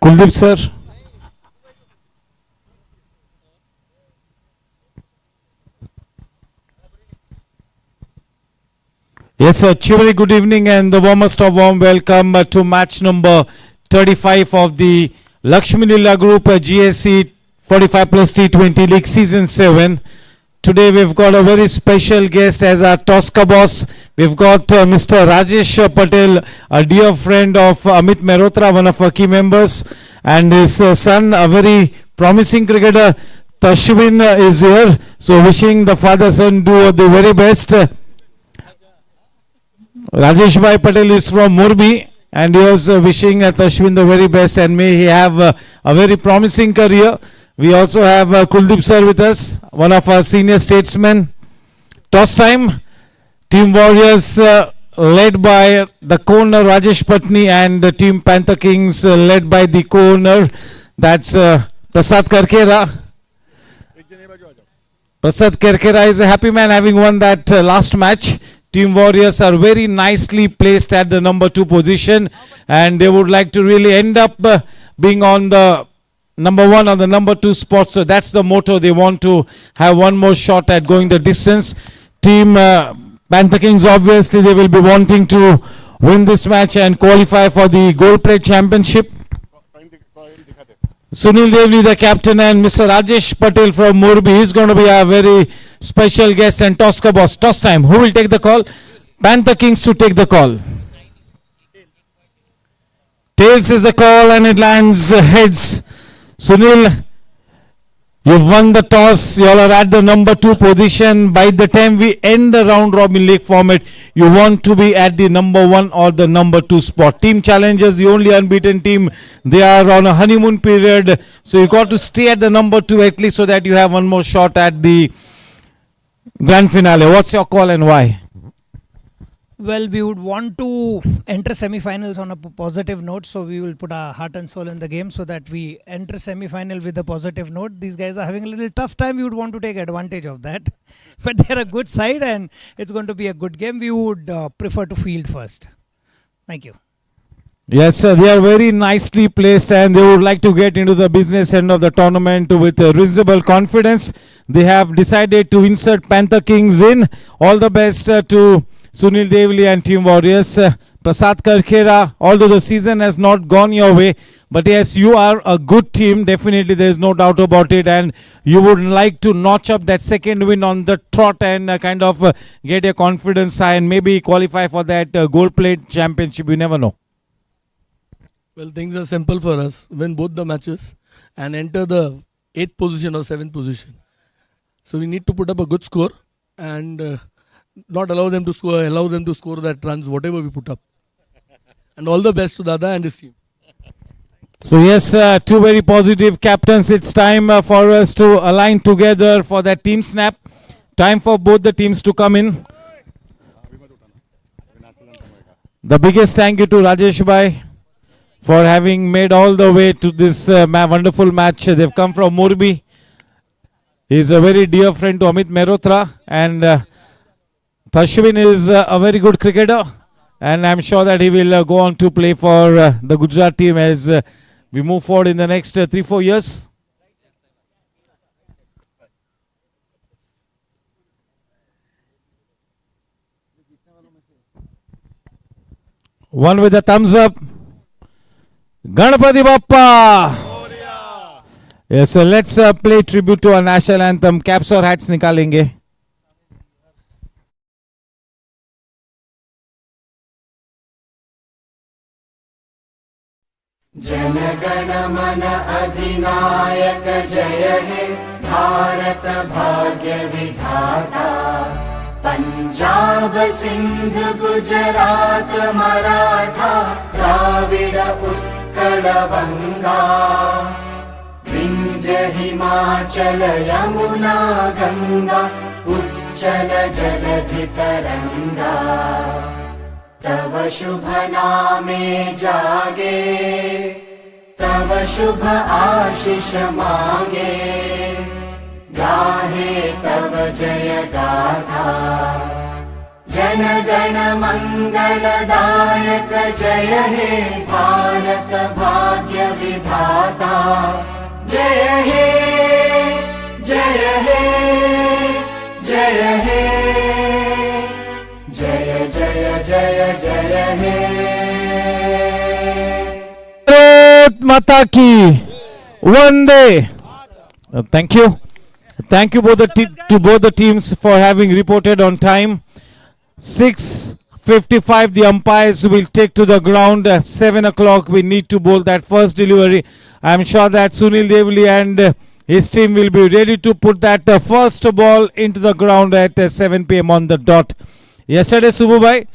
Kuldeep sir. Yes, sir. Very good evening and the warmest of warm welcome to match number 35 of the Lakshmi Lila Group GSC 45 plus T20 League Season 7. Today we've got a very special guest as our Tosca boss. We've got Mr. Rajesh Patel, a dear friend of Amit Mehrotra, one of our key members, and his son, a very promising cricketer, Tashwin, is here. So wishing the father-son duo the very best. Rajesh Bhai Patel is from Morbi and he was wishing Tashwin the very best and may he have a very promising career. We also have Kuldeep sir with us, one of our senior statesmen. Toss time. Team Warriors led by the co-owner Rajesh Patni and Team Panther Kings led by the co-owner, that's Prasad Karkera. Prasad Karkera is a happy man having won that last match. Team Warriors are very nicely placed at the number 2 position and they would like to really end up being on the number 1 or the number 2 spot. So that's the motto. They want to have one more shot at going the distance. Team Panther Kings, obviously they will be wanting to win this match and qualify for the Gold Plate Championship. Sunil Devli, the captain, and Mr. Rajesh Patel from Morbi is going to be a very special guest and Tosca boss. Toss time. Who will take the call? Panther Kings to take the call. Tails is the call and it lands heads. Sunil, you've won the toss. You all are at the number 2 position. By the time we end the round robin league format, you want to be at the number 1 or the number 2 spot. Team Challengers, the only unbeaten team, they are on a honeymoon period. So you got to stay at the number 2 at least so that you have one more shot at the grand finale. What's your call and why? Well, we would want to enter semi-finals on a positive note, so we will put our heart and soul in the game so that we enter semi-final with a positive note. These guys are having a little tough time. We would want to take advantage of that. But they're a good side and it's going to be a good game. We would prefer to field first. Thank you. Yes, sir. They are very nicely placed and they would like to get into the business end of the tournament with reasonable confidence. They have decided to insert Panther Kings in. All the best to Sunil Devli and Team Warriors. Prasad Karkera, although the season has not gone your way, but yes, you are a good team. Definitely, there is no doubt about it. And you would like to notch up that second win on the trot and kind of get your confidence high and maybe qualify for that Gold Plate Championship. You never know. Well, things are simple for us. Win both the matches and enter the 8th position or 7th position. So we need to put up a good score and not allow them to score, allow them to score that runs, whatever we put up. And all the best to Dada and his team. So yes, 2 very positive captains. It's time for us to align together for that team snap. Time for both the teams to come in. The biggest thank you to Rajesh Bhai for having made all the way to this wonderful match. They've come from Morbi. He's a very dear friend to Amit Mehrotra and Tashwin is a very good cricketer and I'm sure that he will go on to play for the Gujarat team as we move forward in the next 3-4 years. One with a thumbs up. Ganapati Bappa! Yes, so let's play tribute to our national anthem. Caps or hats nikalenge. जनगण मन अधिनायक जय हे भारत भाग्य विधाता पंजाब सिंध गुजरात मराठा द्राविड उत्कल बंगा विंध्य हिमाचल यमुना गंगा उच्चल जलधि तरंगा तव शुभ नामे जागे तव शुभ आशीष मांगे गाहे तव जय गाथा जनगण मंगलदायक जय हे भारत भाग्य विधाता जय हे जय हे जय हे जय जय जय जय हे भारत माता की वंदे. Thank you. Thank you to both the teams for having reported on time. 6:55 the umpires will take to the ground. 7 o'clock we need to bowl that first delivery. I am sure that Sunil Devli and his team will be ready to put that first ball into the ground at 7 p.m. on the dot. Yesterday Subhubai,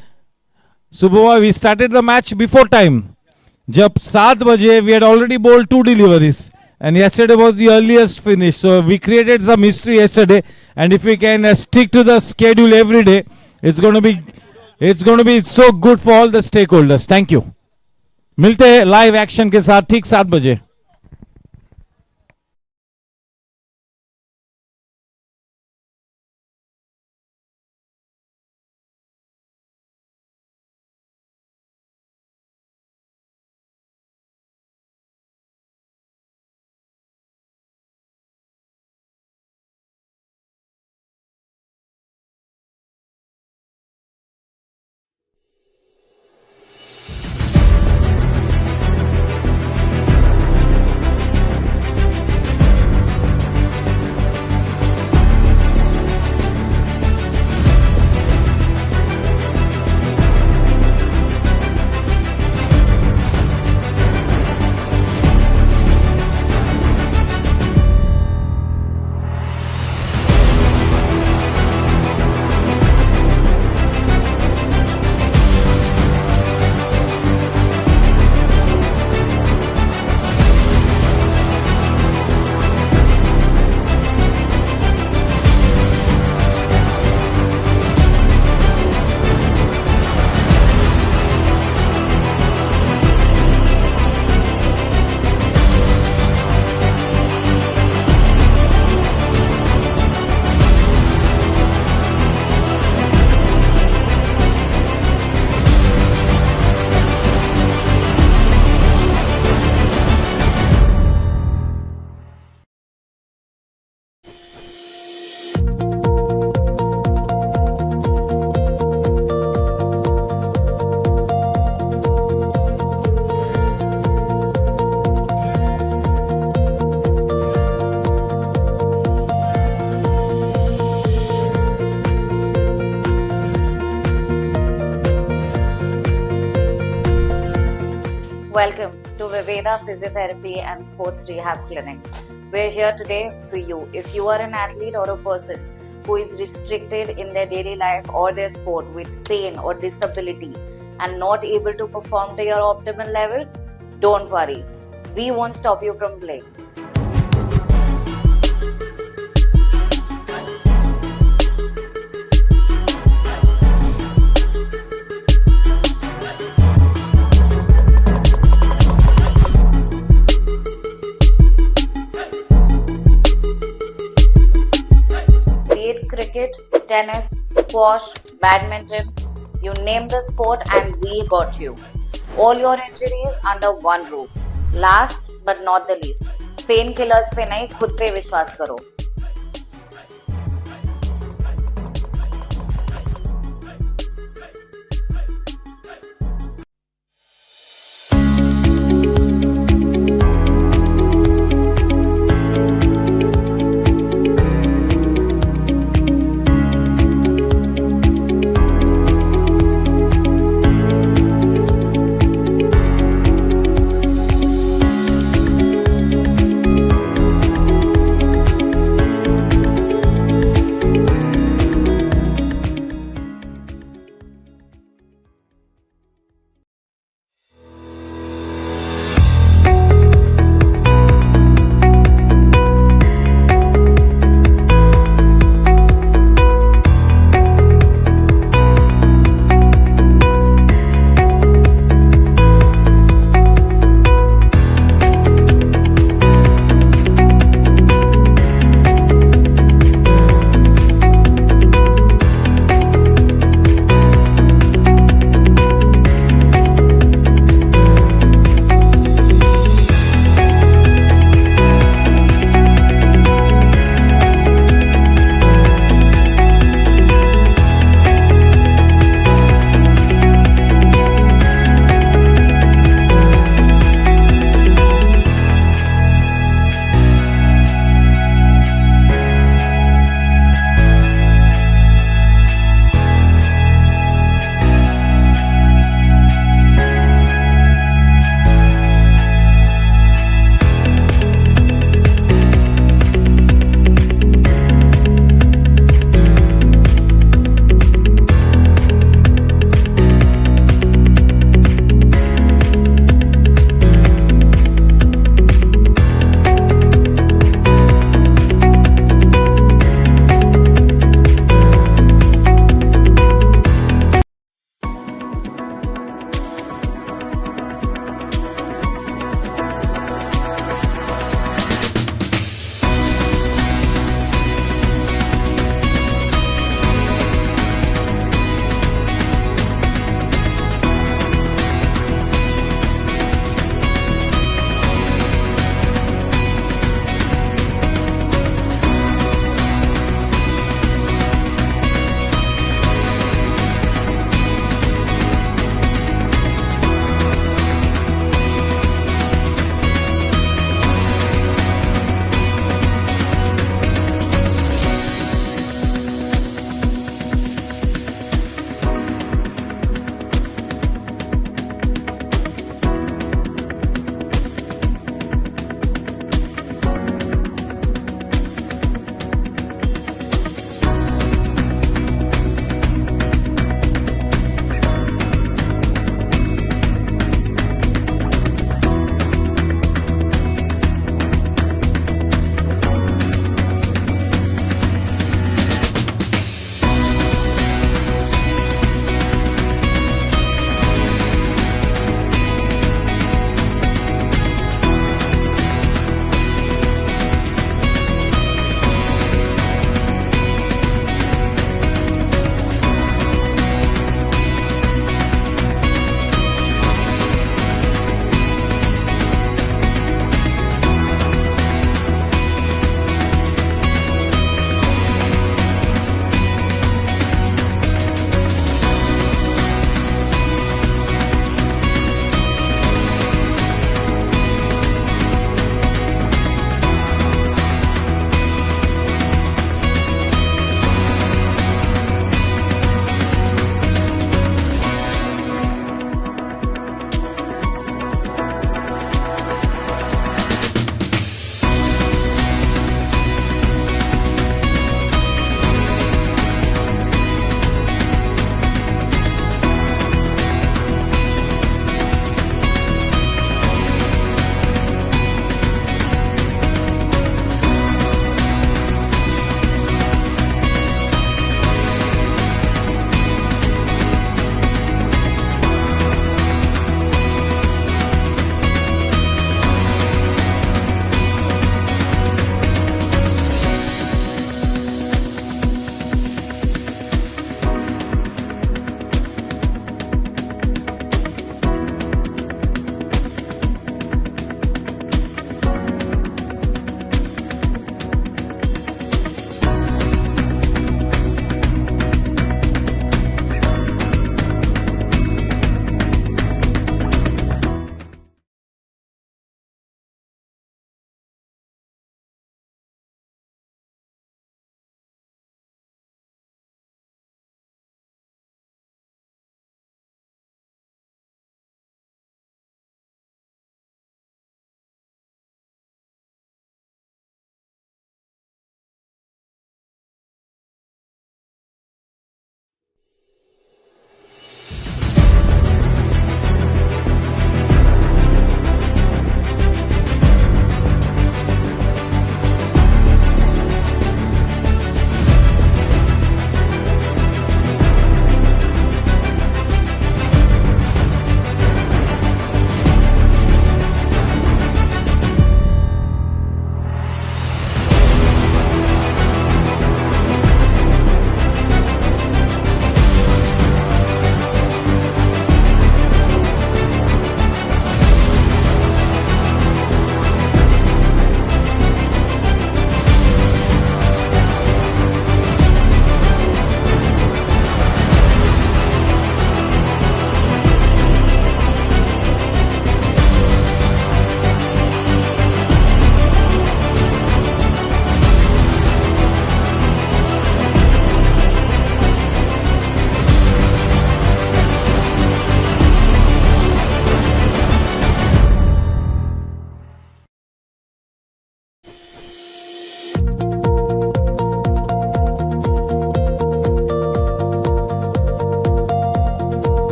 we started the match before time. Jab 7 baje we had already bowled 2 deliveries. And yesterday was the earliest finish. So we created some history yesterday. And if we can stick to the schedule every day, it's going to be so good for all the stakeholders. Thank you. मिलते हैं live action के साथ ठीक 7 बजे. Welcome to Viveda Physiotherapy and Sports Rehab Clinic. We're here today for you. If you are an athlete or a person who is restricted in their daily life or their sport with pain or disability and not able to perform to your optimal level, don't worry. We won't stop you from playing. Cricket, tennis, squash, badminton, you name the sport and we got you. All your injuries under one roof. Last but not the least, painkillers पे नहीं, खुद पे विश्वास करो.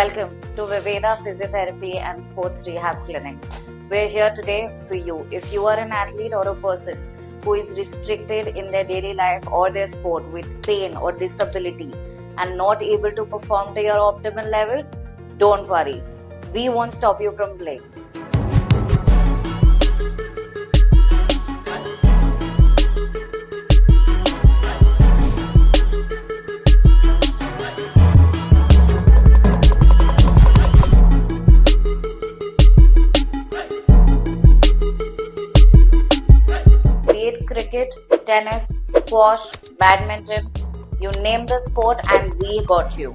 Welcome to Viveda Physiotherapy and Sports Rehab Clinic. We're here today for you. If you are an athlete or a person who is restricted in their daily life or their sport with pain or disability and not able to perform to your optimal level, don't worry. We won't stop you from playing. Be it cricket, tennis, squash, badminton, you name the sport and we got you.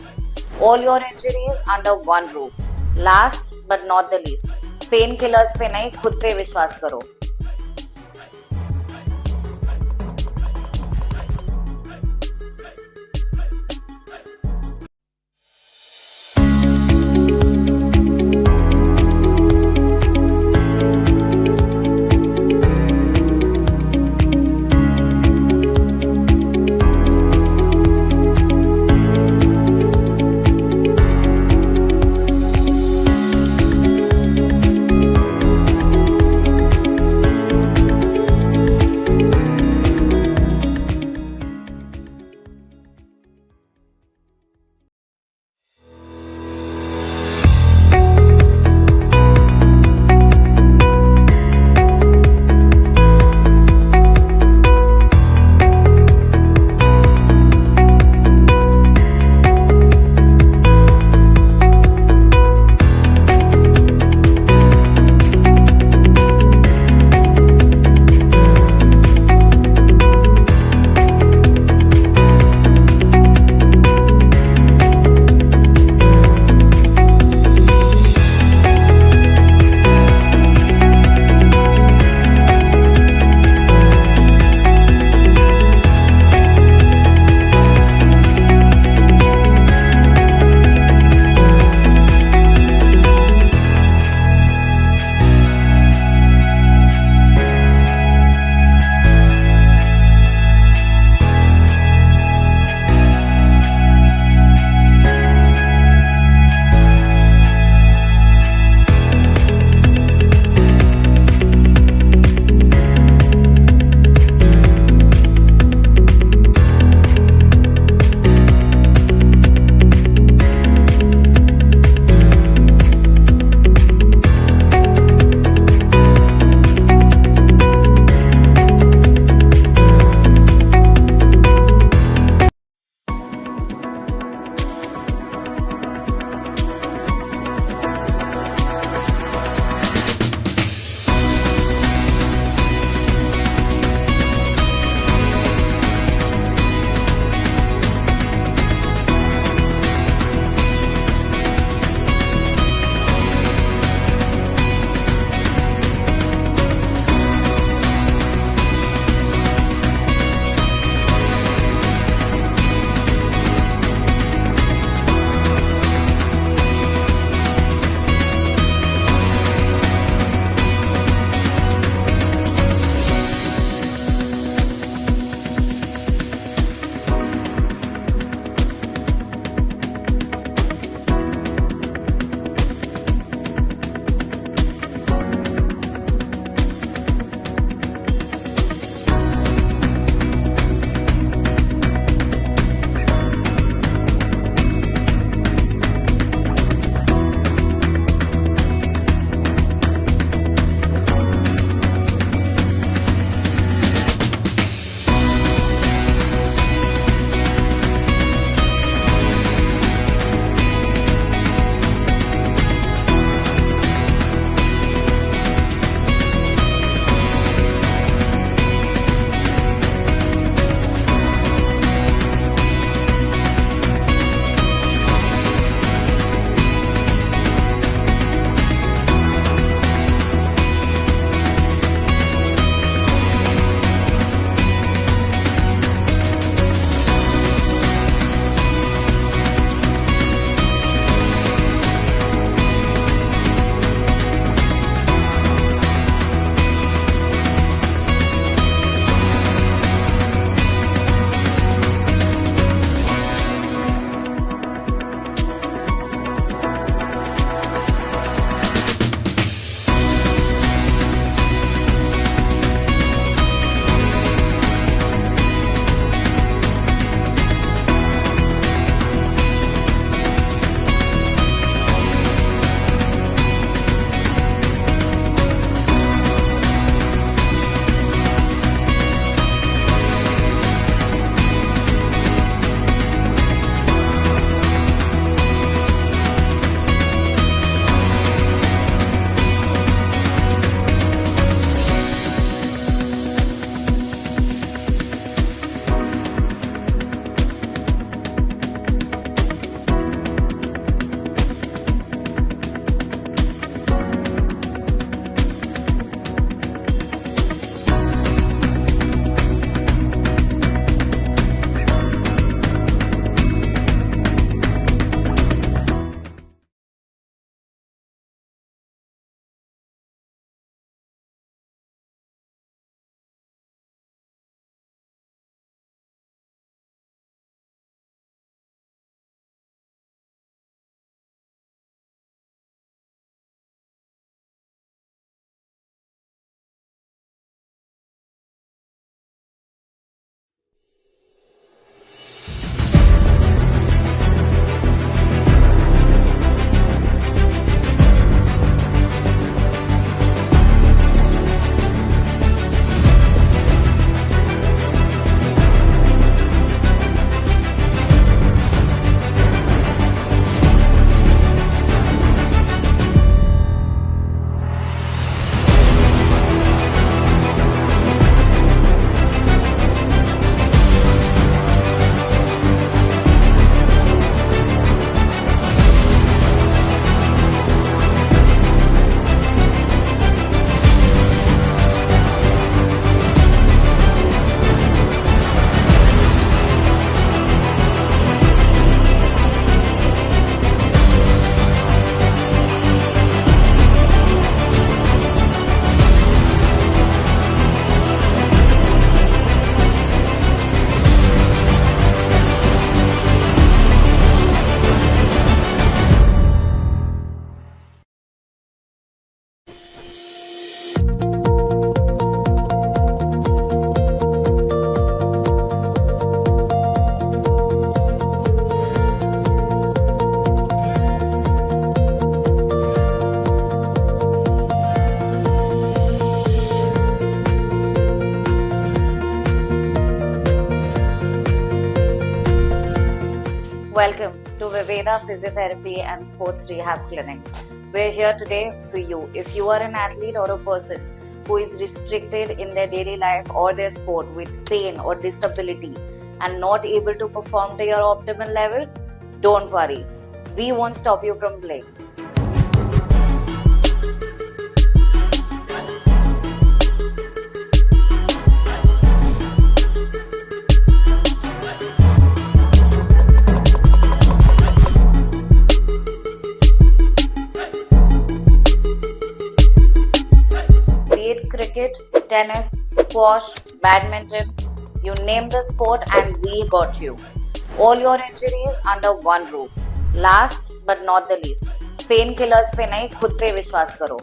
All your injuries under one roof. Last but not the least, painkillers पे नहीं, खुद पे विश्वास करो. Welcome to Viveda Physiotherapy and Sports Rehab Clinic. We're here today for you. If you are an athlete or a person who is restricted in their daily life or their sport with pain or disability and not able to perform to your optimal level, don't worry. We won't stop you from playing. Be it cricket, tennis, squash, badminton, you name the sport and we got you. All your injuries under one roof. Last but not the least, painkillers पे नहीं, खुद पे विश्वास करो.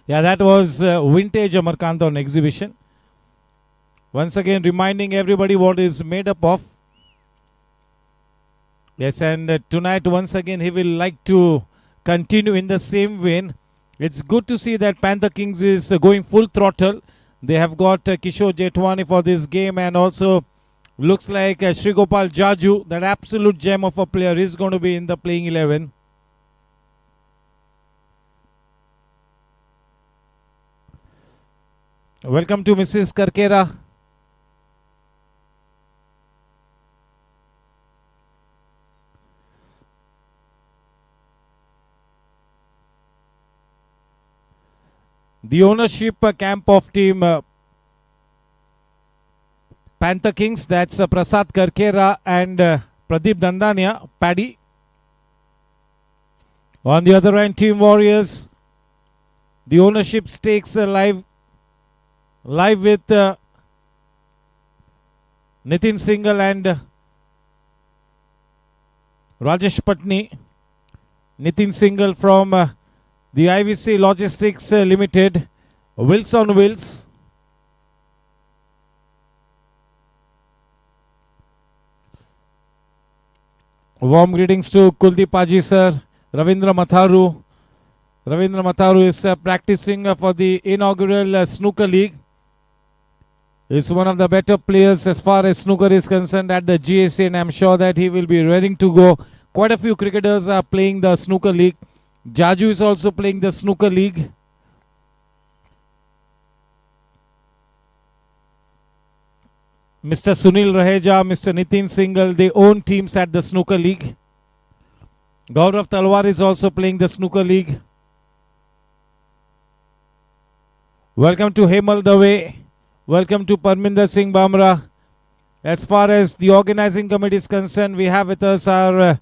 Yeah, that was vintage Amarkant on exhibition. Once again, reminding everybody what is made up of. Yes, and tonight, once again, he will like to continue in the same vein. It's good to see that Panther Kings is going full throttle. They have got Kishore Jetwani for this game, and also looks like Sri Gopal Jaju, that absolute gem of a player, is going to be in the playing 11. Welcome to Mrs. Karkera. The ownership camp of team Panther Kings, that's Prasad Karkera and Pradeep Dandania, Paddy. On the other end, Team Warriors, the ownership stakes live with Nitin Singhal and Rajesh Patni. Nitin Singhal from the IVC Logistics Limited, Wheels on Wheels. Warm greetings to Kuldeep Paji sir, Ravindra Matharu. Ravindra Matharu is practicing for the inaugural snooker league. Is one of the better players as far as snooker is concerned at the GSC, and I'm sure that he will be ready to go. Quite a few cricketers are playing the snooker league. Jaju is also playing the snooker league. Mr. Sunil Raheja, Mr. Nitin Singhal, they own teams at the snooker league. Gaurav Talwar is also playing the snooker league. Welcome to Hemal Dave. Welcome to Parminder Singh Bamra. As far as the organizing committee is concerned, we have with us our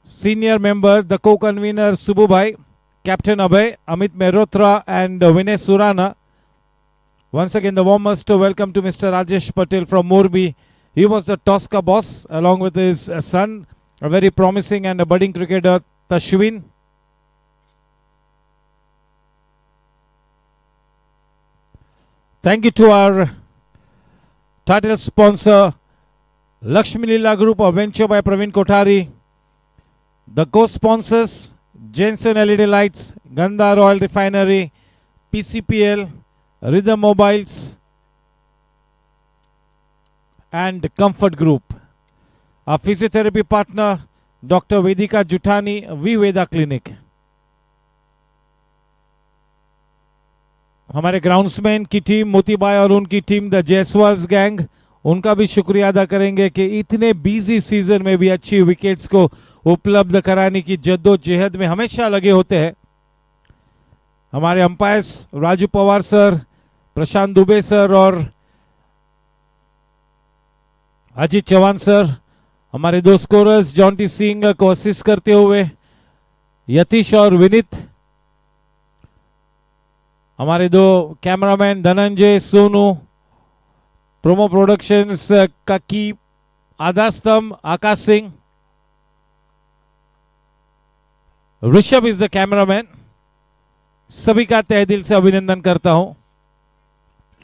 senior member, the co-convener Sububhai, Captain Abhay, Amit Mehrotra and Vinay Surana. Once again, the warmest welcome to Mr. Rajesh Patel from Morbi. He was the Tosca boss along with his son, a very promising and a budding cricketer, Tashwin. Thank you to our title sponsor, Lakshmi Lila Group of Venture by Praveen Kothari. The co-sponsors, Jensen LED Lights, Gandhar Oil Refinery, PCPL, Rhythm Mobiles, and Comfort Group. Our physiotherapy partner, Dr. Vedika Jutani, Viveda Clinic. हमारे groundsman की team Motibai और उनकी team the जयसवाल्स gang, उनका भी शुक्रिया अदा करेंगे कि इतने बिजी सीजन में भी अच्छी विकेट्स को उपलब्ध कराने की जद्दोजहद में हमेशा लगे होते हैं. हमारे अंपायर्स राजू पवार सर, प्रशांत दुबे सर और अजीत चौहान सर. हमारे दो स्कोरर्स जॉन्टी सिंह को असिस्ट करते हुए यतीश और विनीत. हमारे दो cameraman Dhananjay, Sonu, promo productions का की आधा स्तंभ Akash Singh. Rishabh is the cameraman. सभी का तहे दिल से अभिनंदन करता हूं.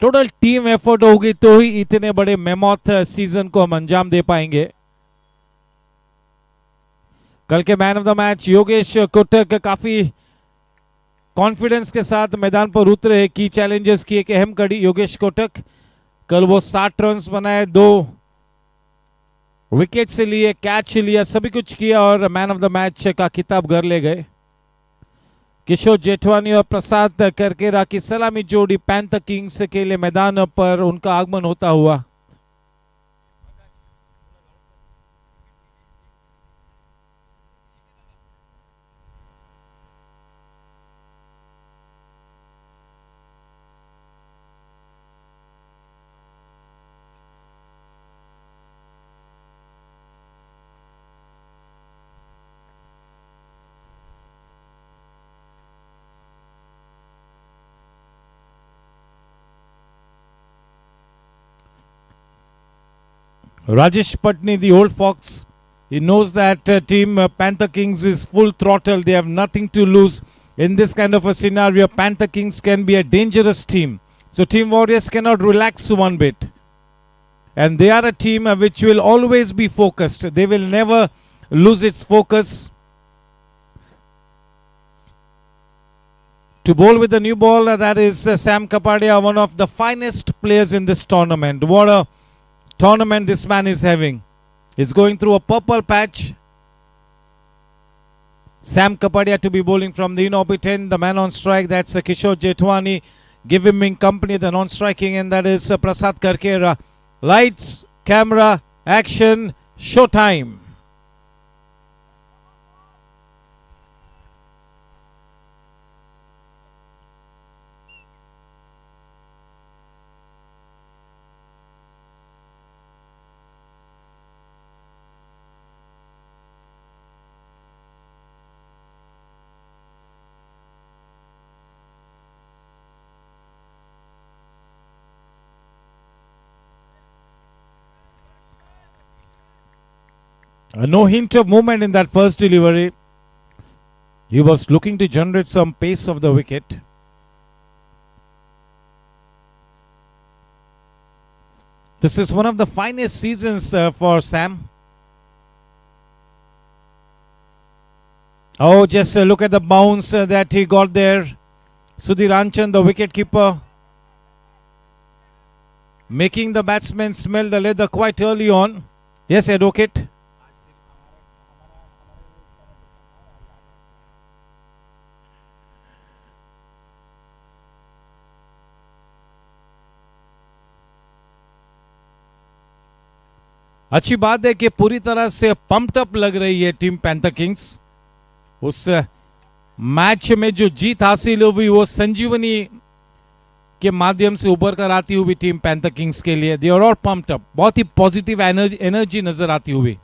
टोटल टीम एफर्ट होगी तो ही इतने बड़े मेमोथ सीजन को हम अंजाम दे पाएंगे. कल के man of the match Yogesh Kotak काफी कॉन्फिडेंस के साथ मैदान पर उतरे हैं. की चैलेंजेस की एक अहम कड़ी योगेश कोटक. कल वो 60 रन्स बनाए, 2 विकेट से लिए, कैच लिया, सभी कुछ किया और मैन ऑफ द मैच का खिताब घर ले गए. किशोर जेठवानी और प्रसाद करकेरा की सलामी जोड़ी पैंथर किंग्स के लिए मैदान पर उनका आगमन होता हुआ. Rajesh Patni, the old fox, he knows that team Panther Kings is full throttle. They have nothing to lose. In this kind of a scenario, Panther Kings can be a dangerous team. So Team Warriors cannot relax one bit. And they are a team which will always be focused. They will never lose its focus. To bowl with the new ball, that is Sam Kapadia, one of the finest players in this tournament. What a tournament this man is having. He's going through a purple patch. Sam Kapadia to be bowling from the in-orbit end. The man on strike, that's Kishore Jetwani. Give him in company, the non-striking end, that is Prasad Karkera. Lights, camera, action, showtime. No hint of movement in that first delivery. He was looking to generate some pace of the wicket. This is one of the finest seasons for Sam. Oh, just look at the bounce that he got there. Sudhir Anchan, the wicketkeeper, making the batsmen smell the leather quite early on. Yes, Advocate. अच्छी बात है कि पूरी तरह से pumped up लग रही है टीम पैंथर किंग्स। उस मैच में जो जीत हासिल हुई वो संजीवनी के माध्यम से उभर कर आती हुई टीम पैंथर किंग्स के लिए। They are all pumped up, बहुत ही पॉजिटिव एनर्जी नजर आती हुई।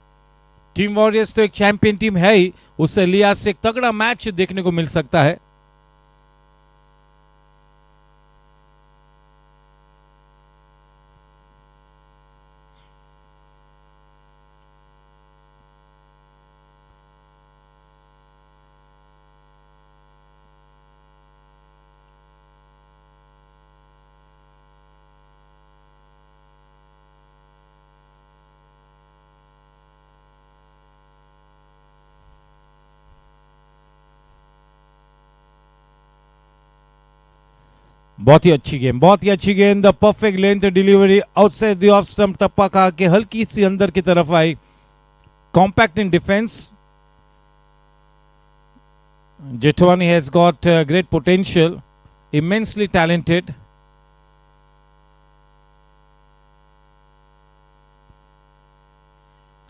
टीम वॉरियर्स तो एक चैंपियन टीम है ही, उससे लिहाज से एक तगड़ा मैच देखने को मिल सकता है। बहुत ही अच्छी गेम, बहुत ही अच्छी गेंद। The perfect length delivery outside the off stump, टप्पा खा के हल्की सी अंदर की तरफ आई। Compact in defence. Jethwani has got great potential, immensely talented.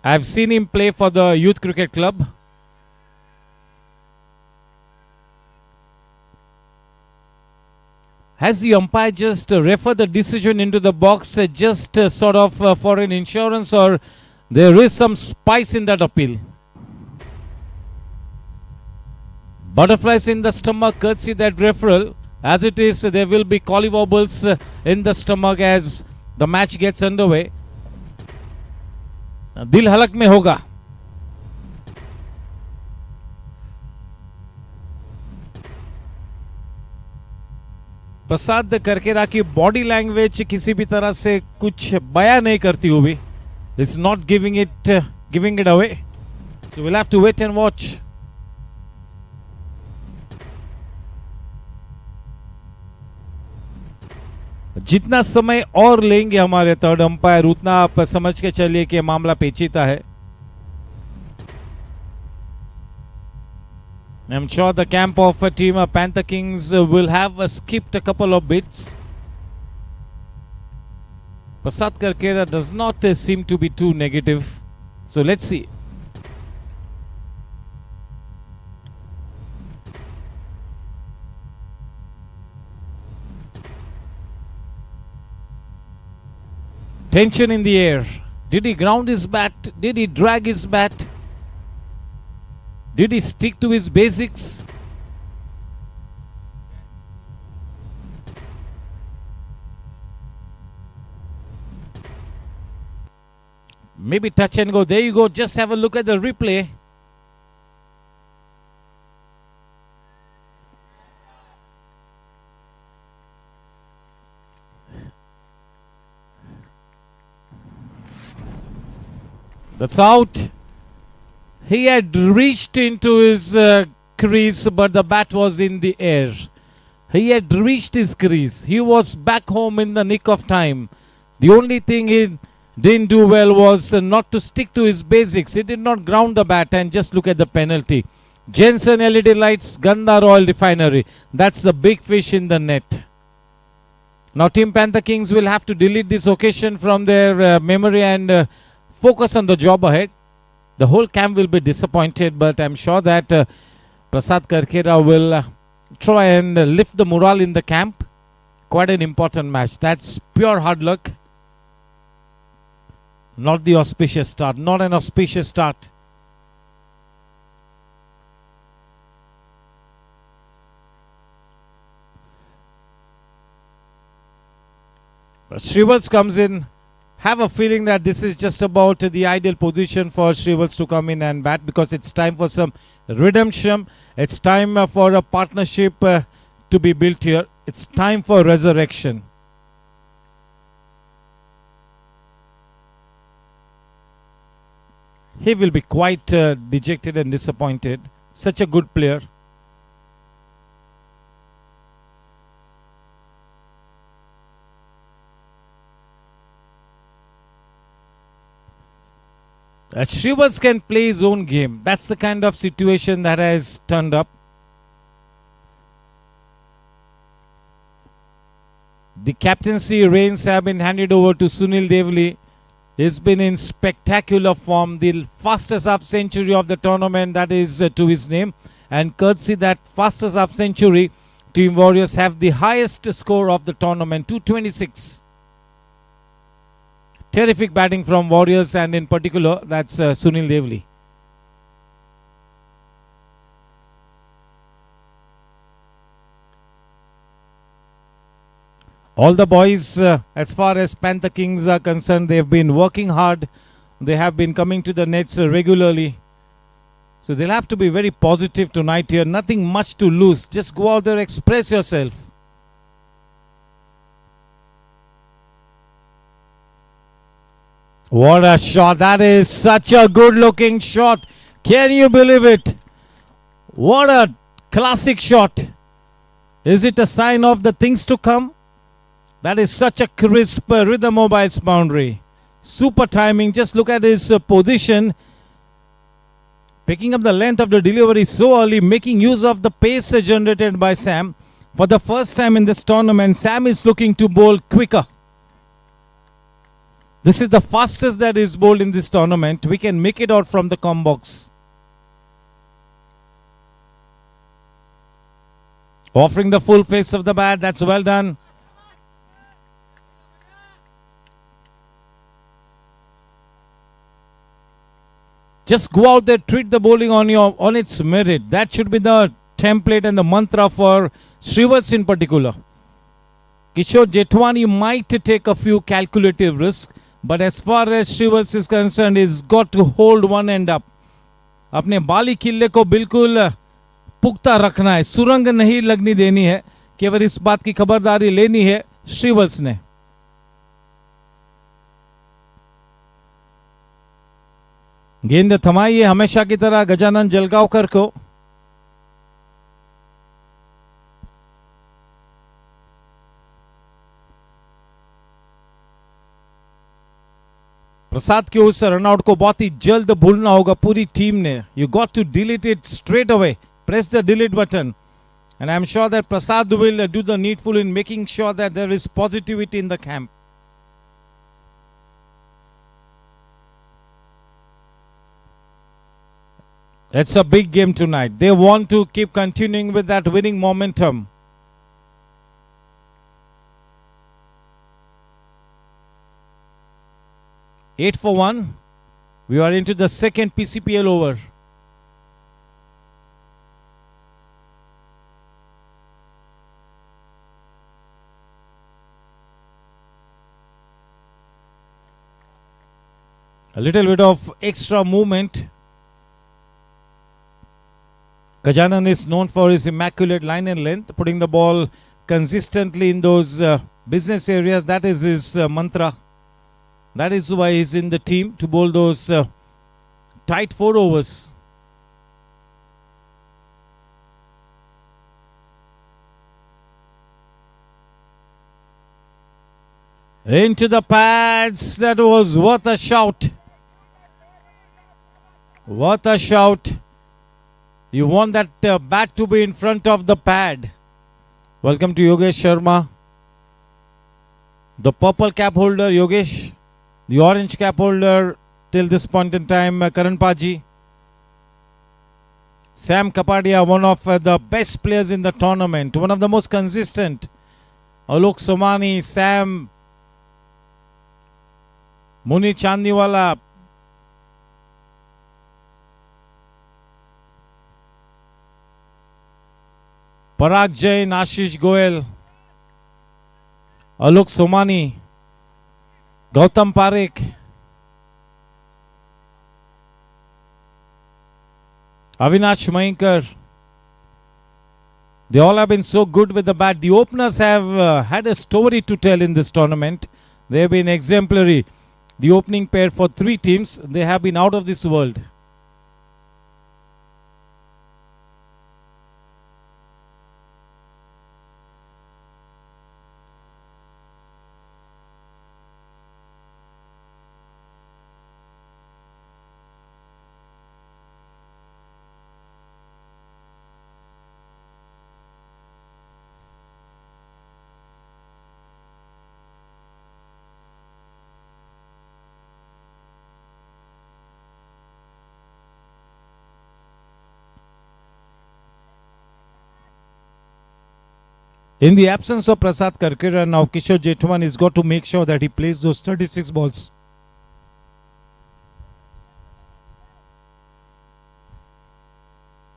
I've seen him play for the youth cricket club. Has the umpire just referred the decision into the box just sort of for an insurance, or there is some spice in that appeal? Butterflies in the stomach courtesy that referral. As it is, there will be collywobbles in the stomach as the match gets underway. दिल हलक में होगा। प्रसाद करकेरा की body language किसी भी तरह से कुछ बयां नहीं करती हुई। Is not giving it away, so will have to wait and watch. जितना समय और लेंगे हमारे थर्ड अंपायर, उतना आप समझ के चलिए कि मामला पेचीदा है। I'm sure the camp of a team of Panther Kings will have skipped a couple of bits. Prasad Karkera does not seem to be too negative. So let's see. Tension in the air. Did he ground his bat? Did he drag his bat? Did he stick to his basics? Maybe touch and go. There you go. Just have a look at the replay. That's out. He had reached into his crease, but the bat was in the air. He had reached his crease. He was back home in the nick of time. The only thing he didn't do well was not to stick to his basics. He did not ground the bat, and just look at the penalty. Jensen LED lights, Gandhar Oil Refinery. That's the big fish in the net. Now Team Panther Kings will have to delete this occasion from their memory and focus on the job ahead. The whole camp will be disappointed, but I'm sure that Prasad Karkera will try and lift the morale in the camp. Quite an important match. That's pure hard luck. Not the auspicious start. Not an auspicious start. But Shrivals comes in. Have a feeling that this is just about the ideal position for Shrivals to come in and bat, because it's time for some redemption. It's time for a partnership to be built here. It's time for resurrection. He will be quite dejected and disappointed. Such a good player. Shrivals can play his own game. That's the kind of situation that has turned up. The captaincy reins have been handed over to Sunil Devli. He's been in spectacular form. The fastest half century of the tournament, that is to his name. And courtesy that fastest half century, Team Warriors have the highest score of the tournament, 226. Terrific batting from Warriors, and in particular, that's Sunil Devli. All the boys, as far as Panther Kings are concerned, they have been working hard. They have been coming to the nets regularly. So they'll have to be very positive tonight here. Nothing much to lose. Just go out there, express yourself. What a shot. That is such a good looking shot. Can you believe it? What a classic shot. Is it a sign of the things to come? That is such a crisp rhythm mobiles boundary. Super timing. Just look at his position. Picking up the length of the delivery so early, making use of the pace generated by Sam. For the first time in this tournament, Sam is looking to bowl quicker. This is the fastest that is bowled in this tournament. We can make it out from the com box. Offering the full face of the bat. That's well done. Just go out there, treat the bowling on its merit. That should be the template and the mantra for Shrivals in particular. Kishore Jetwani might take a few calculative risks, but as far as Shrivals is concerned, he's got to hold one end up. अपने बाली किल्ले को बिल्कुल पुख्ता रखना है, सुरंग नहीं लगनी देनी है। केवल इस बात की खबरदारी लेनी है Shrivals ने। गेंद थमाइए हमेशा की तरह गजानन जलगांवकर को। प्रसाद के उस रनआउट को बहुत ही जल्द भूलना होगा पूरी टीम ने। You got to delete it straight away, press the delete button, and I am sure that Prasad will do the needful in making sure that there is positivity in the camp. It's a big game tonight. They want to keep continuing with that winning momentum. Eight for 1. We are into the second PCPL over. A little bit of extra movement. Gajanan is known for his immaculate line and length, putting the ball consistently in those business areas. That is his mantra. That is why he's in the team, to bowl those tight 4 overs. Into the pads. That was worth a shout. What a shout. You want that bat to be in front of the pad. Welcome to Yogesh Sharma. The purple cap holder, Yogesh. The orange cap holder till this point in time, Karan Paji. Sam Kapadia, one of the best players in the tournament. One of the most consistent. Alok Somani, Sam, Muni Chandiwala. Parag Jain, Ashish Goel, Alok Somani, Gautam Parekh, Avinash Mainkar. They all have been so good with the bat. The openers have had a story to tell in this tournament. They have been exemplary. The opening pair for 3 teams, they have been out of this world. In the absence of Prasad Karkera, now Kishore Jethwan has got to make sure that he plays those 36 balls.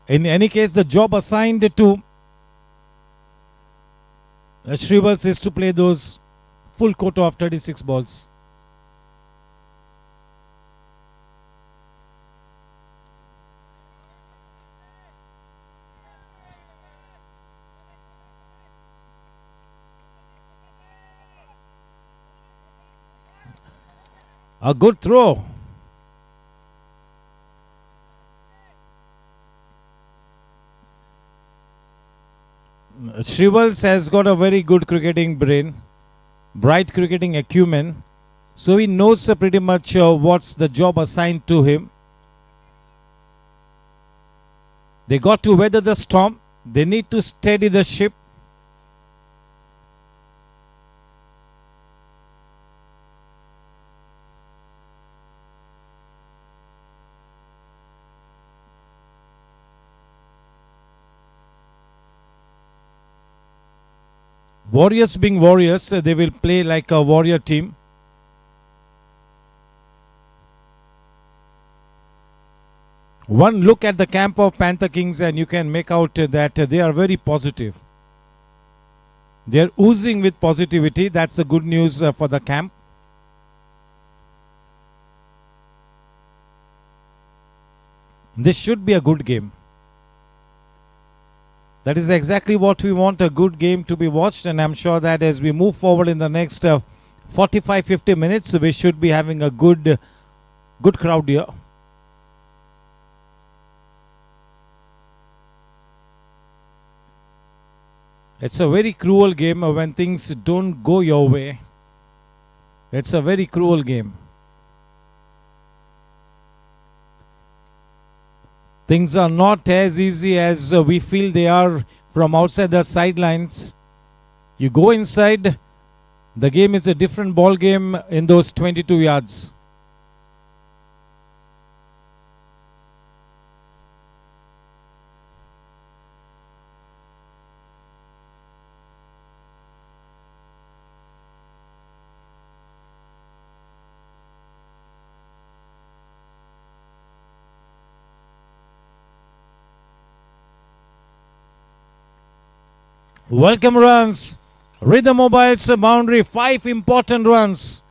In any case, the job assigned to Shrivals is to play those full quota of 36 balls. A good throw. Shrivals has got a very good cricketing brain, bright cricketing acumen, so he knows pretty much what's the job assigned to him. They got to weather the storm. They need to steady the ship. Warriors being warriors, they will play like a warrior team. One look at the camp of Panther Kings and you can make out that they are very positive. They are oozing with positivity. That's the good news for the camp. This should be a good game. That is exactly what we want, a good game to be watched, and I'm sure that as we move forward in the next 45-50 minutes, we should be having a good crowd here. It's a very cruel game when things don't go your way. It's a very cruel game. Things are not as easy as we feel they are from outside the sidelines. You go inside, the game is a different ball game in those 22 yards. Welcome runs. Rhythm Mobile's boundary. 5 important runs.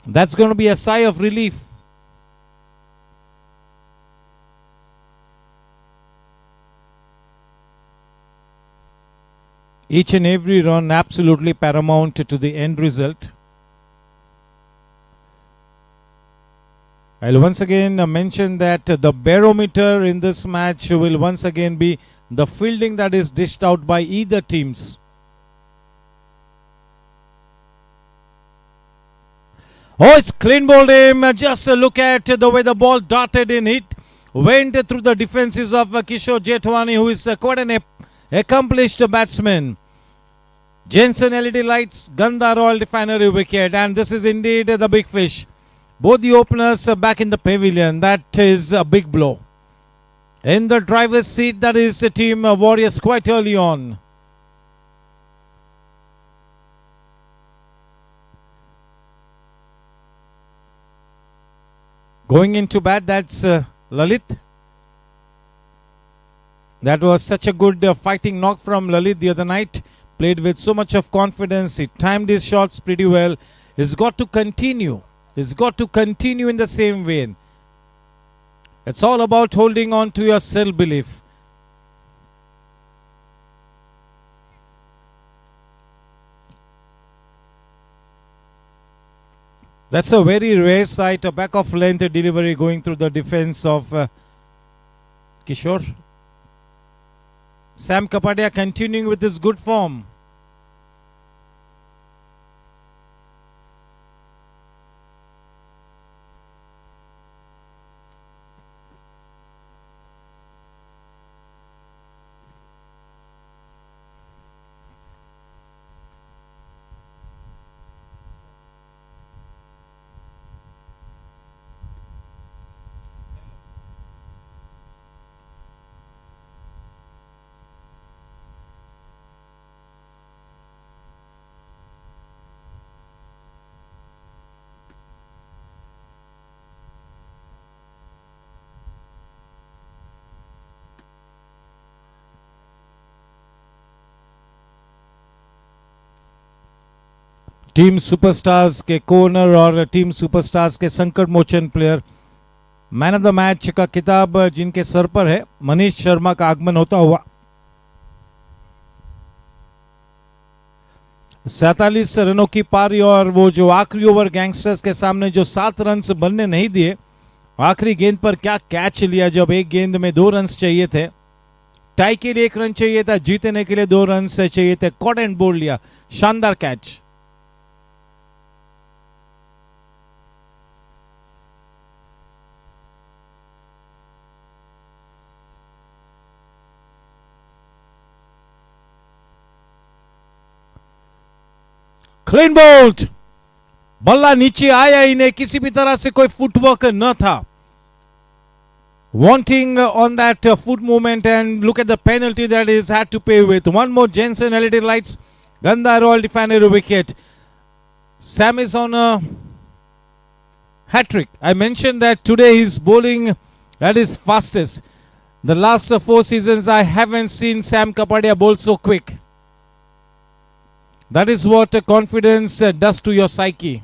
That's going to be a sigh of relief. Each and every run absolutely paramount to the end result. I'll once again mention that the barometer in this match will once again be the fielding that is dished out by either teams. Oh, it's clean bowled him. Just look at the way the ball darted in. It went through the defenses of Kishore Jetwani, who is quite an accomplished batsman. Jensen LED lights, Gandha Royal Refinery wicket, and this is indeed the big fish. Both the openers are back in the pavilion. That is a big blow. In the driver's seat, that is the team Warriors quite early on. Going into bat, that's Lalit. That was such a good fighting knock from Lalit the other night. Played with so much of confidence. He timed his shots pretty well. He's got to continue. He's got to continue in the same vein. It's all about holding on to your self-belief. That's a very rare sight, a back of length delivery going through the defense of Kishore. Sam Kapadia continuing with his good form. Team superstars के कोनर और team superstars के Sankat Mochan player man of the match का खिताब जिनके sir पर है, मनीष शर्मा का आगमन होता हुआ 47 रनों की पारी और वो जो आखिरी ओवर गैंगस्टर्स के सामने जो 7 रन बनने नहीं दिए, आखिरी गेंद पर क्या कैच लिया जब एक गेंद में 2 रन चाहिए थे, टाई के लिए 1 रन चाहिए था, जीतने के लिए 2 रन चाहिए थे, कॉट एंड बोल्ड लिया, शानदार कैच. क्लीन बोल्ड, बल्ला नीचे आया ही नहीं, किसी भी तरह से कोई फुटवर्क न था. Wanting on that foot movement, and look at the penalty that is had to pay with. One more Jensen LED lights, Gandha Royal Refinery wicket. Sam is on a hat-trick. I mentioned that today he's bowling at his fastest. The last 4 seasons I haven't seen Sam Kapadia bowl so quick. That is what confidence does to your psyche.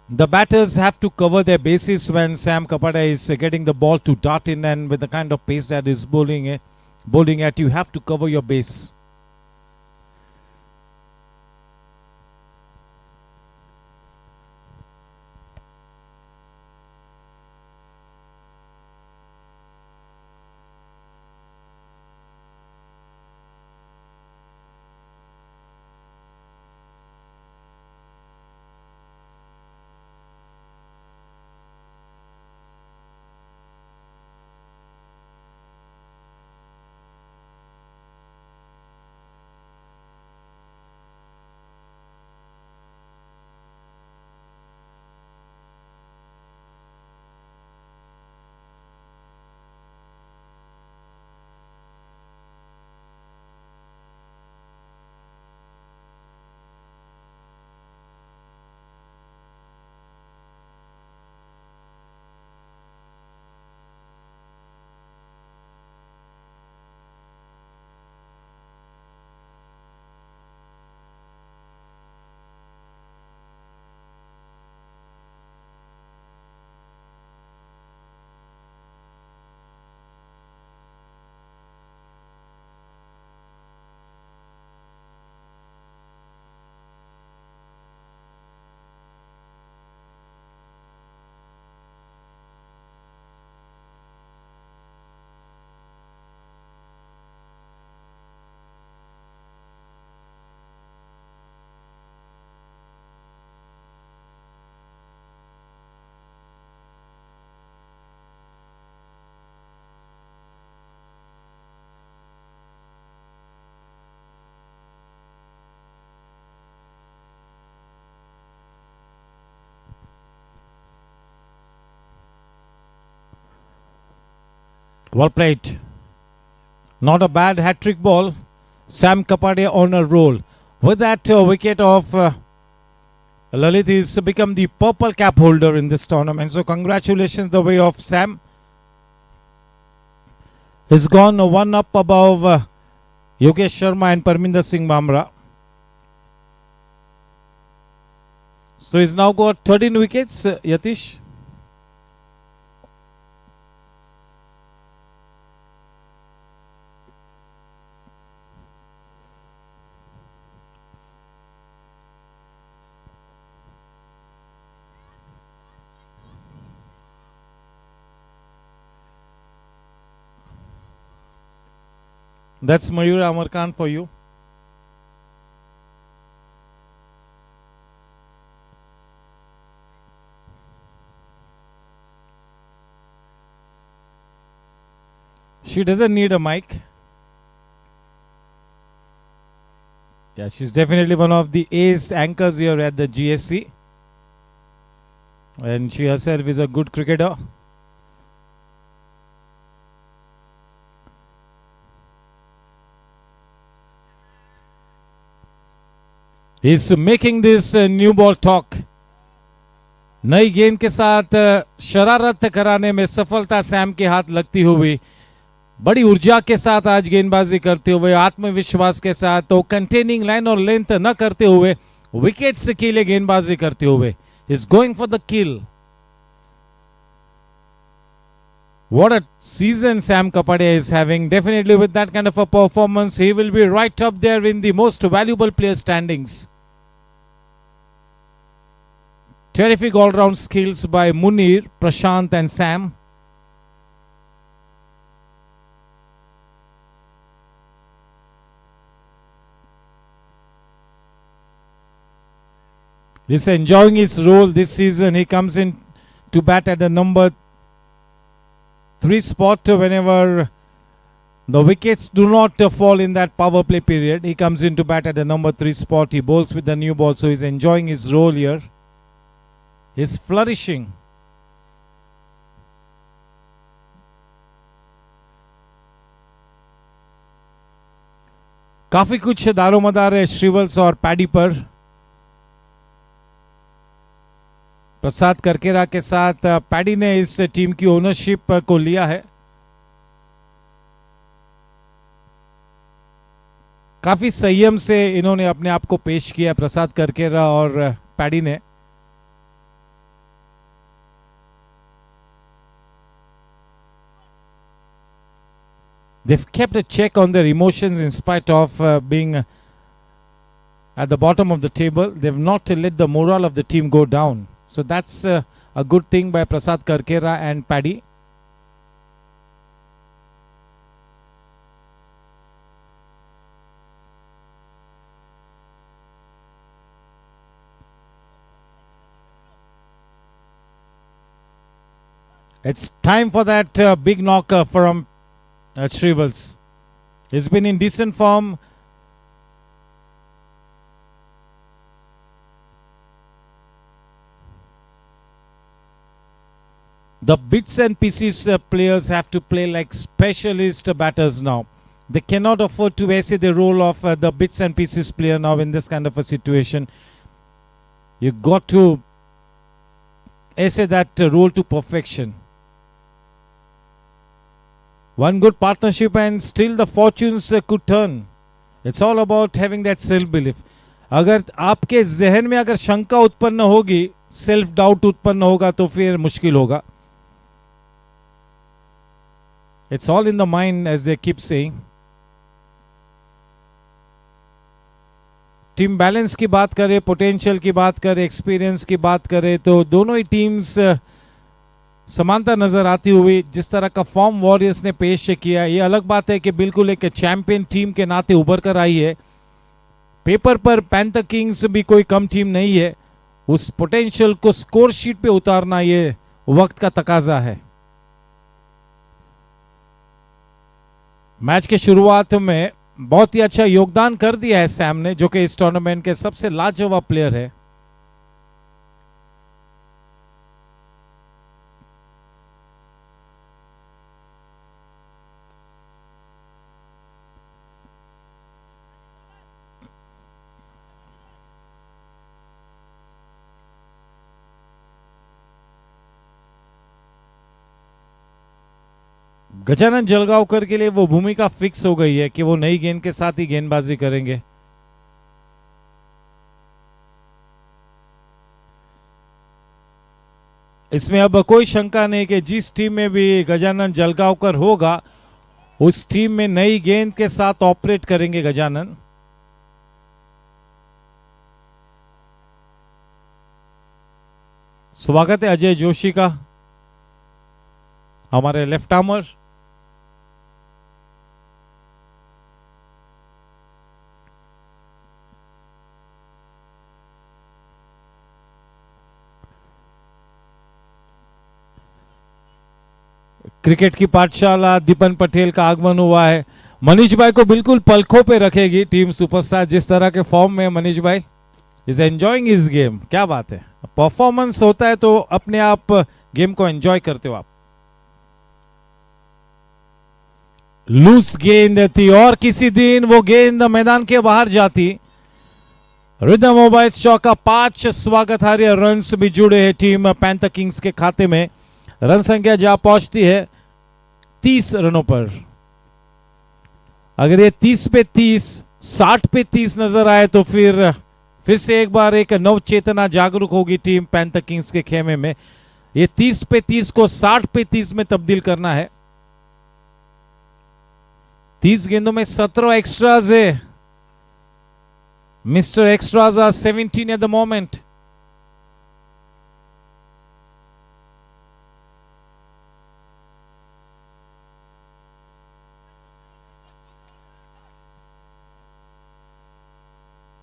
The batters have to cover their bases when Sam Kapadia is getting the ball to dart in, and with the kind of pace that is bowling at, you have to cover your base. Well played. Not a bad hat-trick ball. Sam Kapadia on a roll. With that wicket of Lalit, he's become the purple cap holder in this tournament. So congratulations the way of Sam. He's gone one up above Yogesh Sharma and Parminder Singh Bamra. So he's now got 13 wickets, Yatish. That's Mayur Amarkant for you. She doesn't need a mic. Yeah, she's definitely one of the ace anchors here at the GSC. And she herself is a good cricketer. He's making this new ball talk. नई गेंद के साथ शरारत कराने में सफलता Sam के हाथ लगती हुई, बड़ी ऊर्जा के साथ आज गेंदबाजी करते हुए, आत्मविश्वास के साथ, तो कंटेनिंग लाइन और लेंथ न करते हुए विकेट्स के लिए गेंदबाजी करते हुए, is going for the kill. What a season Sam Kapadia is having. Definitely with that kind of a performance, he will be right up there in the most valuable player standings. Terrific all-round skills by Munir, Prashant and Sam. He's enjoying his role this season. He comes in to bat at the number 3 spot whenever the wickets do not fall in that power play period. He comes in to bat at the number 3 spot. He bowls with the new ball, so he's enjoying his role here. He's flourishing. काफी कुछ दारोमदार है श्रीवल्स और paddy पर. प्रसाद करकेरा के साथ paddy ने इस team की ओनरशिप को लिया है. काफी संयम से इन्होंने अपने आप को पेश किया प्रसाद करकेरा और पैडी ने. They've kept a check on their emotions in spite of being at the bottom of the table. They've not let the morale of the team go down. So that's a good thing by Prasad Karkera and Paddy. It's time for that big knocker from Shrivals. He's been in decent form. The bits and pieces players have to play like specialist batters now. They cannot afford to essay the role of the bits and pieces player now in this kind of a situation. You got to essay that role to perfection. One good partnership and still the fortunes could turn. It's all about having that self-belief. अगर आपके जहन में अगर शंका उत्पन्न होगी, self doubt उत्पन्न होगा, तो फिर मुश्किल होगा. It's all in the mind, as they keep saying. Team balance की बात करें, पोटेंशियल की बात करें, एक्सपीरियंस की बात करें, तो दोनों ही टीम्स समानता नजर आती हुई. जिस तरह का फॉर्म वॉरियर्स ने पेश किया, ये अलग बात है कि बिल्कुल एक चैंपियन टीम के नाते उभर कर आई है. पेपर पर पैंथर किंग्स भी कोई कम टीम नहीं है. उस पोटेंशियल को स्कोर शीट पे उतारना ये वक्त का तकाजा है. मैच के शुरुआत में बहुत ही अच्छा योगदान कर दिया है सैम ने, जो कि इस टूर्नामेंट के सबसे लाजवाब प्लेयर है. गजानन जलगांवकर के लिए वो भूमिका फिक्स हो गई है कि वो नई गेंद के साथ ही गेंदबाजी करेंगे। इसमें अब कोई शंका नहीं कि जिस टीम में भी गजानन जलगांवकर होगा उस टीम में नई गेंद के साथ ऑपरेट करेंगे गजानन। स्वागत है अजय जोशी का, हमारे लेफ्ट आर्मर। क्रिकेट की पाठशाला दीपन पटेल का आगमन हुआ है। मनीष भाई को बिल्कुल पलकों पे रखेगी टीम सुपरस्टार। जिस तरह के फॉर्म में मनीष भाई इज एंजॉयिंग हिज गेम। क्या बात है, परफॉर्मेंस होता है तो अपने आप गेम को एंजॉय करते हो आप। लूज गेंद थी और किसी दिन वो गेंद मैदान के बाहर जाती। रिदम मोबाइल्स चौका 5 स्वागतार्ह रन्स भी जुड़े हैं टीम पैंथर किंग्स के खाते में। रन संख्या जा पहुंचती है 30 रनों पर। अगर ये 30 पे 30, 60 पे 30 नजर आए तो फिर से एक बार एक नव चेतना जागरूक होगी टीम पैंथर किंग्स के खेमे में। ये 30 पे 30 को 60 पे 30 में तब्दील करना है। 30 गेंदों में 17 एक्स्ट्राज है। Mister extras are 17 at the moment.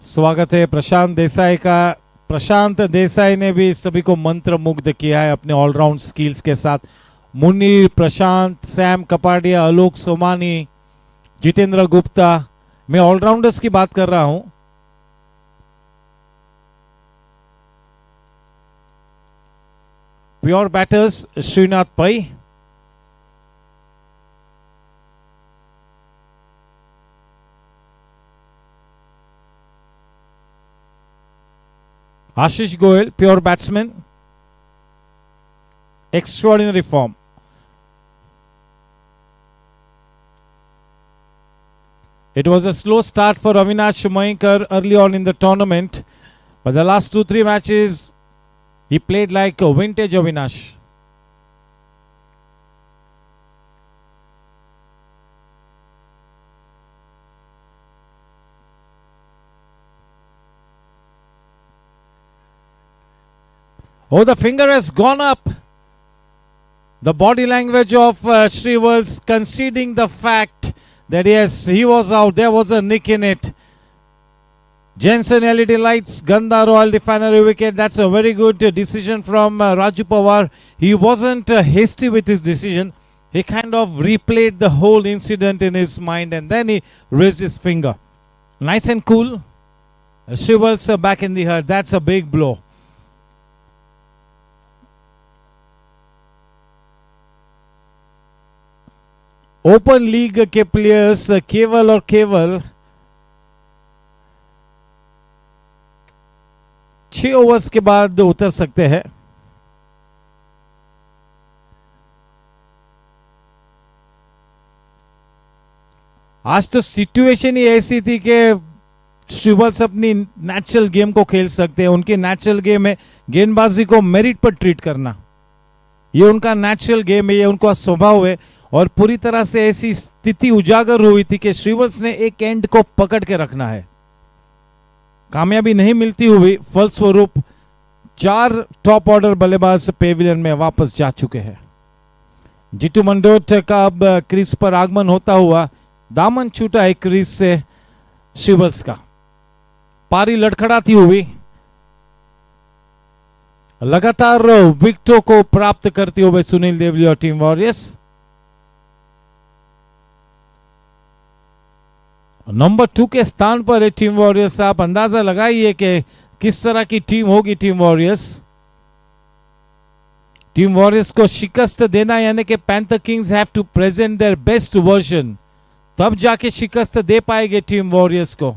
स्वागत है प्रशांत देसाई का। प्रशांत देसाई ने भी सभी को मंत्र मुग्ध किया है अपने ऑलराउंड स्किल्स के साथ। मुनीर, प्रशांत, सैम कपाडिया, आलोक सोमानी, जितेंद्र गुप्ता, मैं ऑलराउंडर्स की बात कर रहा हूं। प्योर बैटर्स श्रीनाथ पै, Ashish Goel, pure batsman, extraordinary form. It was a slow start for Avinash Mayankar early on in the tournament, but the last 2-3 matches he played like a vintage Avinash. Oh, the finger has gone up. The body language of Shrivals conceding the fact that yes, he was out. There was a nick in it. Jensen LED lights, Gandha Royal Refinery wicket. That's a very good decision from Raju Pawar. He wasn't hasty with his decision. He kind of replayed the whole incident in his mind and then he raised his finger. Nice and cool. Shrivals back in the herd. That's a big blow. Open league के players केवल और केवल 6 overs के बाद उतर सकते हैं। आज तो सिचुएशन ही ऐसी थी कि श्रीवल्स अपनी नेचुरल गेम को खेल सकते हैं। उनके नेचुरल गेम है गेंदबाजी को मेरिट पर ट्रीट करना। ये उनका नेचुरल गेम है, ये उनका स्वभाव है और पूरी तरह से ऐसी स्थिति उजागर हुई थी कि श्रीवल्स ने एक एंड को पकड़ के रखना है। कामयाबी नहीं मिलती हुई फलस्वरूप 4 टॉप ऑर्डर बल्लेबाज पेविलियन में वापस जा चुके हैं। जीतू मंडोट का अब क्रीज पर आगमन होता हुआ दामन छूटा है क्रीज से श्रीवल्स का। पारी लड़खड़ाती हुई लगातार विकेटों को प्राप्त करते हुए सुनील देवली और टीम वॉरियर्स। नंबर 2 के स्थान पर है टीम वॉरियर्स। आप अंदाजा लगाइए कि किस तरह की टीम होगी टीम वॉरियर्स। टीम वॉरियर्स को शिकस्त देना यानी कि Panther Kings have to present their best version, तब जाके शिकस्त दे पाएंगे टीम वॉरियर्स को।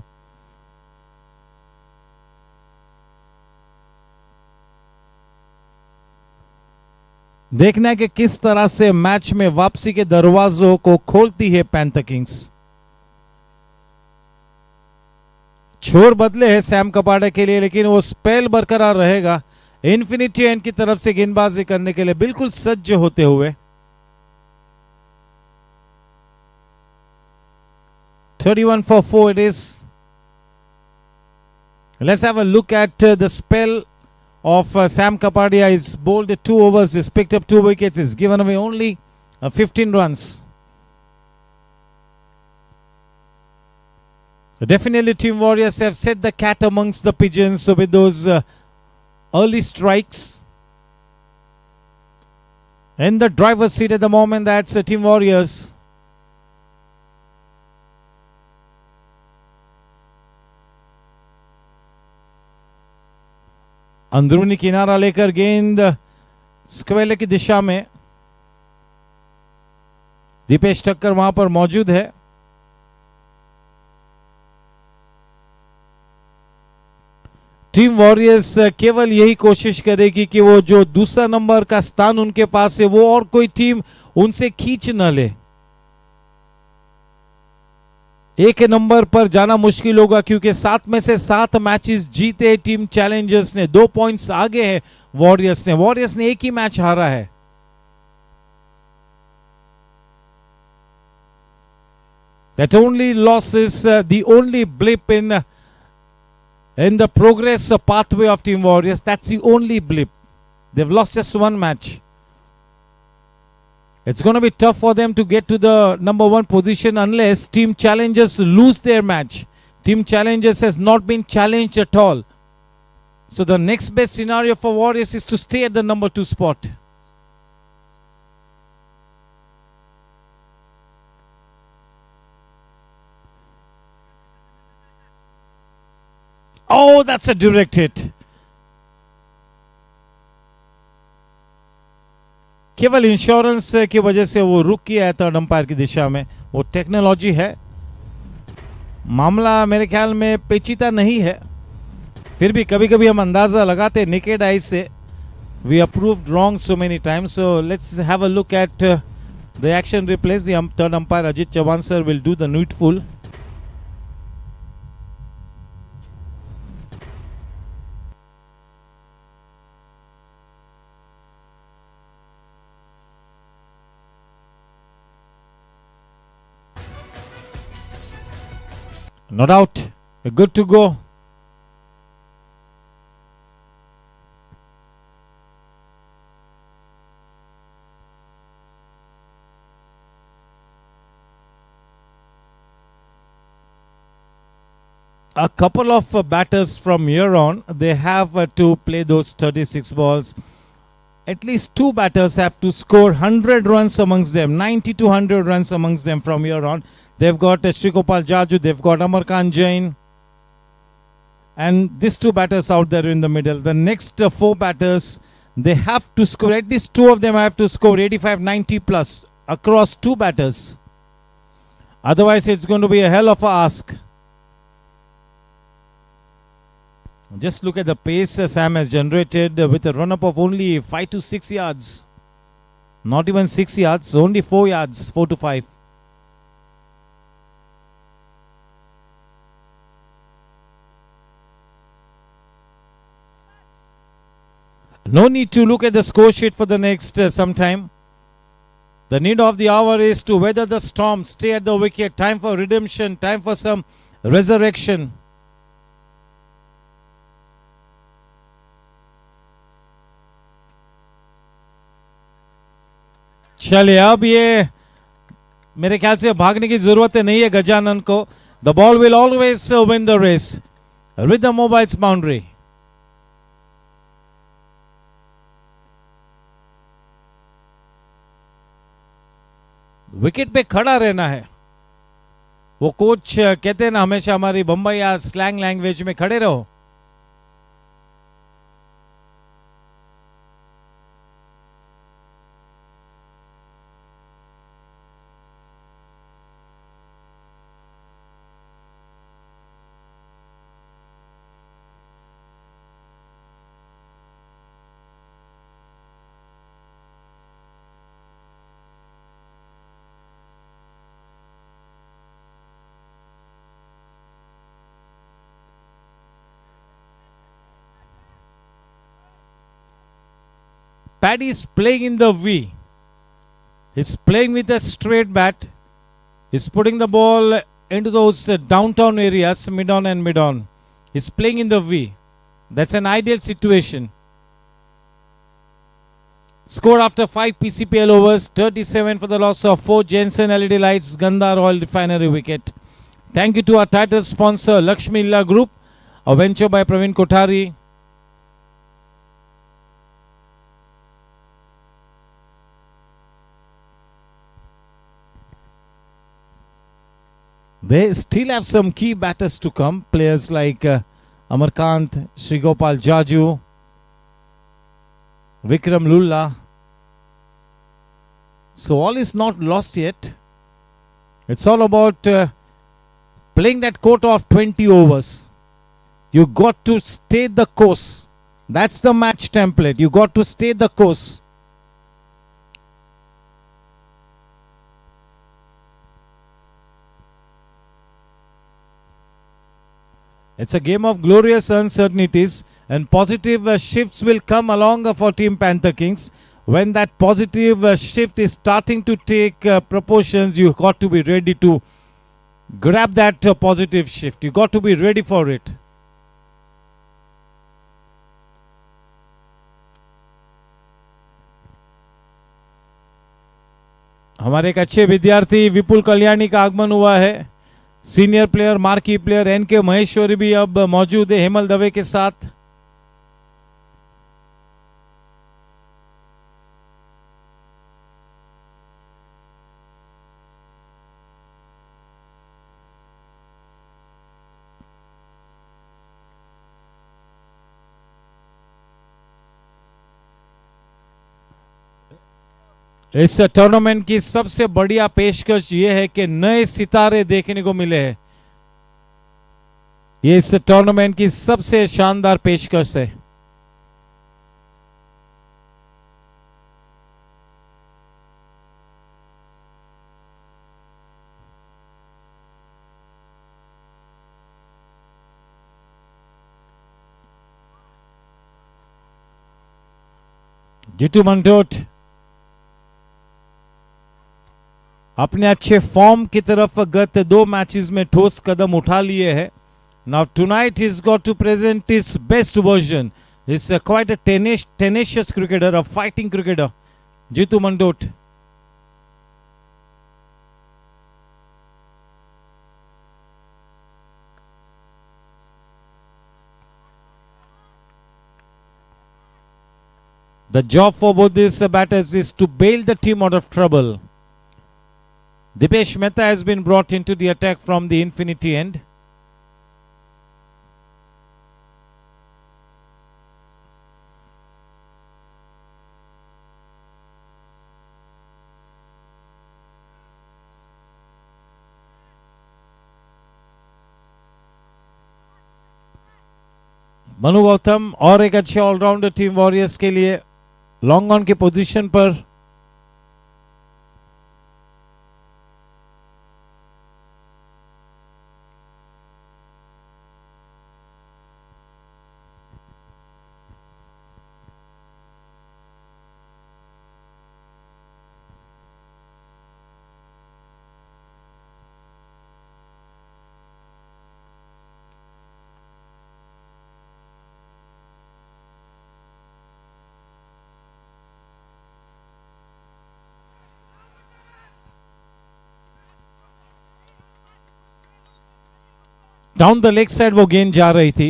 देखना है कि किस तरह से मैच में वापसी के दरवाजों को खोलती है पैंथर किंग्स। छोर बदले हैं सैम कपाडे के लिए, लेकिन वो स्पेल बरकरार रहेगा। इन्फिनिटी एंड की तरफ से गेंदबाजी करने के लिए बिल्कुल सज्ज होते हुए 31 for 4 it is. Let's have a look at the spell of Sam Kapadia. He's bowled 2 overs, he's picked up 2 wickets, he's given away only 15 runs. So definitely Team Warriors have set the cat amongst the pigeons, so with those early strikes. In the driver's seat at the moment, that's Team Warriors. अंदरूनी किनारा लेकर गेंद स्क्वेले की दिशा में, दीपेश ठक्कर वहां पर मौजूद है। टीम वॉरियर्स केवल यही कोशिश करेगी कि वो जो दूसरा नंबर का स्थान उनके पास है वो और कोई टीम उनसे खींच न ले। एक नंबर पर जाना मुश्किल होगा क्योंकि 7 में से 7 मैचेस जीते टीम चैलेंजर्स ने, 2 पॉइंट्स आगे है वॉरियर्स ने। वॉरियर्स ने एक ही मैच हारा है। That only loss is the only blip in the progress pathway of Team Warriors. That's the only blip. They've lost just 1 match. It's going to be tough for them to get to the number 1 position unless Team Challengers lose their match. Team Challengers has not been challenged at all. So the next best scenario for Warriors is to stay at the number 2 spot. Oh, that's a direct hit. केवल insurance की वजह से वो रुक किया है third umpire की दिशा में। वो टेक्नोलॉजी है, मामला मेरे ख्याल में पेचीदा नहीं है, फिर भी कभी कभी हम अंदाजा लगाते नेकेड आई से। We approved wrong so many times, so let's have a look at the action replace. The third umpire Ajit Chauhan sir will do the needful. Not out. We're good to go. A couple of batters from here on, they have to play those 36 balls. At least 2 batters have to score 100 runs amongst them, 90 to 100 runs amongst them from here on. They've got Shrikopal Jaju, they've got Amarkant Jain, and these 2 batters out there in the middle. The next 4 batters, they have to score, at least 2 of them have to score 85, 90 plus across 2 batters. Otherwise, it's going to be a hell of a ask. Just look at the pace Sam has generated with a run-up of only 5 to 6 yards. Not even 6 yards, only 4 yards, 4 to 5. No need to look at the score sheet for the next some time. The need of the hour is to weather the storm, stay at the wicket, time for redemption, time for some resurrection. चलिए अब ये मेरे ख्याल से भागने की जरूरत नहीं है गजानन को. The ball will always win the race with the mobile's boundary. Wicket पे खड़ा रहना है. वो कोच कहते हैं ना हमेशा हमारी बम्बई या स्लैंग लैंग्वेज में, खड़े रहो. Paddy is playing in the V. He's playing with a straight bat. He's putting the ball into those downtown areas, mid-on and mid-on. He's playing in the V. That's an ideal situation. Scored after 5 PCPL overs, 37 for the loss of 4 Jensen LED lights, Gandhar Oil Refinery wicket. Thank you to our title sponsor, Lakshmi Lila Group, a venture by Praveen Kothari. They still have some key batters to come. Players like Amarkant, Shrigopal Jaju, Vikram Lulla. So all is not lost yet. It's all about playing that quota of 20 overs. You got to stay the course. That's the match template. You got to stay the course. It's a game of glorious uncertainties, and positive shifts will come along for Team Panther Kings. When that positive shift is starting to take proportions, you got to be ready to grab that positive shift. You got to be ready for it. हमारे एक अच्छे विद्यार्थी विपुल कल्याणी का आगमन हुआ है. Senior player, marquee player NK Maheshwari भी अब मौजूद है हेमल दवे के साथ. इस टूर्नामेंट की सबसे बढ़िया पेशकश ये है कि नए सितारे देखने को मिले हैं. ये इस टूर्नामेंट की सबसे शानदार पेशकश है. जितू मंडोट अपने अच्छे फॉर्म की तरफ गत 2 मैचेस में ठोस कदम उठा लिए हैं. Now tonight he's got to present his best version. He's quite a tenacious cricketer, a fighting cricketer, Jitu Mandot. The job for both these batters is to bail the team out of trouble. Dipesh Mehta has been brought into the attack from the infinity end. Manu Gautam और एक अच्छे allrounder team warriors के लिए long on की position पर. Down the leg side वो गेंद जा रही थी.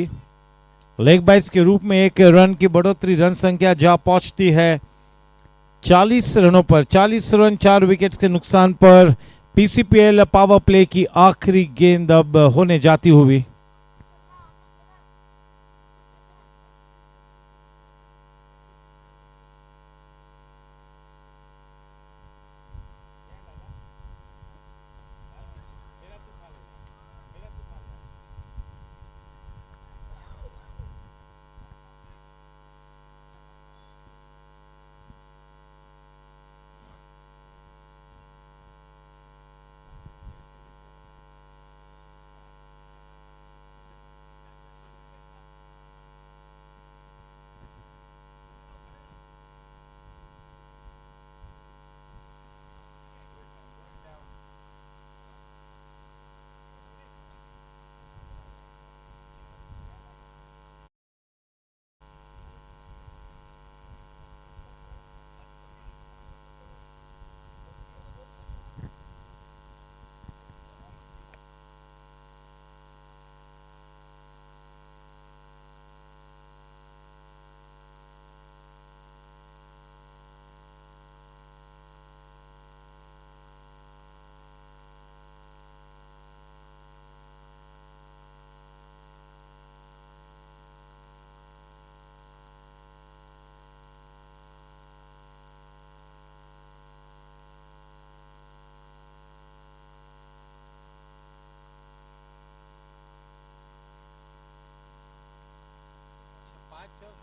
लेग बाइस के रूप में 1 रन की बढ़ोतरी रन संख्या जा पहुंचती है 40 रनों पर. 40 रन 4 विकेट्स के नुकसान पर पीसीपीएल पावर प्ले की आखिरी गेंद अब होने जाती हुई.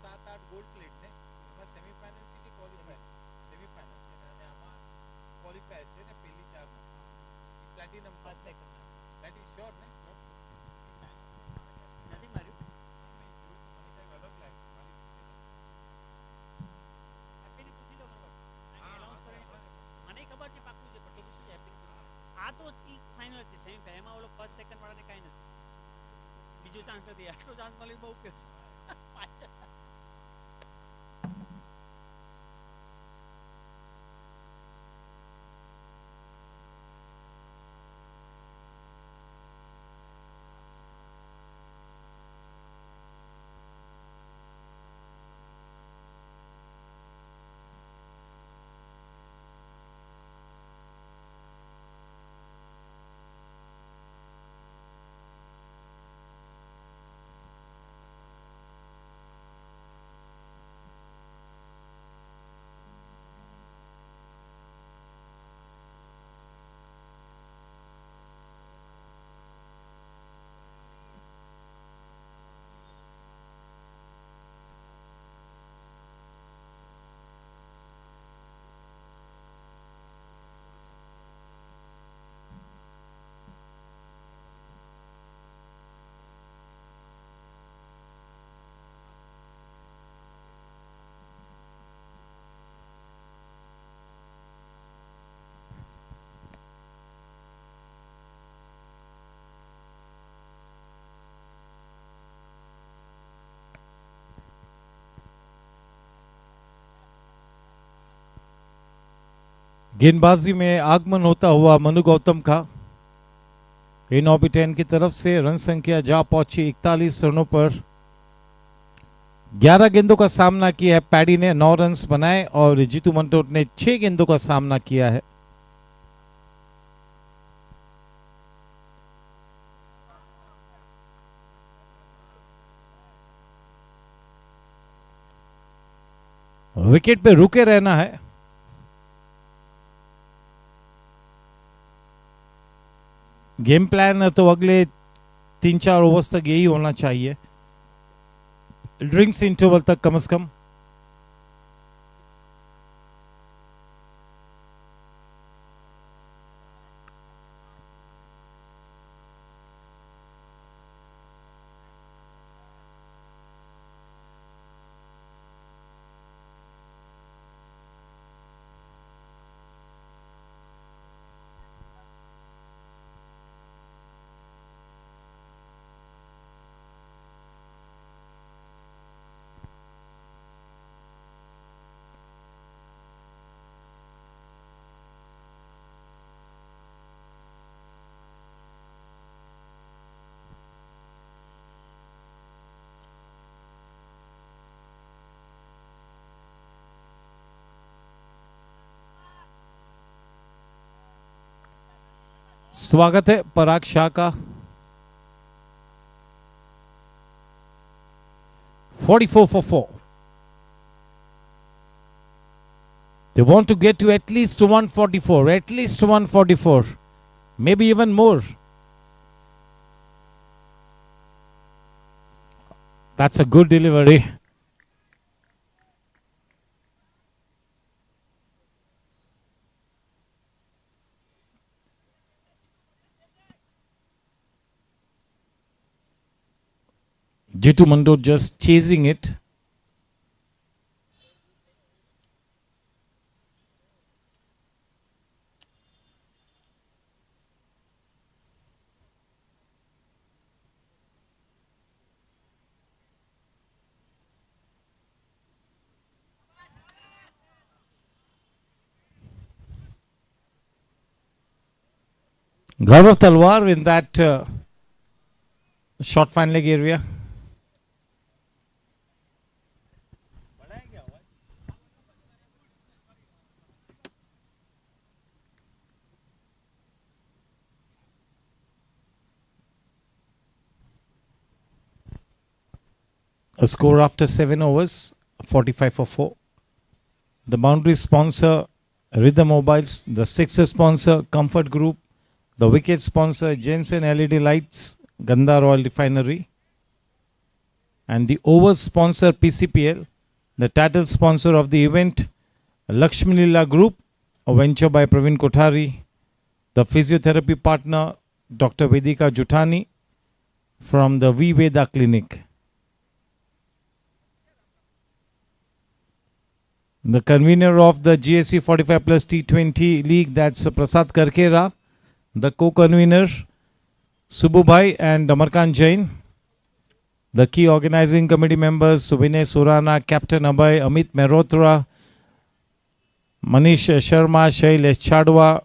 7-8 ગોલ્ડ પ્લેટ ને એમાં સેમીફાઇનલ છે કે ક્વોલિફાયર સેમીફાઇનલ છે ને અને આમાં ક્વોલિફાયર છે ને પહેલી 4 માં પ્લેટિનમ પ્લેટિનમ શ્યોર ને નથી માર્યું અલગ લાગે હેપીને પૂછી લો બરોબર એનાઉન્સ કરે મને ખબર છે પાક્કું છે પણ પૂછી લો હેપીને આ તો ફાઇનલ છે સેમીફાઇનલ એમાં ઓલો ફર્સ્ટ સેકન્ડ વાળાને કાંઈ નથી બીજો ચાન્સ નથી આટલો ચાન્સ મળી બહુ કે गेंदबाजी में आगमन होता हुआ मनु गौतम का इन ऑर्बिट 10 की तरफ से रन संख्या जा पहुंची 41 रनों पर 11 गेंदों का सामना किया है पैडी ने 9 रन बनाए और जीतू मंटोट ने 6 गेंदों का सामना किया है। विकेट पे रुके रहना है। गेम प्लान तो अगले 3-4 ओवर्स तक यही होना चाहिए, ड्रिंक्स इंटरवल तक कम से कम। स्वागत है पराग शाह का। 44 for 4. They want to get to at least 144, at least 144, maybe even more. That's a good delivery. Jitu Mando just chasing it. Gaurav Talwar in that short fine leg area. A score after 7 overs, 45 for 4. The boundary sponsor, Rhythm Mobiles. The sixer sponsor, Comfort Group. The wicket sponsor, Jensen LED Lights, Gandhar Oil Refinery. And the over sponsor PCPL, the title sponsor of the event, Lakshmi Lila Group, a venture by Praveen Kothari, the physiotherapy partner, Dr. Vedika Jutani from the Viveda Clinic. The convener of the GSC 45 plus T20 League, that's Prasad Karkera. The co-convener, Sububhai and Amarkan Jain. The key organizing committee members, Vinay Surana, Captain Abhay, Amit Mehrotra, Manish Sharma, Shailesh Chadwa,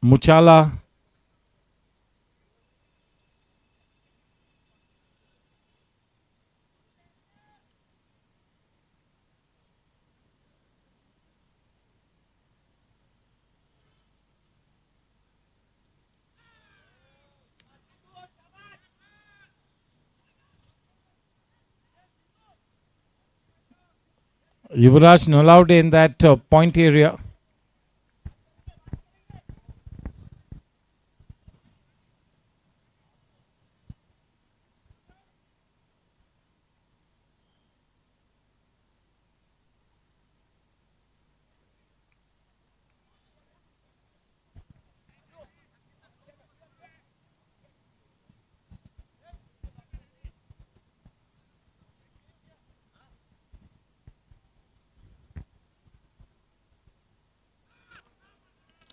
Muchala, Yuvraj not allowed in that point area.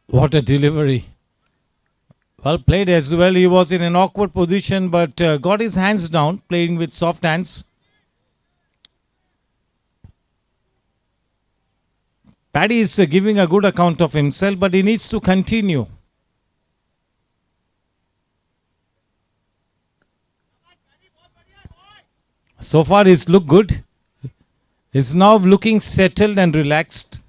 What a delivery. Well played as well. He was in an awkward position but got his hands down, playing with soft hands. Paddy is giving a good account of himself, but he needs to continue. So far he's looked good. He's now looking settled and relaxed.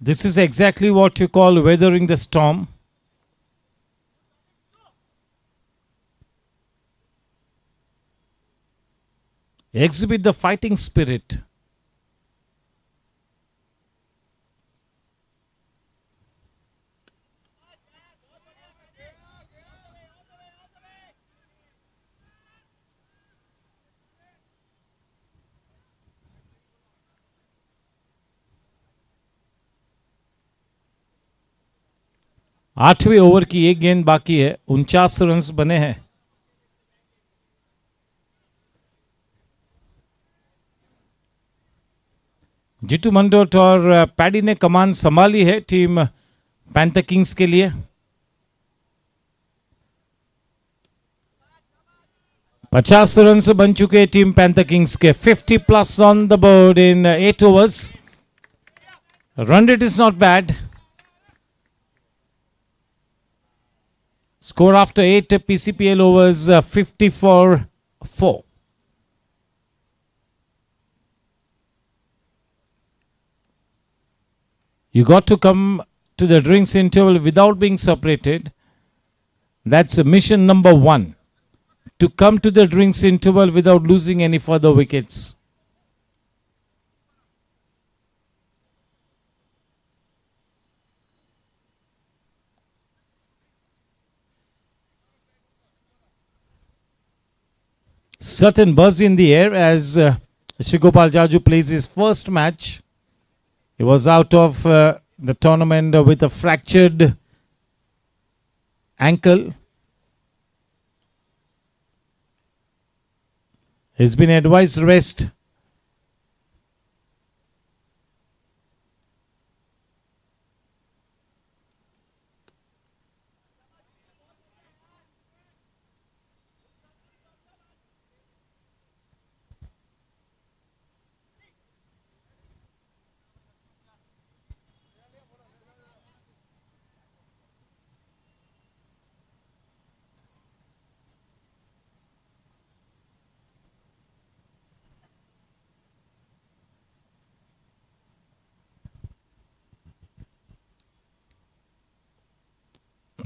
This is exactly what you call weathering the storm. Exhibit the fighting spirit. आठवें over की एक गेंद बाकी है, 49 runs बने हैं. जीतू मंडोट और paddy ने कमान संभाली है टीम पैंथर किंग्स के लिए. 50 रन्स बन चुके हैं टीम पैंथर किंग्स के. 50 plus on the board in 8 overs. Run rate is not bad. Score after 8 PCPL overs, 54-4. You got to come to the drinks interval without being separated. That's mission number 1. To come to the drinks interval without losing any further wickets. Certain buzz in the air as Shigopal Jaju plays his first match. He was out of the tournament with a fractured ankle. He's been advised rest.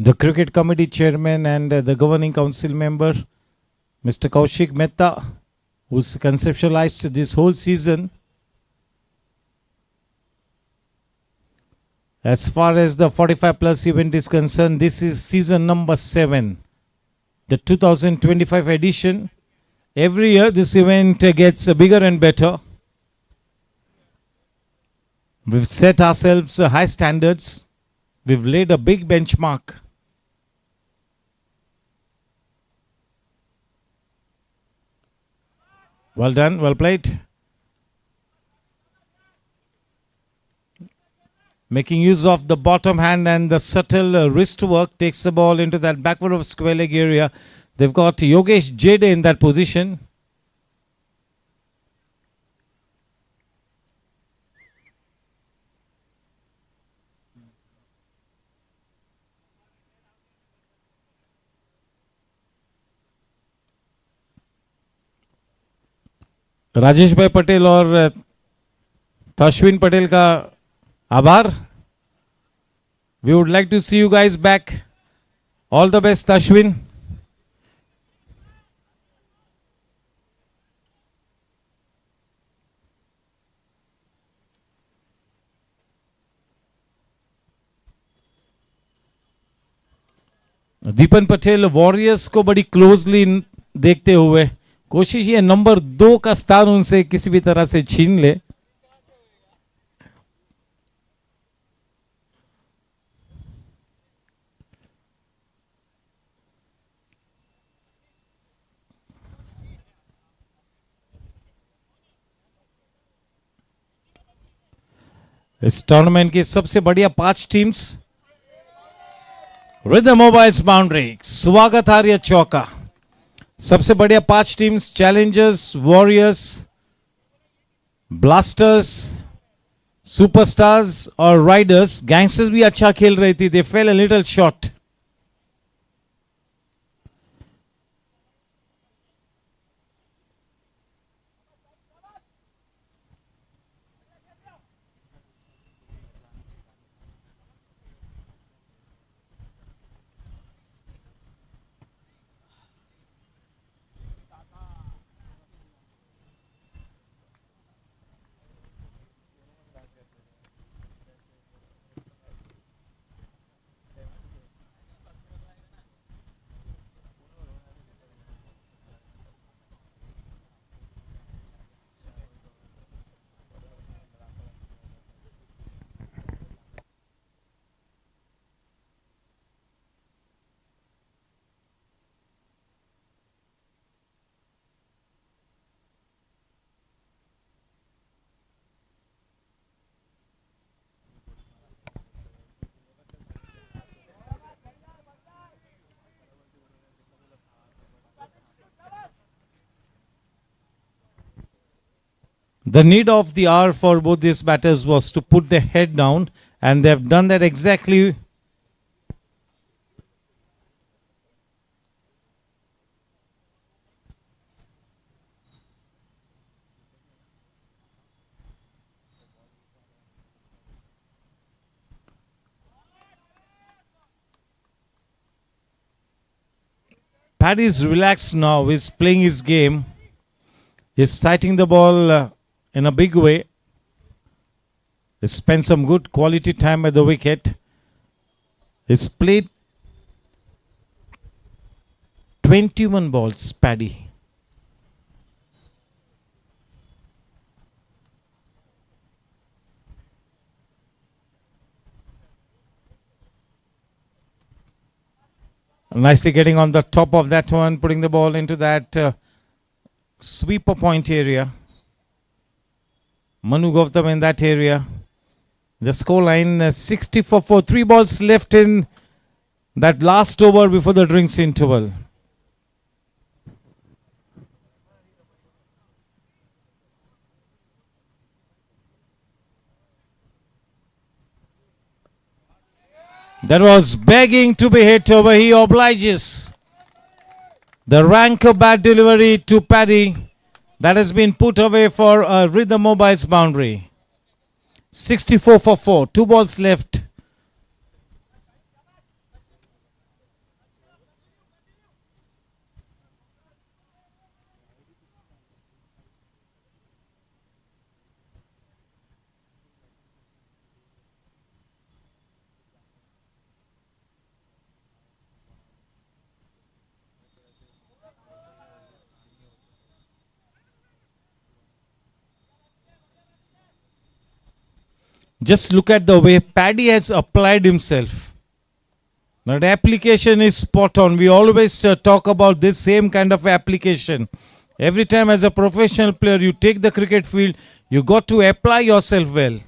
The cricket committee chairman and the governing council member, Mr. Kaushik Mehta, who's conceptualized this whole season. As far as the 45 plus event is concerned, this is season number 7, the 2025 edition. Every year this event gets bigger and better. We've set ourselves high standards. We've laid a big benchmark. Well done, well played. Making use of the bottom hand and the subtle wrist work, takes the ball into that backward of square leg area. They've got Yogesh Jade in that position. Rajesh भाई पटेल और अश्विन पटेल का आभार. We would like to see you guys back. All the best, Ashwin. Deepan Patel warriors को बड़ी closely देखते हुए कोशिश ये नंबर 2 का स्थान उनसे किसी भी तरह से छीन ले. इस टूर्नामेंट की सबसे बढ़िया 5 टीम्स. रिदम मोबाइल्स बाउंड्री, स्वागत आर्य चौका. सबसे बढ़िया 5 teams, challengers, warriors, blasters, superstars और राइडर्स. गैंगस्टर्स भी अच्छा खेल रही थी. They fell a little short. The need of the hour for both these batters was to put their head down, and they have done that exactly. Paddy is relaxed now, he's playing his game. He's sighting the ball in a big way. He spent some good quality time at the wicket. He's played 21 balls, Paddy. Nicely getting on the top of that one, putting the ball into that sweeper point area. Manu Gautam in that area. The scoreline 64 for 3 balls left in that last over before the drinks interval. That was begging to be hit over. He obliges. The rank of bad delivery to Paddy. That has been put away for a Rhythm Mobiles boundary. 64 for 4. 2 balls left. Just look at the way Paddy has applied himself. That application is spot on. We always talk about this same kind of application. Every time as a professional player, you take the cricket field, you got to apply yourself well.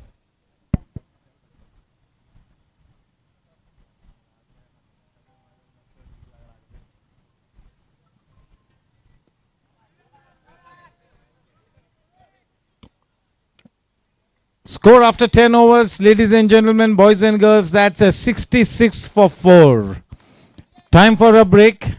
Score after 10 overs, ladies and gentlemen, boys and girls, that's a 66 for 4. Time for a break.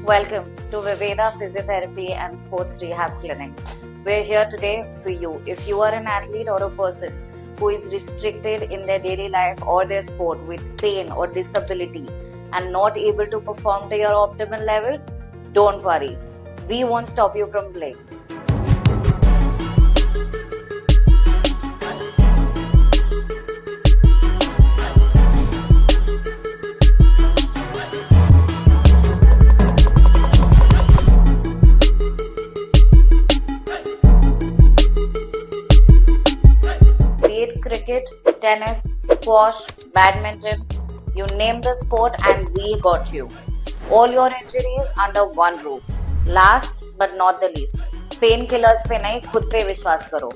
Welcome to Viveda Physiotherapy and Sports Rehab Clinic. We're here today for you. If you are an athlete or a person who is restricted in their daily life or their sport with pain or disability and not able to perform to your optimal level, don't worry. We won't stop you from playing. Cricket, tennis, squash, badminton, you name the sport and we got you. All your injuries under one roof. Last but not the least, painkillers पे नहीं, खुद पे विश्वास करो.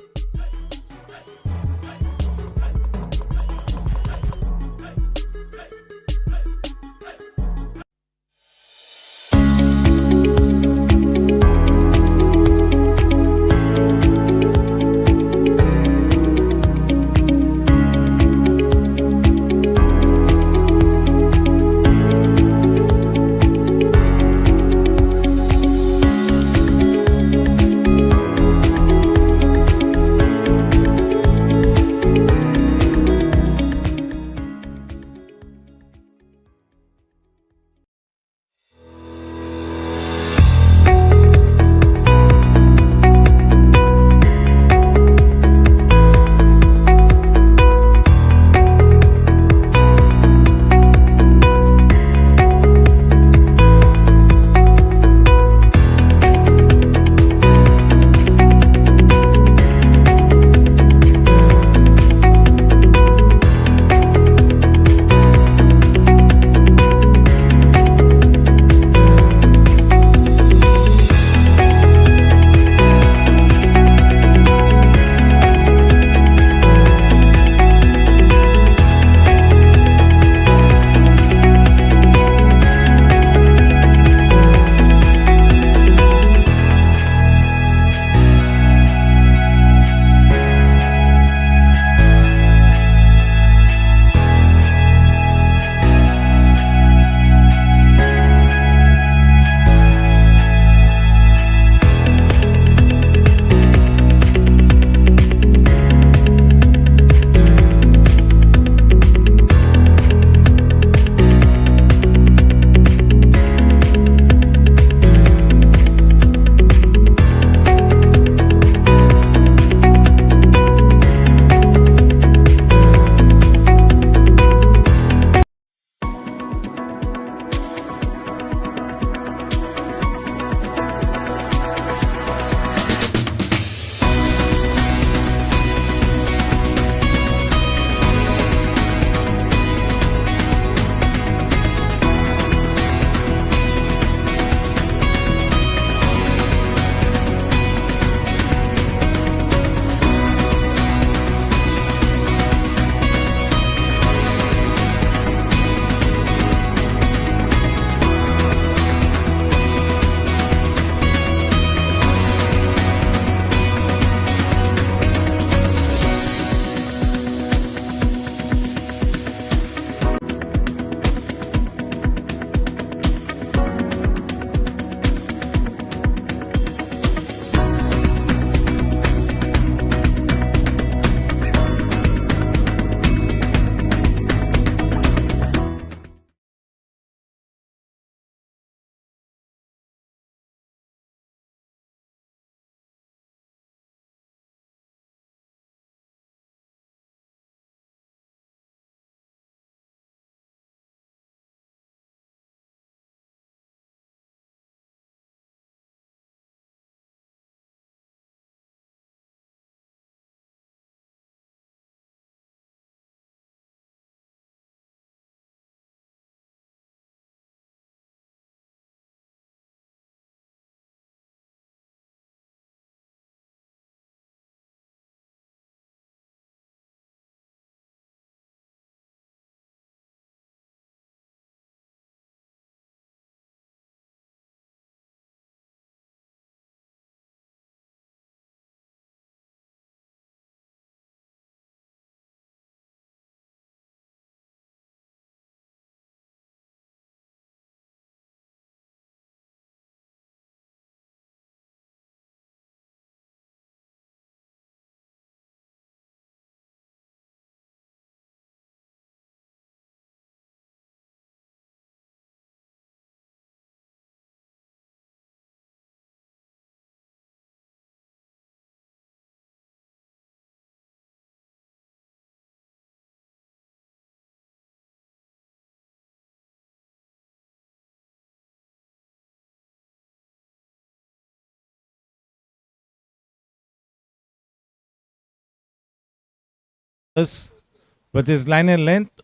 with his line and length,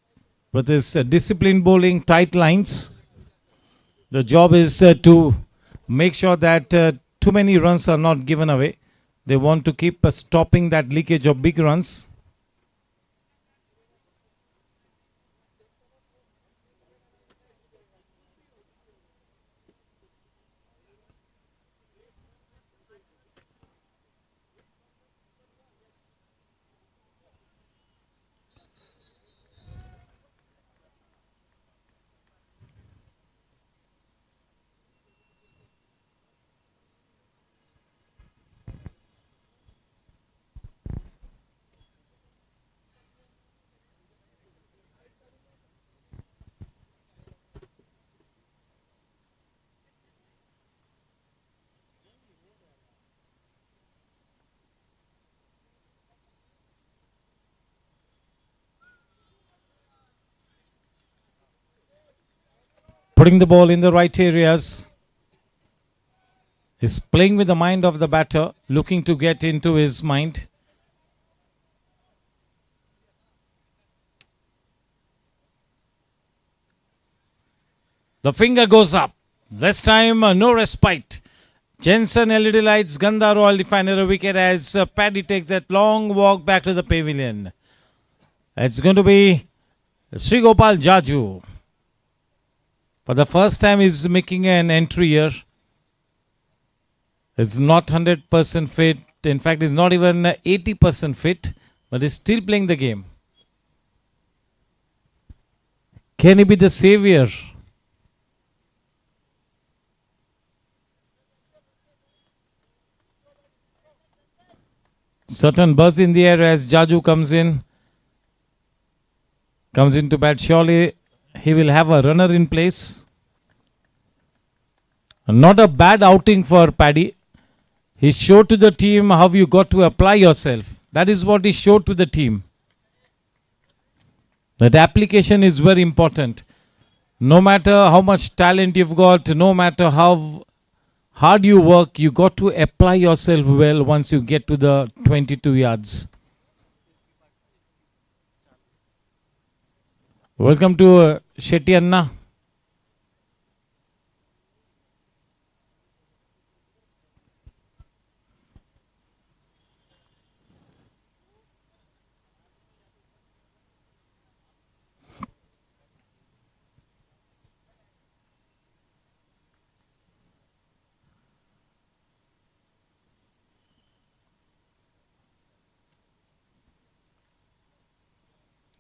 with his disciplined bowling, tight lines. The job is to make sure that too many runs are not given away. They want to keep stopping that leakage of big runs. Putting the ball in the right areas. He's playing with the mind of the batter, looking to get into his mind. The finger goes up. This time, no respite. Jensen LED lights, Gandha Royal definer a wicket as Paddy takes that long walk back to the pavilion. It's going to be Sri Gopal Jaju. For the first time, he's making an entry here. He's not 100% fit. In fact, he's not even 80% fit, but he's still playing the game. Can he be the savior? Certain buzz in the air as Jaju comes into bat. Surely he will have a runner in place. Not a bad outing for Paddy. He showed to the team how you got to apply yourself. That is what he showed to the team. That application is very important. No matter how much talent you've got, no matter how hard you work, you got to apply yourself well once you get to the 22 yards. Welcome to Shetty Anna.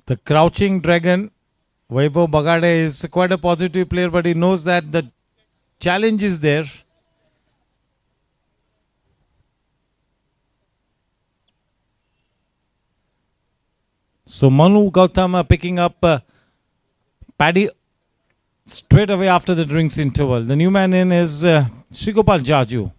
The crouching dragon, Vaibhav Bagade, is quite a positive player, but he knows that the challenge is there. So Manu Gautam picking up Paddy straight away after the drinks interval. The new man in is Sri Gopal Jaju.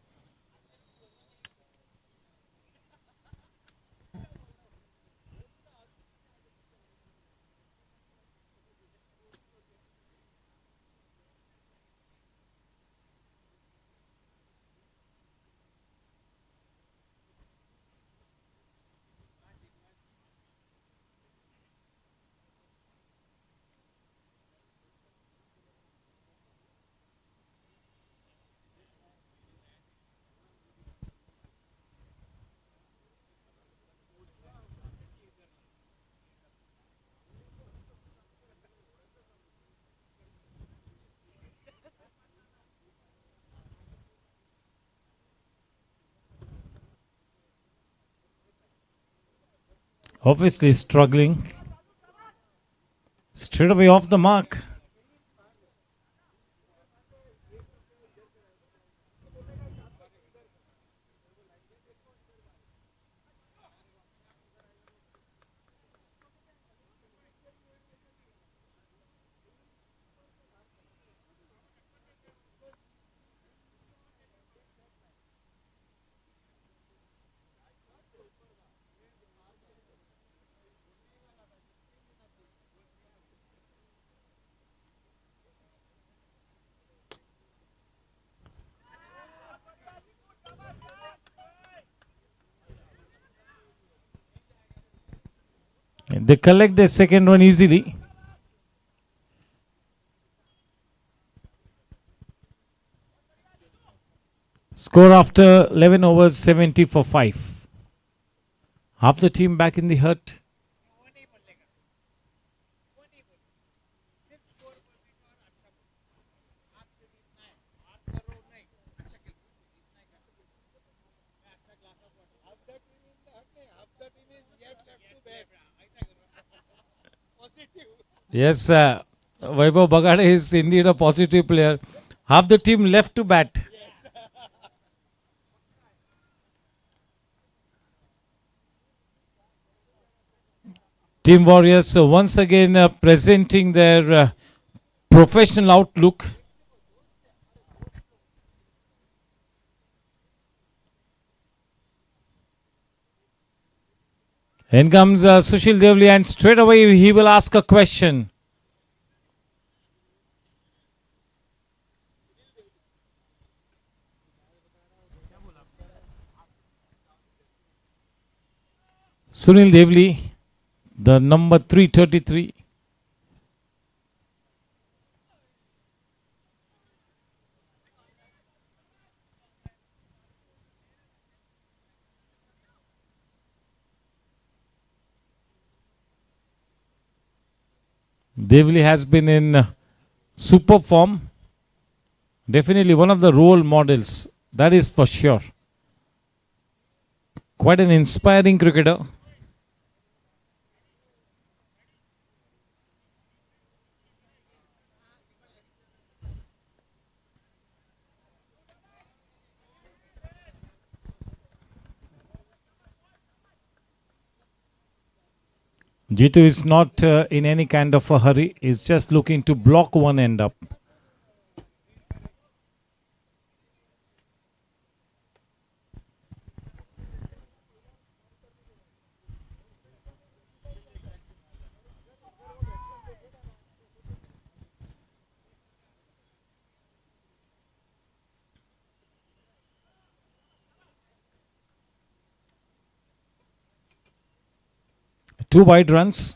Obviously struggling. Straight away off the mark. They collect the second one easily. Score after 11 overs, 70 for 5. Half the team back in the hut. Yes, Vaibhav Bagade is indeed a positive player. Half the team left to bat. Team Warriors once again presenting their professional outlook. In comes Sushil Devli, and straight away he will ask a question. Sunil Devli, the number 333. Devli has been in super form. Definitely one of the role models, that is for sure. Quite an inspiring cricketer. Jitu is not in any kind of a hurry. He's just looking to block one end up. Two wide runs.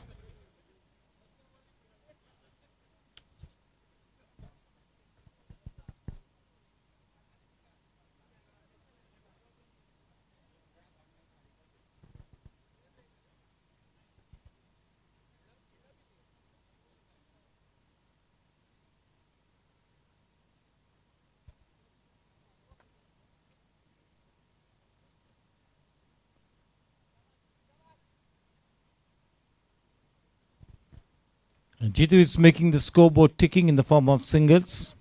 Jitu is making the scoreboard ticking in the form of singles.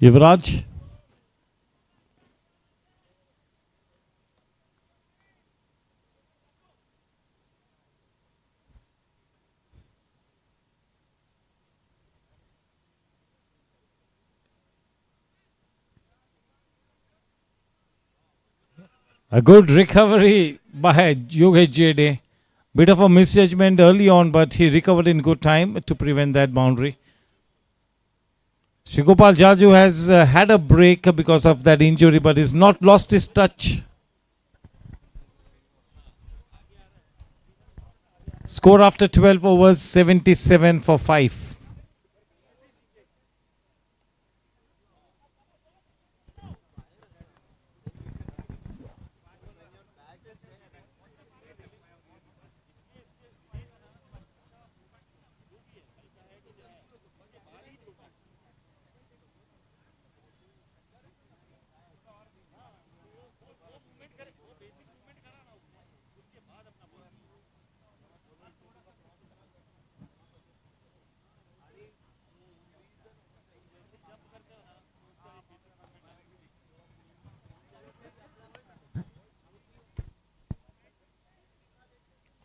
Yuvraj. A good recovery by Yogesh JD. Bit of a misjudgment early on, but he recovered in good time to prevent that boundary. Shigopal Jaju has had a break because of that injury, but he's not lost his touch. Score after 12 overs, 77 for 5.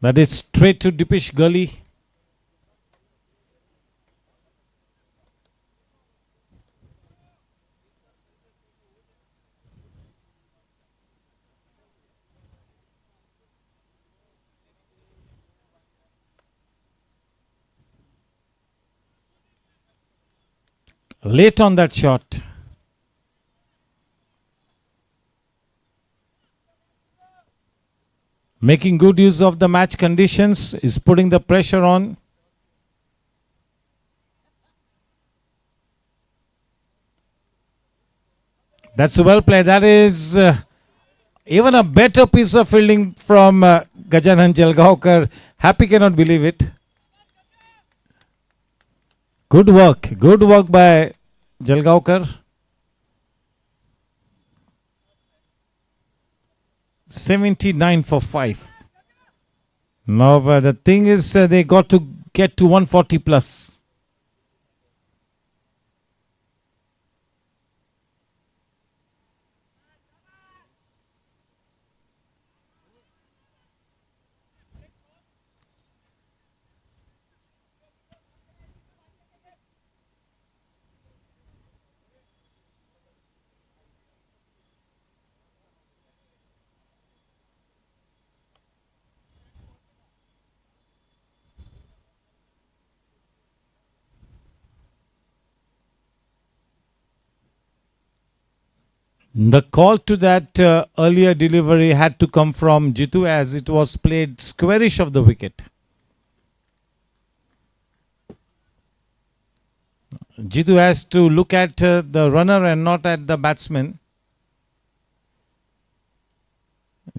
That is straight to Dipish Gully. Late on that shot. Making good use of the match conditions, is putting the pressure on. That's well played. That is even a better piece of fielding from Gajanan Jalgaonkar. Happy cannot believe it. Good work by Jalgaonkar. 79 for 5. Now the thing is they got to get to 140 plus. The call to that earlier delivery had to come from Jitu as it was played squarish of the wicket. Jitu has to look at the runner and not at the batsman.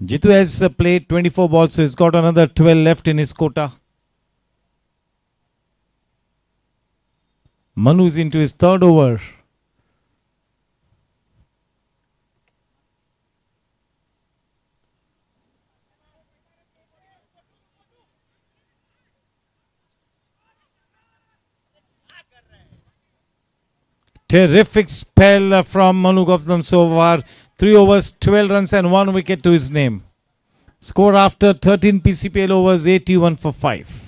Jitu has played 24 balls, so he's got another 12 left in his quota. Manu is into his third over. Terrific spell from Manu Gautam so far. 3 overs, 12 runs and 1 wicket to his name. Score after 13 PCPL overs, 81 for 5.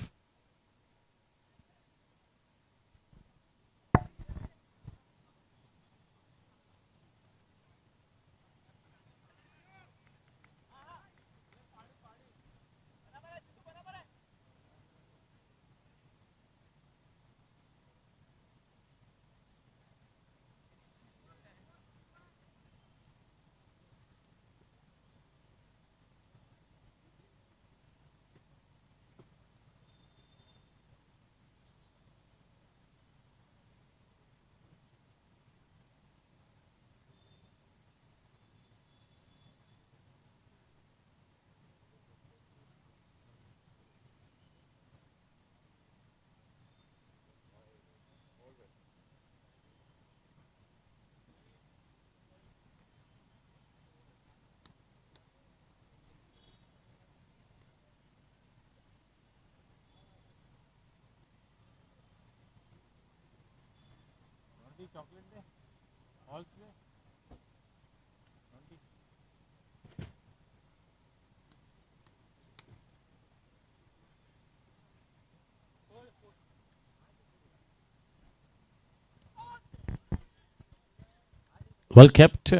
Well kept.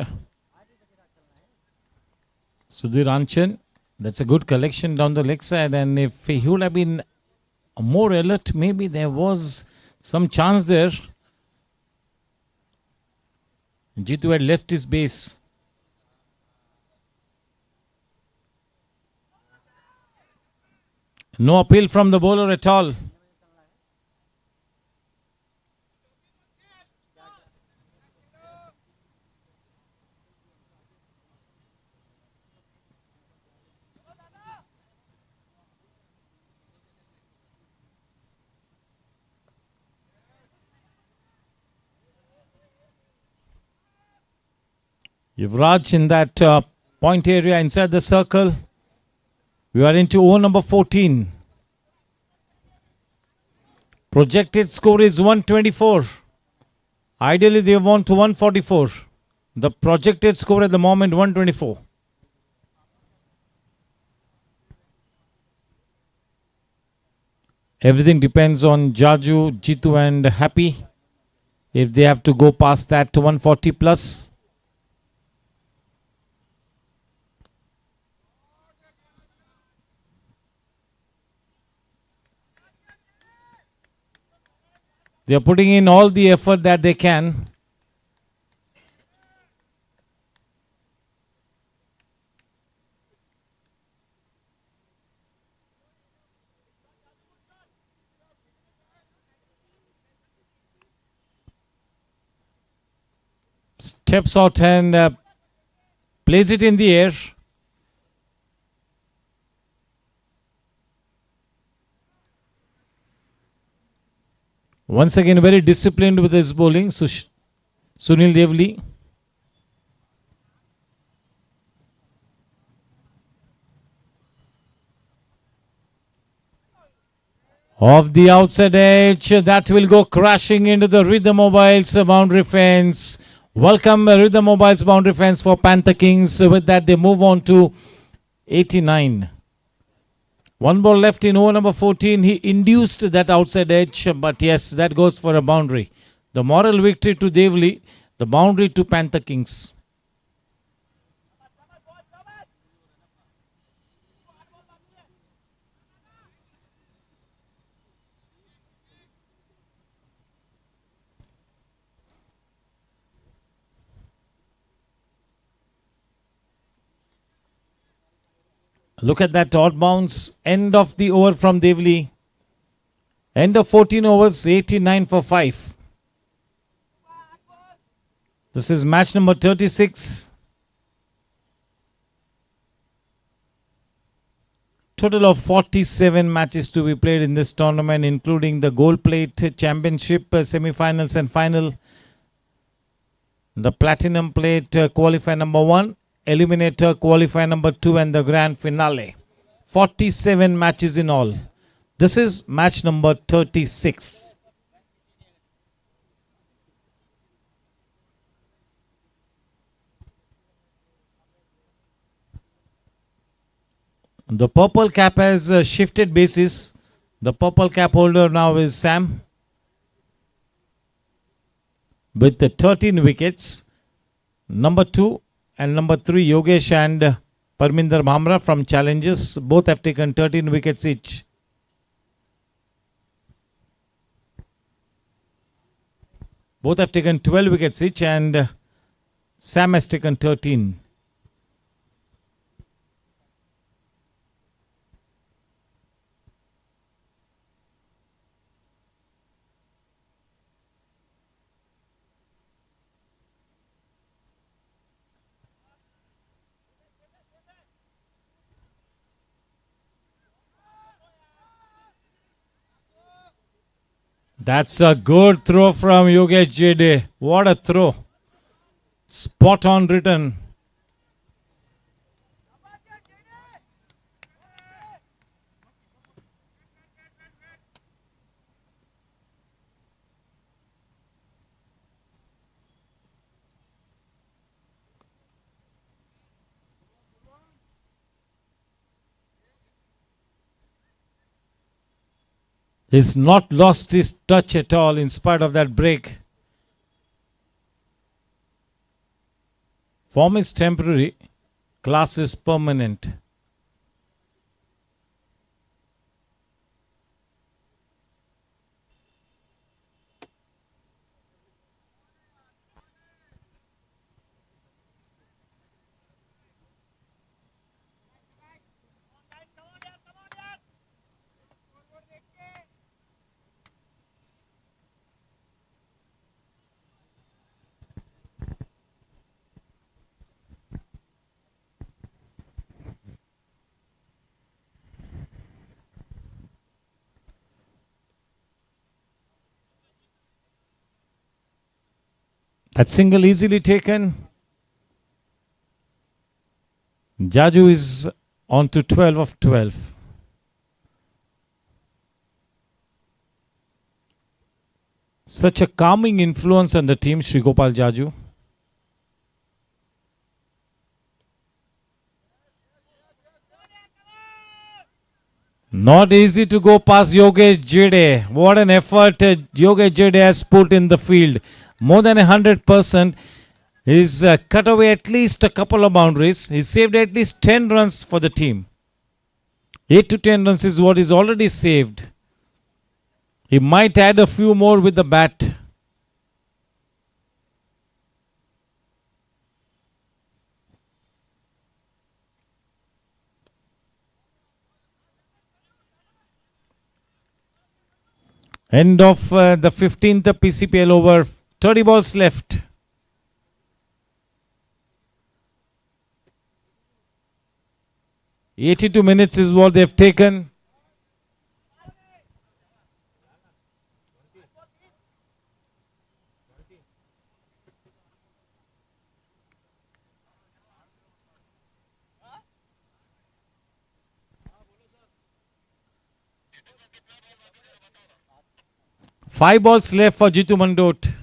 Sudhir Anchan. That's a good collection down the leg side, and if he would have been more alert, maybe there was some chance there. Jitu had left his base. No appeal from the bowler at all. Yuvraj in that point area inside the circle. We are into over number 14. Projected score is 124. Ideally they want to 144. The projected score at the moment 124. Everything depends on Jaju, Jitu and Happy. If they have to go past that to 140 plus. They are putting in all the effort that they can. Steps out and plays it in the air. Once again, very disciplined with his bowling, Sunil Devli. Off the outside edge, that will go crashing into the Rhythm Mobiles boundary fence. Welcome Rhythm Mobiles boundary fence for Panther Kings. With that, they move on to 89. One ball left in over number 14. He induced that outside edge, but yes, that goes for a boundary. The moral victory to Devli, the boundary to Panther Kings. Look at that odd bounce. End of the over from Devli. End of 14 overs, 89 for 5. This is match number 36. Total of 47 matches to be played in this tournament, including the Gold Plate Championship semi-finals and final. The Platinum Plate qualifier number 1. Eliminator qualifier number 2 and the grand finale. 47 matches in all. This is match number 36. The purple cap has shifted bases. The purple cap holder now is Sam with the 13 wickets. Number 2 and number 3, Yogesh and Parminder Bhamra from Challenges. Both have taken 13 wickets each. Both have taken 12 wickets each and Sam has taken 13. That's a good throw from Yogesh JD. What a throw. Spot on return. He's not lost his touch at all in spite of that break. Form is temporary, class is permanent. That single easily taken. Jaju is on to 12 of 12. Such a calming influence on the team, Sri Gopal Jaju. Not easy to go past Yogesh Jede. What an effort Yogesh Jede has put in the field. More than 100%. He's cut away at least a couple of boundaries. He saved at least 10 runs for the team. 8 to 10 runs is what is already saved. He might add a few more with the bat. End of the 15th PCPL over. 30 balls left. "82 minutes is what they've taken. Five balls left for Jitu Mandot.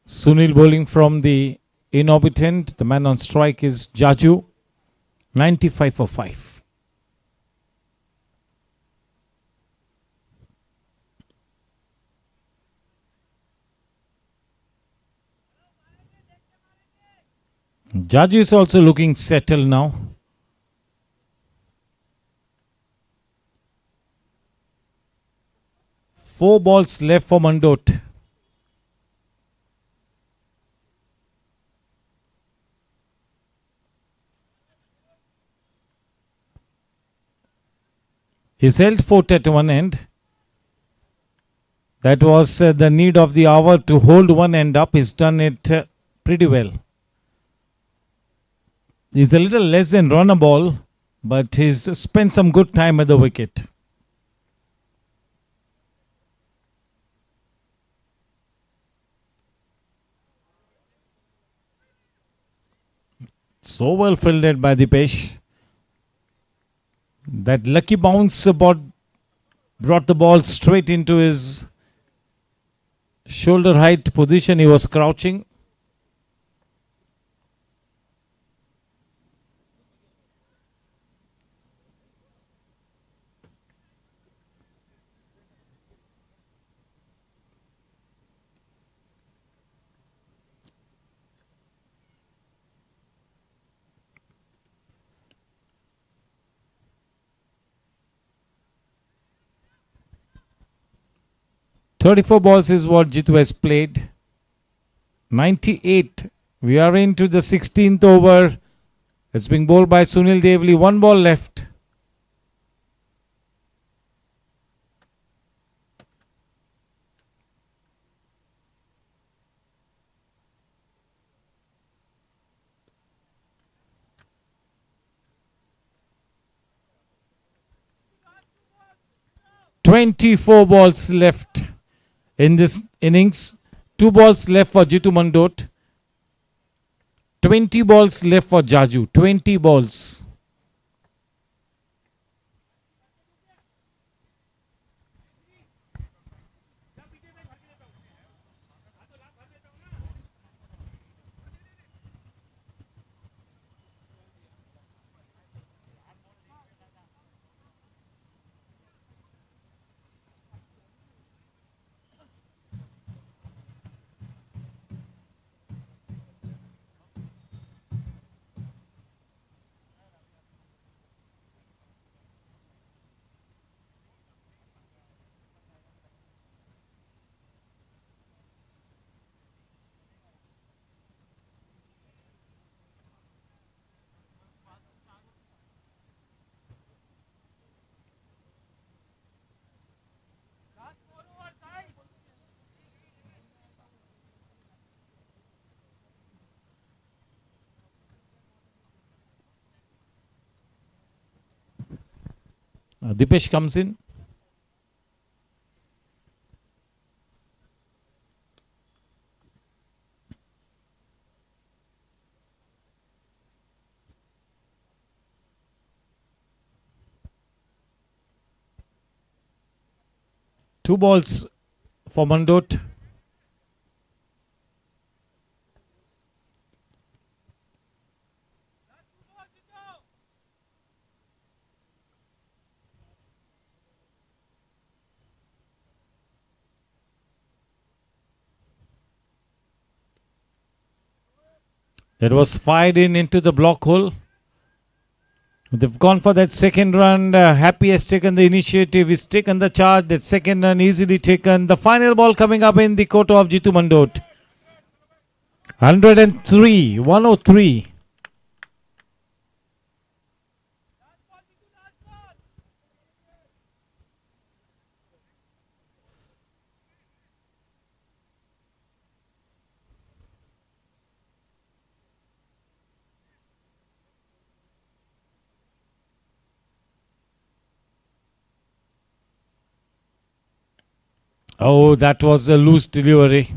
Sunil bowling from the inhabitant. The man on strike is Jaju. 95 for 5. Jaju is also looking settled now. Four balls left for Mandot. He's held fort at one end. That was the need of the hour to hold one end up. He's done it pretty well. He's a little less than run a ball, but he's spent some good time at the wicket. So well fielded by Dipesh. That lucky bounce brought the ball straight into his shoulder height position. He was crouching. 34 balls is what Jitu has played. 98. We are into the 16th over. It's being bowled by Sunil Devli. 1 ball left. "24 balls left in this innings. 2 balls left for Jitu Mandot. 20 balls left for Jaju. 20 balls. Dipesh comes in. Two balls for Mandot. That was fired in into the block hole. They've gone for that second run. Happy has taken the initiative. He's taken the charge. That second run easily taken. The final ball coming up in the quota of Jitu Mandot. 103. 103. Oh, that was a loose delivery.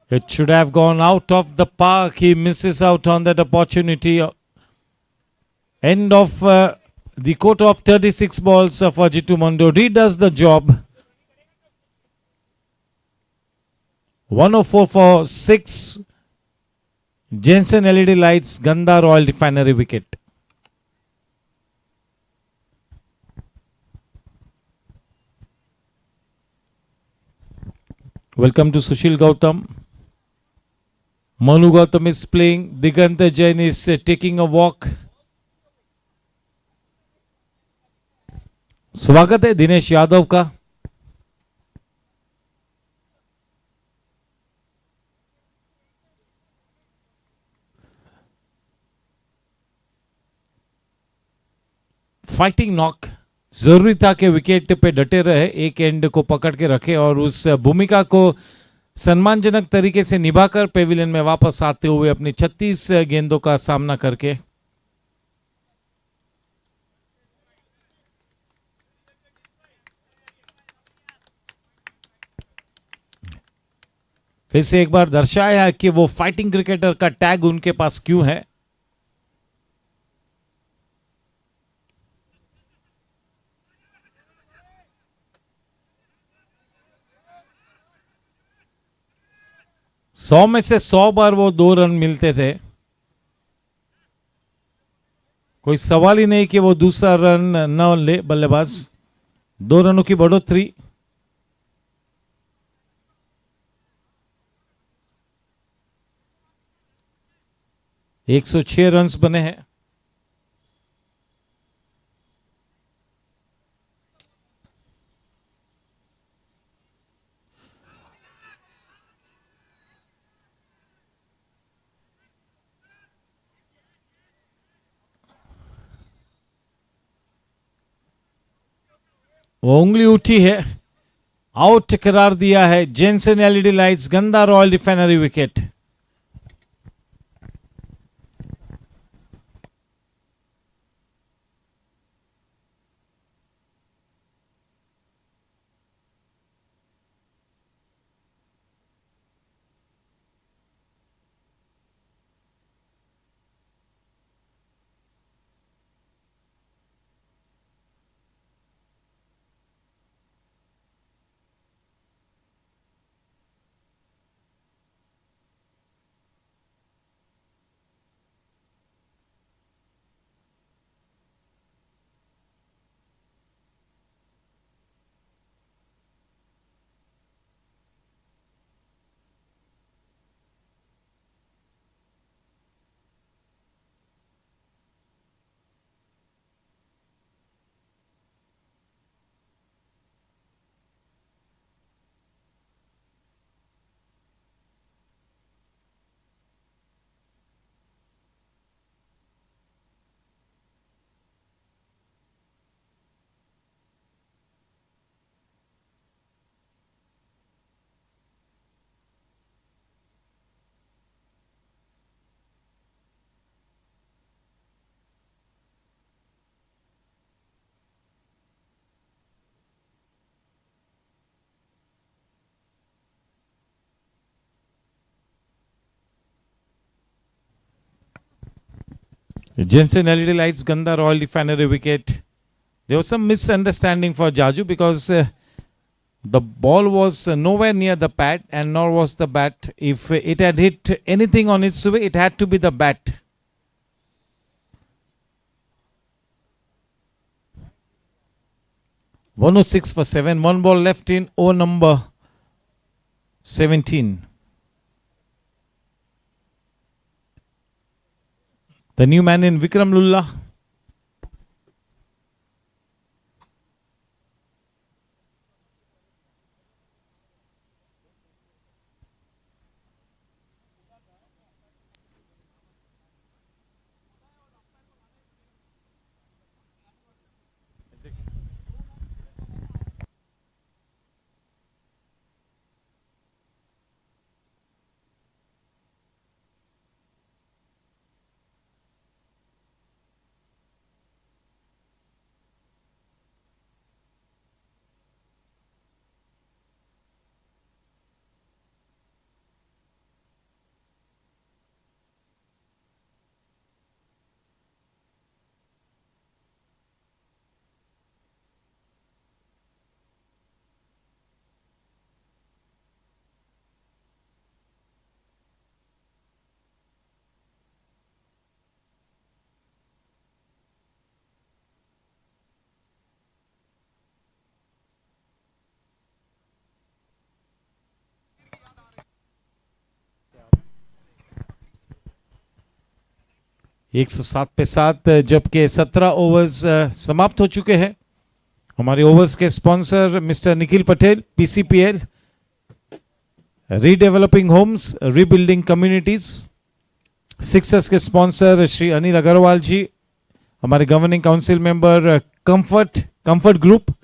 It should have gone out of the park. He misses out on that opportunity. End of the quota of 36 balls for Jitu Mandot. He does the job. 104 for 6. Jensen LED Lights, Gandhar Oil Refinery wicket. Welcome to Sushil Gautam. Manu Gautam is playing. Digant Jain is taking a walk. स्वागत है दिनेश यादव का. Fighting knock. जरूरी था कि wicket पे डटे रहे, एक एंड को पकड़ के रखे और उस भूमिका को सम्मानजनक तरीके से निभाकर पेविलियन में वापस आते हुए अपनी 36 गेंदों का सामना करके फिर से एक बार दर्शाया कि वो फाइटिंग क्रिकेटर का टैग उनके पास क्यों है. सौ में से 100 बार वो 2 रन मिलते थे. कोई सवाल ही नहीं कि वो दूसरा रन न ले बल्लेबाज. 2 रनों की बढ़ोतरी. एक 106 रन्स बने हैं. वो उंगली उठी है, आउट करार दिया है। जेनसन एलईडी लाइट्स, गंदा royal refinery wicket. Jensen LED lights, Ganda Royal Refinery wicket. There was some misunderstanding for Jaju because the ball was nowhere near the pad and nor was the bat. If it had hit anything on its way, it had to be the bat. "106 for 7, one ball left in over number 17. The new man in Vikram Lulla. एक सौ 7 पे 7, जबकि 17 overs समाप्त हो चुके हैं। हमारे overs के sponsor mister Nikhil Patel, PCPL, redeveloping homes, rebuilding communities. Sixers के स्पॉन्सर श्री अनिल अग्रवाल जी, हमारे governing council member comfort group.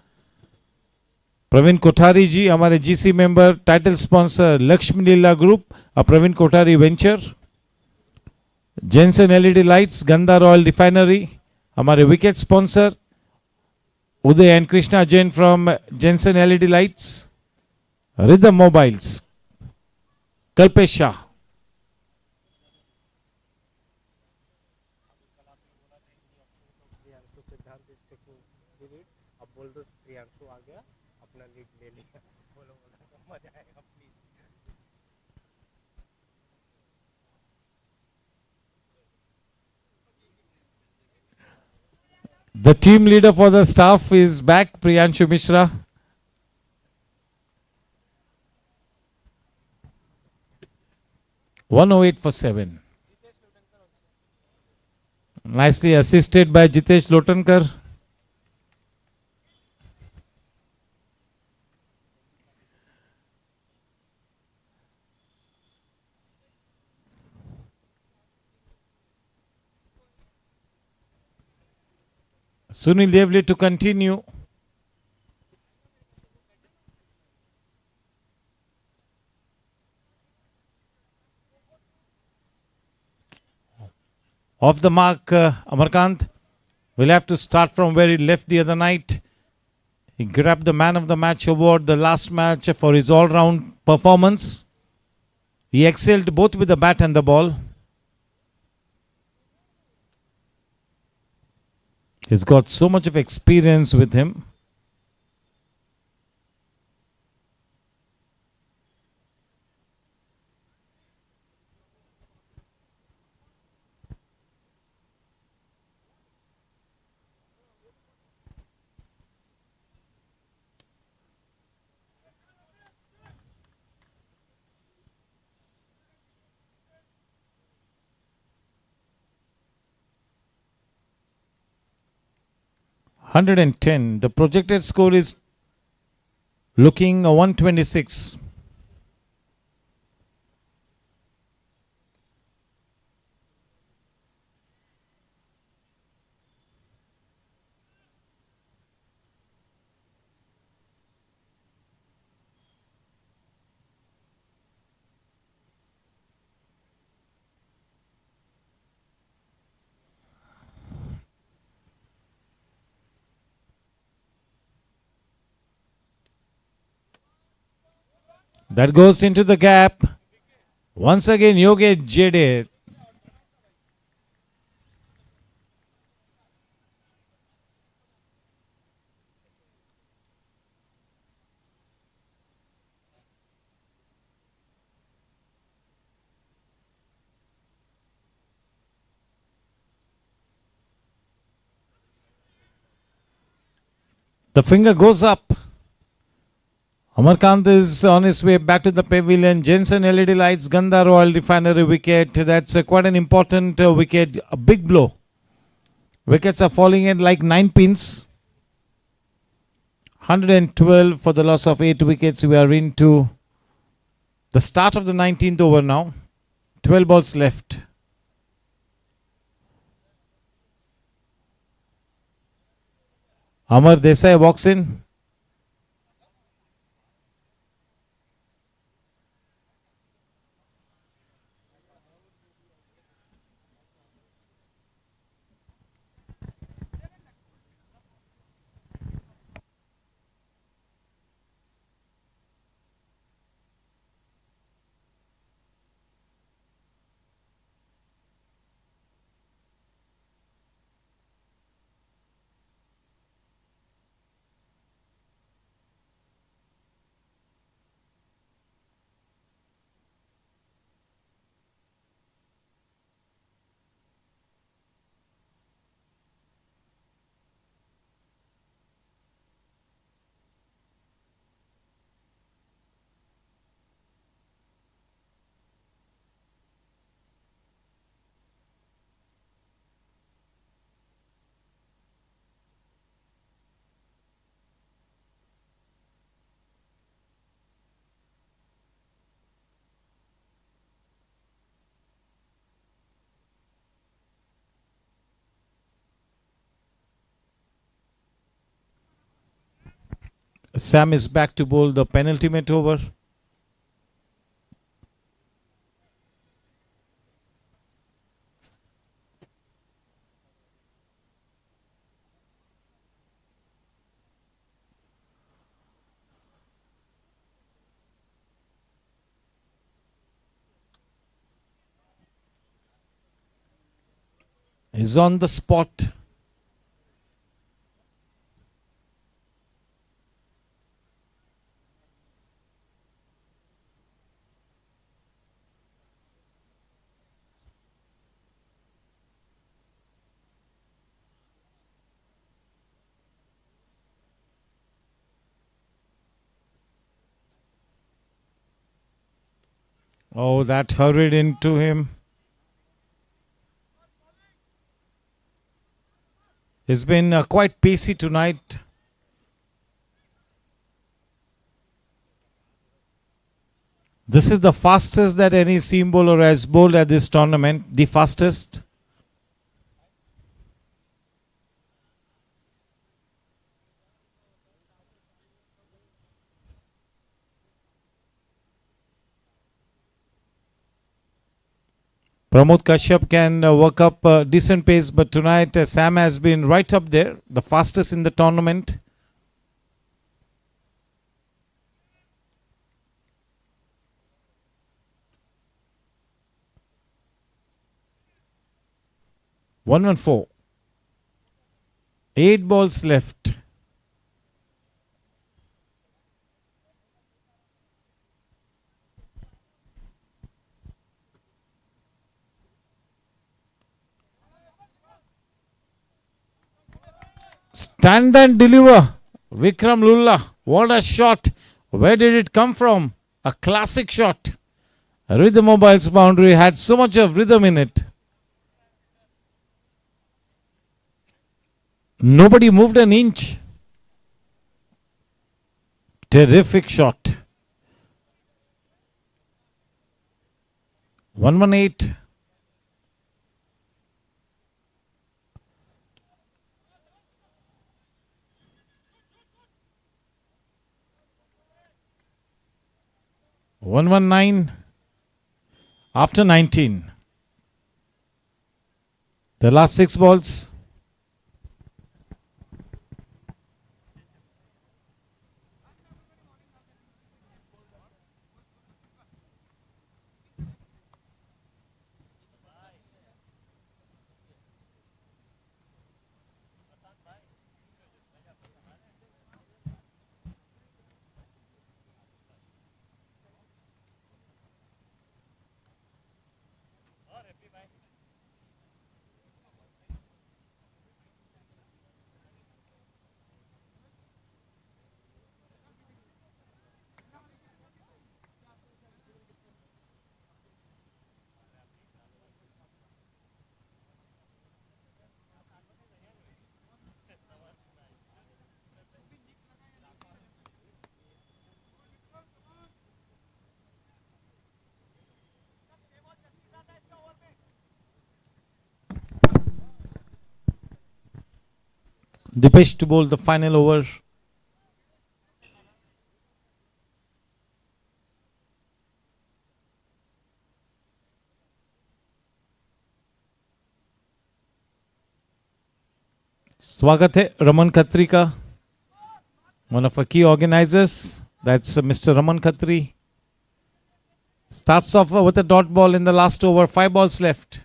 Praveen Kothari ji, हमारे GC member, title sponsor Lakshmi Leela group, Praveen Kothari venture. Jenson LED lights, गंदा रॉयल रिफाइनरी, हमारे wicket sponsor Uday and Krishna Jain from Jenson LED lights. Rhythm mobiles, Kalpesh Shah. The team leader for the staff is back, Priyanshu Mishra. "108 for 7. Nicely assisted by Jitesh Lotankar. Sunil Devli to continue. Off the mark, Amarkant will have to start from where he left the other night. He grabbed the Man of the Match award the last match for his all-round performance. He excelled both with the bat and the ball. He's got so much of experience with him. (110). The projected score is looking 126. That goes into the gap. Once again, Yogesh Jede. The finger goes up. Amarkant is on his way back to the pavilion. Jensen LED Lights, Gandhar Oil Refinery wicket. That's quite an important wicket. A big blow. Wickets are falling at like 9 pins. 112 for the loss of 8 wickets. We are into the start of the 19th over now. 12 balls left. Amar Desai walks in. Sam is back to bowl the penultimate over. Is on the spot. Oh, that hurried into him. He's been quite pacey tonight. This is the fastest that any seam bowler has bowled at this tournament. The fastest. Pramod Kashyap can work up a decent pace, but tonight Sam has been right up there, the fastest in the tournament. One and four. 8 balls left. Stand and deliver. Vikram Lulla. What a shot. Where did it come from? A classic shot. Rhythm Mobile's boundary had so much of rhythm in it. Nobody moved an inch. Terrific shot. 118. One 9 after 19. The last 6 balls. Dipesh to bowl the final over. स्वागत है रमन खत्री का, one of our key organizers. That's Mr. Raman Khatri. Starts off with a dot ball in the last over. 5 balls left.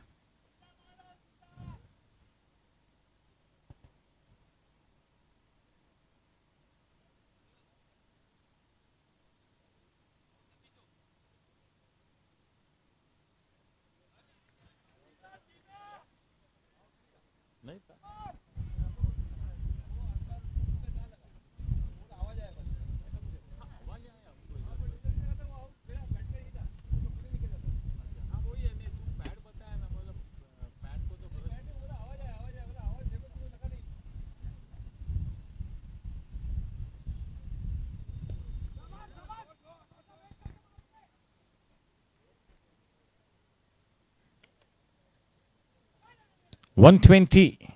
$120.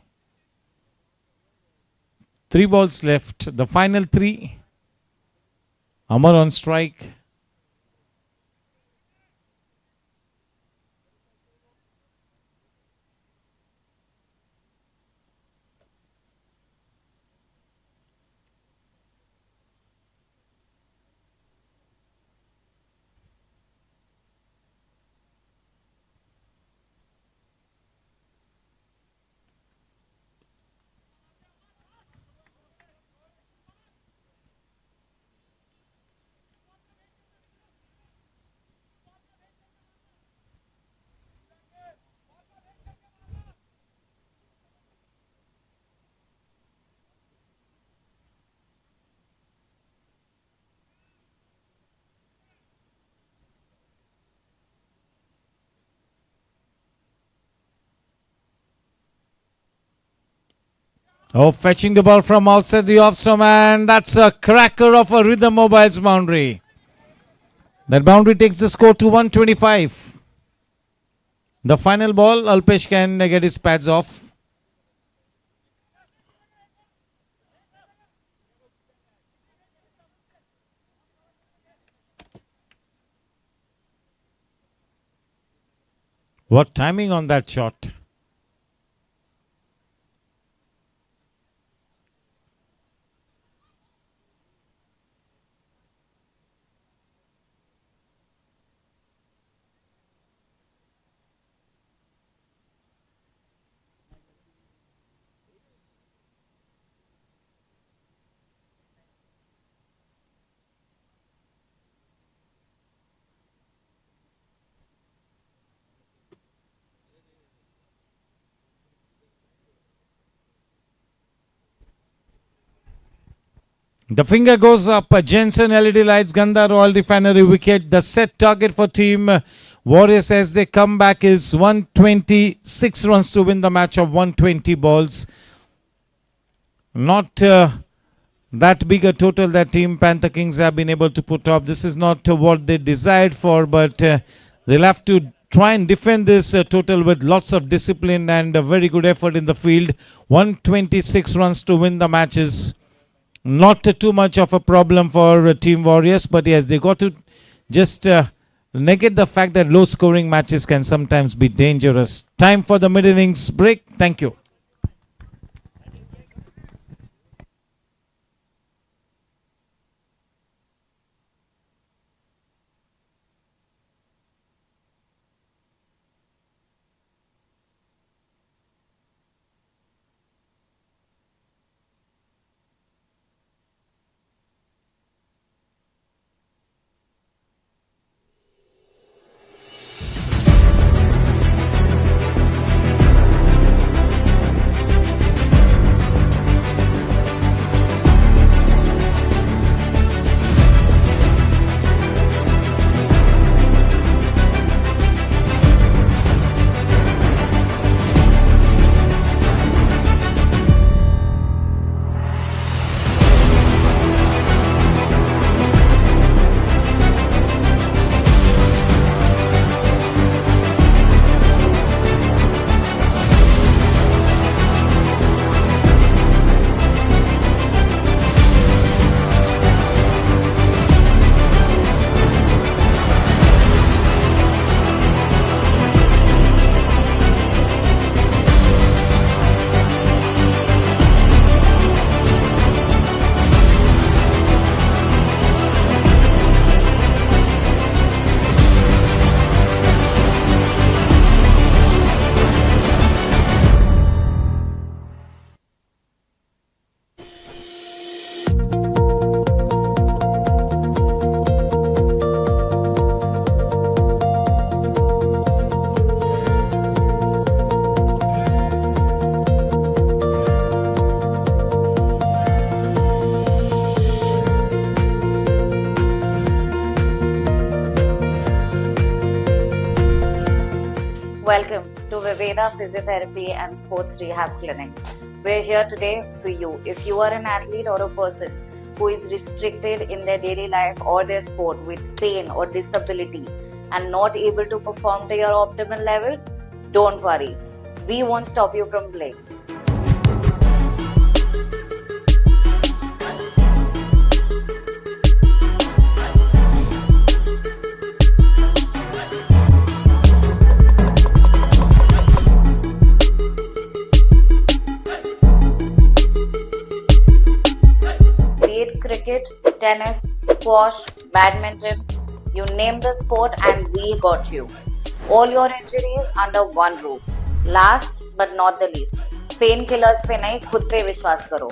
3 balls left. The final 3. Amar on strike. Oh, fetching the ball from outside the off stump, and that's a cracker of a Rhythm Mobile's boundary. That boundary takes the score to 125. The final ball, Alpesh can get his pads off. What timing on that shot. The finger goes up. Jensen LED lights Gandhar Royal Refinery wicket. The set target for team Warriors as they come back is 126 runs to win the match of 120 balls. Not that big a total that team Panther Kings have been able to put up. This is not what they desired for, but they'll have to try and defend this total with lots of discipline and a very good effort in the field. 126 runs to win the matches. Not too much of a problem for Team Warriors, but yes, they got to just negate the fact that low scoring matches can sometimes be dangerous. Time for the mid innings break. Thank you. Welcome to Viveda Physiotherapy and Sports Rehab Clinic. We're here today for you. If you are an athlete or a person who is restricted in their daily life or their sport with pain or disability and not able to perform to your optimal level, don't worry. We won't stop you from playing. Cricket, tennis, squash, badminton, you name the sport and we got you. All your injuries under one roof. Last but not the least, painkillers पे नहीं, खुद पे विश्वास करो.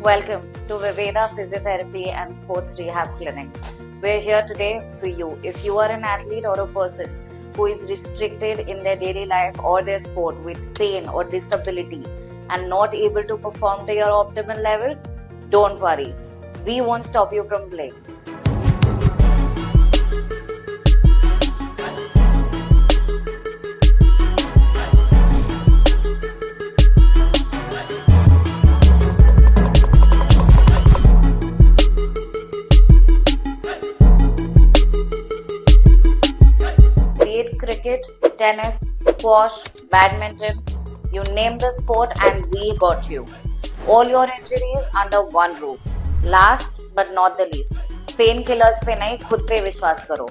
Welcome to Viveda Physiotherapy and Sports Rehab Clinic. We're here today for you. If you are an athlete or a person who is restricted in their daily life or their sport with pain or disability and not able to perform to your optimal level, don't worry. We won't stop you from playing. Be it cricket, tennis, squash, badminton, you name the sport and we got you. All your injuries under one roof. Last but not the least, painkillers पे नहीं, खुद पे विश्वास करो.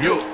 Yo.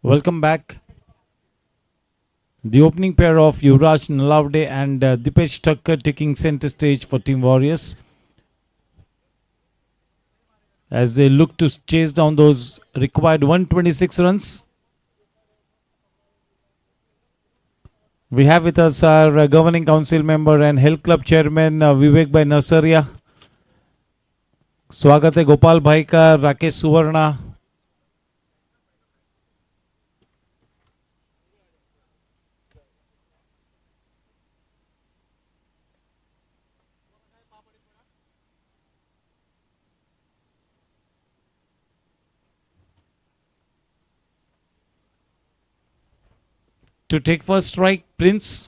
Welcome back. The opening pair of Yuvraj Nalavde and Dipesh Thakkar taking center stage for Team Warriors as they look to chase down those required 126 runs. We have with us our Governing Council member and Health Club Chairman Vivek Bhai Narsaria. स्वागत है गोपाल भाई का, राकेश सुवर्णा. To take first strike, Prince.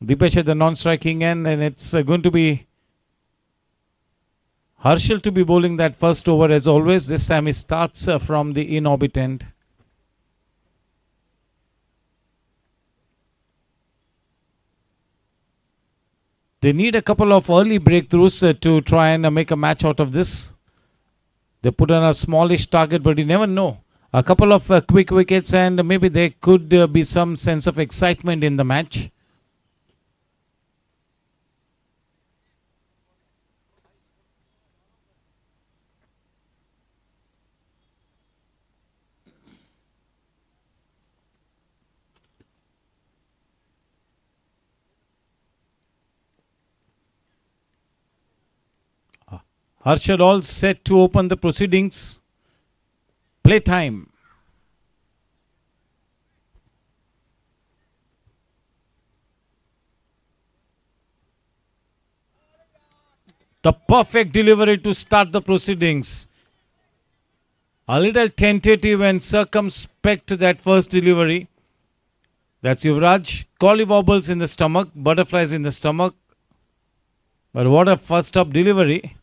Dipesh at the non-striking end, and it's going to be Harshal to be bowling that first over as always. This time he starts from the in-orbit end. They need a couple of early breakthroughs to try and make a match out of this. They put on a smallish target, but you never know. A couple of quick wickets and maybe there could be some sense of excitement in the match. Harshad all set to open the proceedings. Playtime. The perfect delivery to start the proceedings. A little tentative and circumspect to that first delivery. That's Yuvraj. Collywobbles in the stomach, butterflies in the stomach. But what a first up delivery.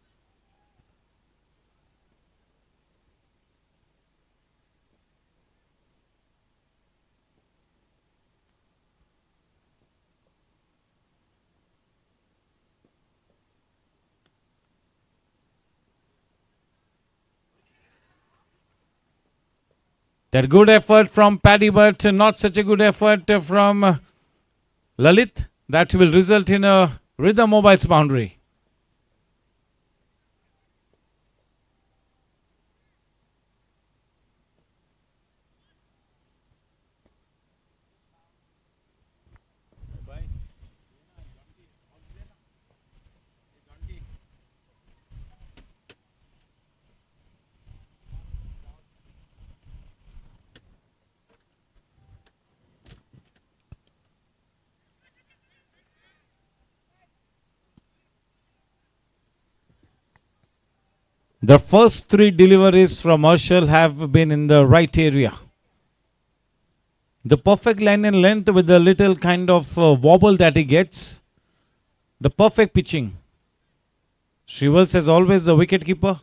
That good effort from Paddy, but not such a good effort from Lalit. That will result in a Rhythm Mobiles boundary. The first three deliveries from Harshal have been in the right area. The perfect line and length with the little kind of wobble that he gets. The perfect pitching. Shrivals as always the wicket keeper.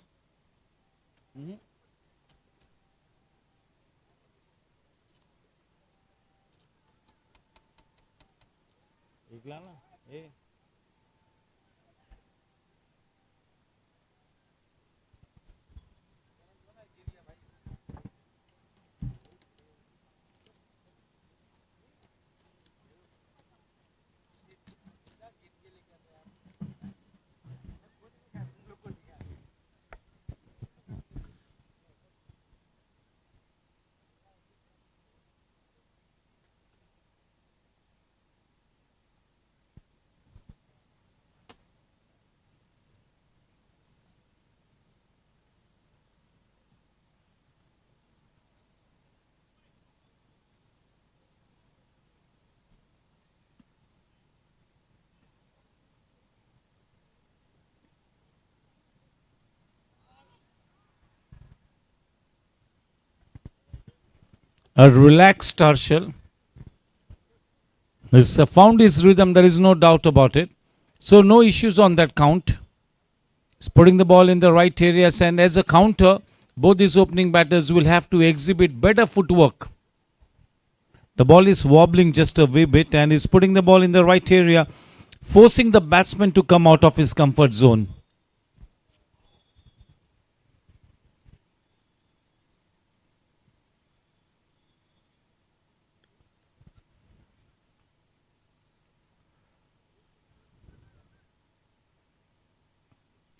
A relaxed Harshal. He's found his rhythm, there is no doubt about it. So no issues on that count. He's putting the ball in the right areas, and as a counter, both these opening batters will have to exhibit better footwork. The ball is wobbling just a wee bit, and he's putting the ball in the right area, forcing the batsman to come out of his comfort zone.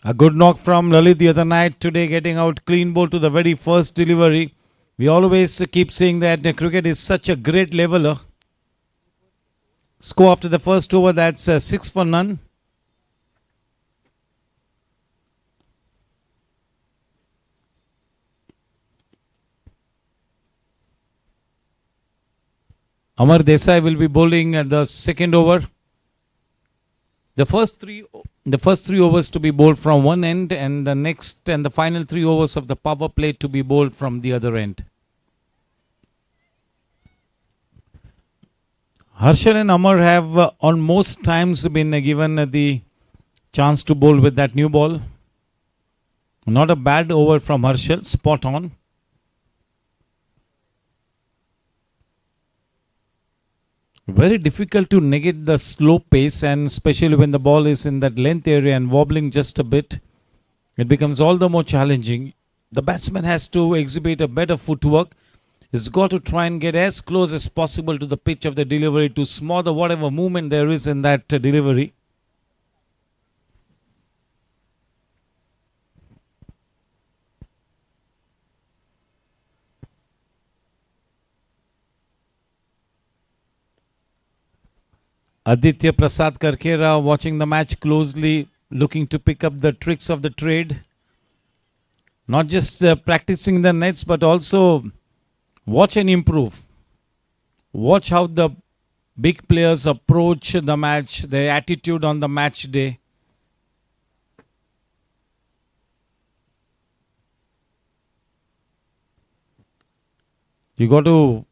A good knock from Lalit the other night, today getting out clean ball to the very first delivery. We always keep saying that cricket is such a great leveler. Score after the first over, that's 6 for none. Amar Desai will be bowling at the second over. The first three overs to be bowled from one end, and the next and the final 3 overs of the power play to be bowled from the other end. Harshal and Amar have on most times been given the chance to bowl with that new ball. Not a bad over from Harshal, spot on. Very difficult to negate the slow pace, and especially when the ball is in that length area and wobbling just a bit, it becomes all the more challenging. The batsman has to exhibit a better footwork. He's got to try and get as close as possible to the pitch of the delivery to smother whatever movement there is in that delivery. Aditya Prasad Karkera watching the match closely, looking to pick up the tricks of the trade. Not just practicing the nets, but also watch and improve. Watch how the big players approach the match, their attitude on the match day. You got to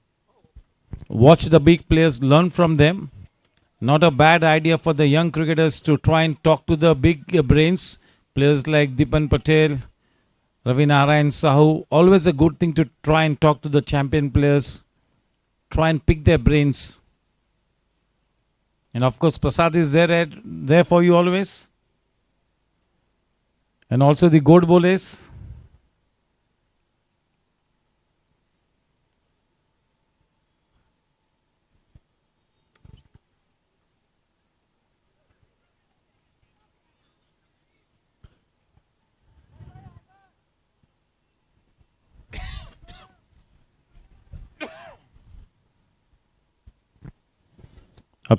watch the big players, learn from them. Not a bad idea for the young cricketers to try and talk to the big brains. Players like Dipan Patel, Ravi Narayan Sahu. Always a good thing to try and talk to the champion players. Try and pick their brains. And of course, Prasad is there for you always. And also the good bowlers.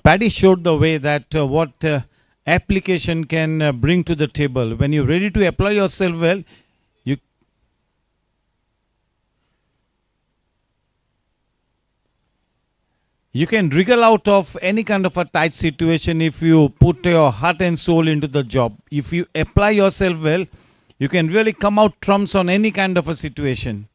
Paddy showed the way that what application can bring to the table. When you're ready to apply yourself well, you can wriggle out of any kind of a tight situation if you put your heart and soul into the job. If you apply yourself well, you can really come out trumps on any kind of a situation.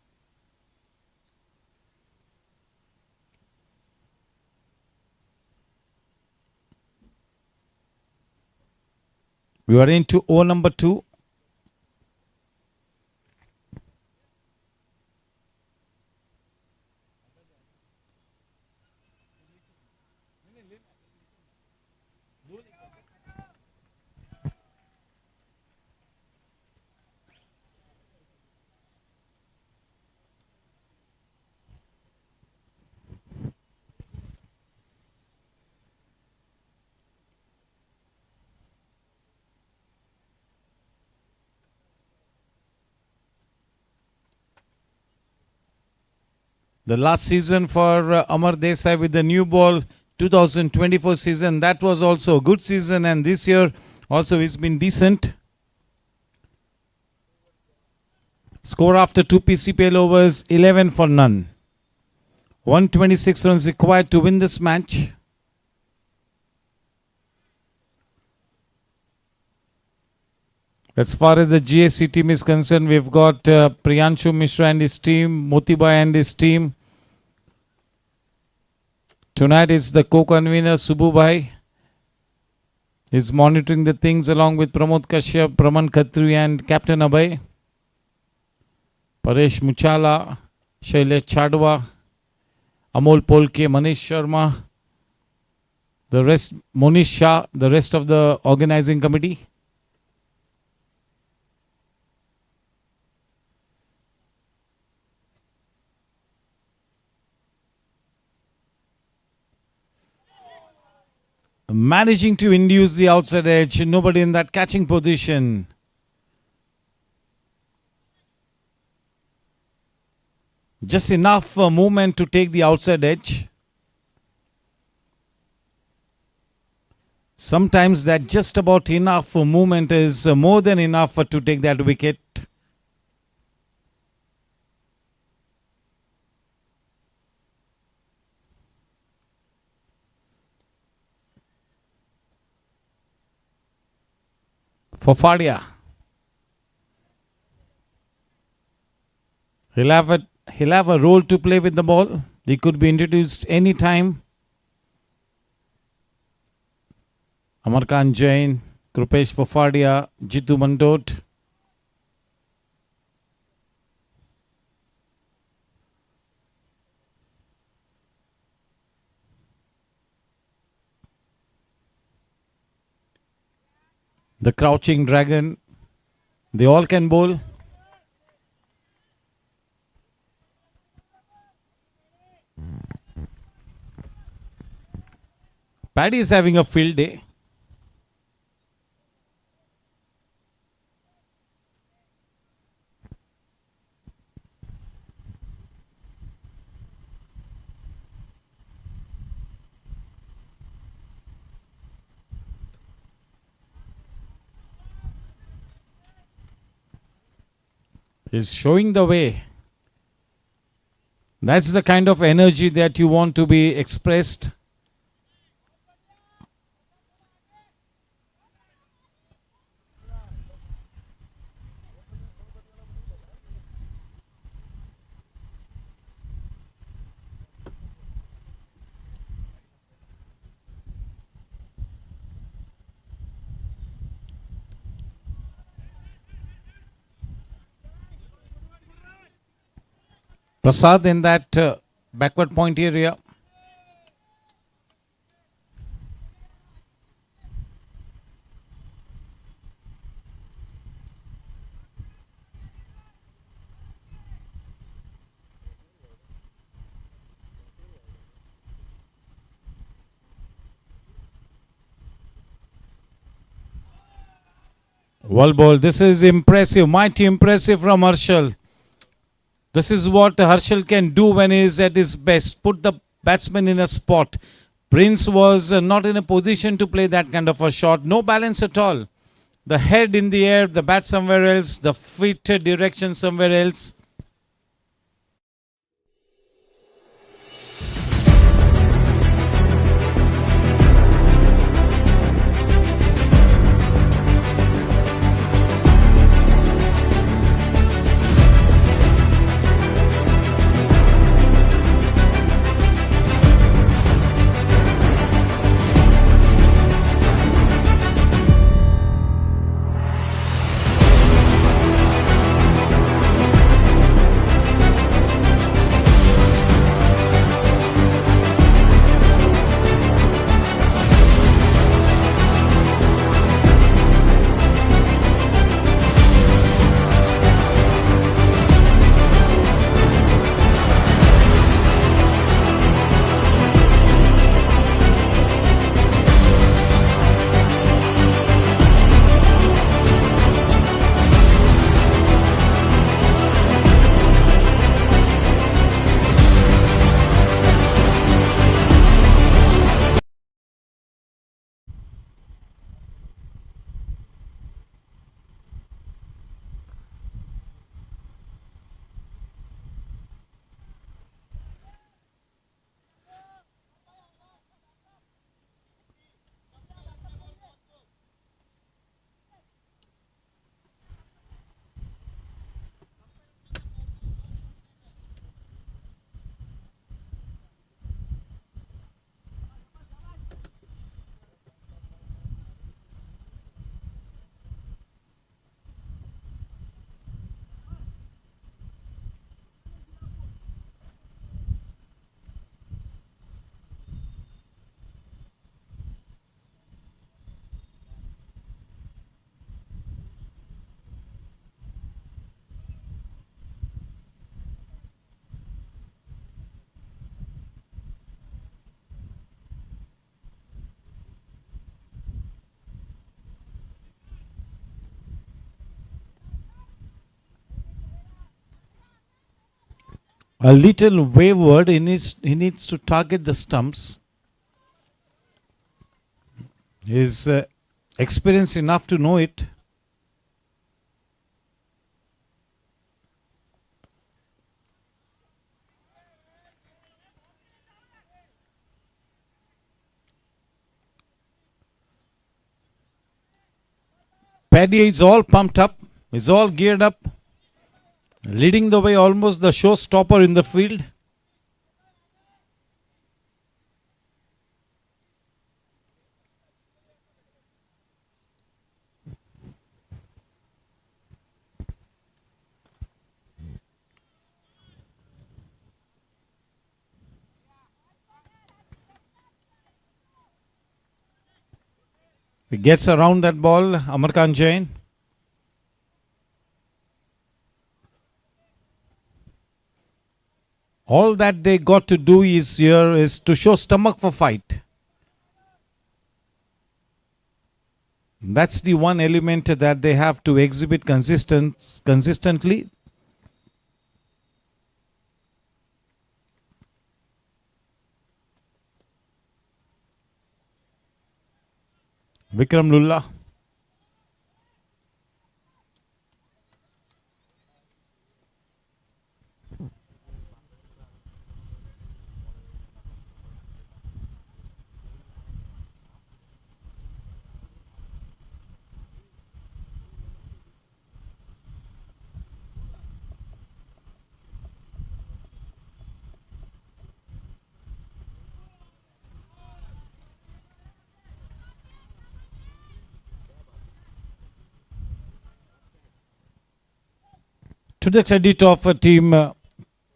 We are into over number 2. The last season for Amar Desai with the new ball, 2024 season, that was also a good season, and this year also it's been decent. Score after 2 PCPL overs, 11 for none. 126 runs required to win this match. As far as the GSC team is concerned, we've got Priyanshu Mishra and his team, Motibai and his team, Tonight is the co-convener Sububhai. He's monitoring the things along with Pramod Kashyap, Praman Khatri and Captain Abhay. Paresh Muchala, Shailesh Chadwa, Amol Polke, Manish Sharma, the rest, Monish Shah, the rest of the organizing committee. Managing to induce the outside edge, nobody in that catching position. Just enough movement to take the outside edge. Sometimes that just about enough movement is more than enough to take that wicket. For Fadia. He'll have a role to play with the ball. He could be introduced anytime. Amarkan Jain, Krupesh Fofadia, Jitu Mandot. The Crouching Dragon. They all can bowl. Paddy is having a field day. Is showing the way. That's the kind of energy that you want to be expressed. Prasad in that backward point area. Well ball. This is impressive, mighty impressive from Harshal. This is what Harshal can do when he is at his best. Put the batsman in a spot. Prince was not in a position to play that kind of a shot. No balance at all. The head in the air, the bat somewhere else, the feet direction somewhere else. a little wayward. He needs to target the stumps. He's experienced enough to know it. Paddy is all pumped up. He's all geared up. Leading the way, almost the showstopper in the field. He gets around that ball, Amarkan Jain. All that they got to do is to show stomach for fight. That's the one element that they have to exhibit consistently. Vikram Lulla. To the credit of team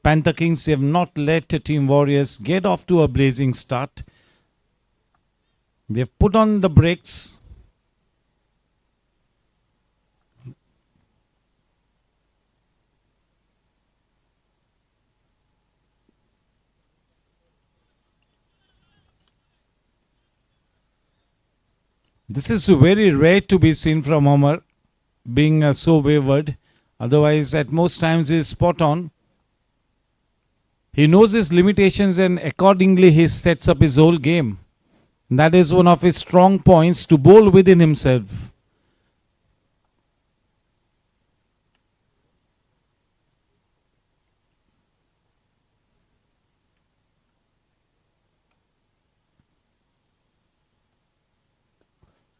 Panther Kings, they have not let Team Warriors get off to a blazing start. They've put on the brakes. This is very rare to be seen from Omar, being so wayward. Otherwise, at most times, he is spot on. He knows his limitations and accordingly he sets up his whole game. That is one of his strong points, to bowl within himself.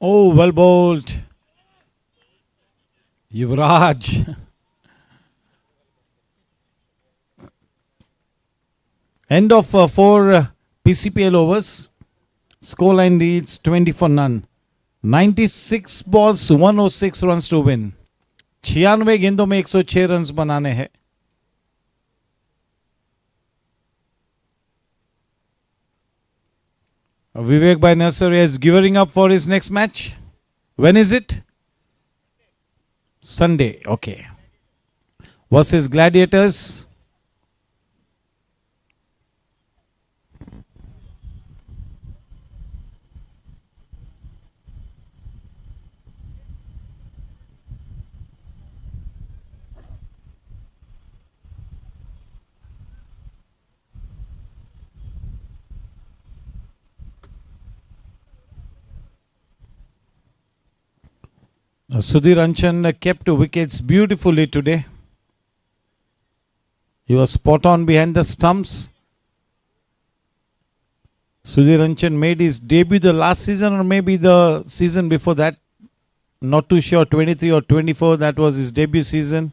Oh, well bowled. Yuvraj. End of 4 PCPL overs. Scoreline reads 20 for none. 96 balls, 106 runs to win. 96 गेंदों में 106 runs बनाने हैं. Vivek Bhai Nasser is gearing up for his next match. When is it? Sunday. Okay. Versus Gladiators. Sudhir Anchan kept wickets beautifully today. He was spot on behind the stumps. Sudhir Anchan made his debut the last season or maybe the season before that. Not too sure, 23 or 24, that was his debut season.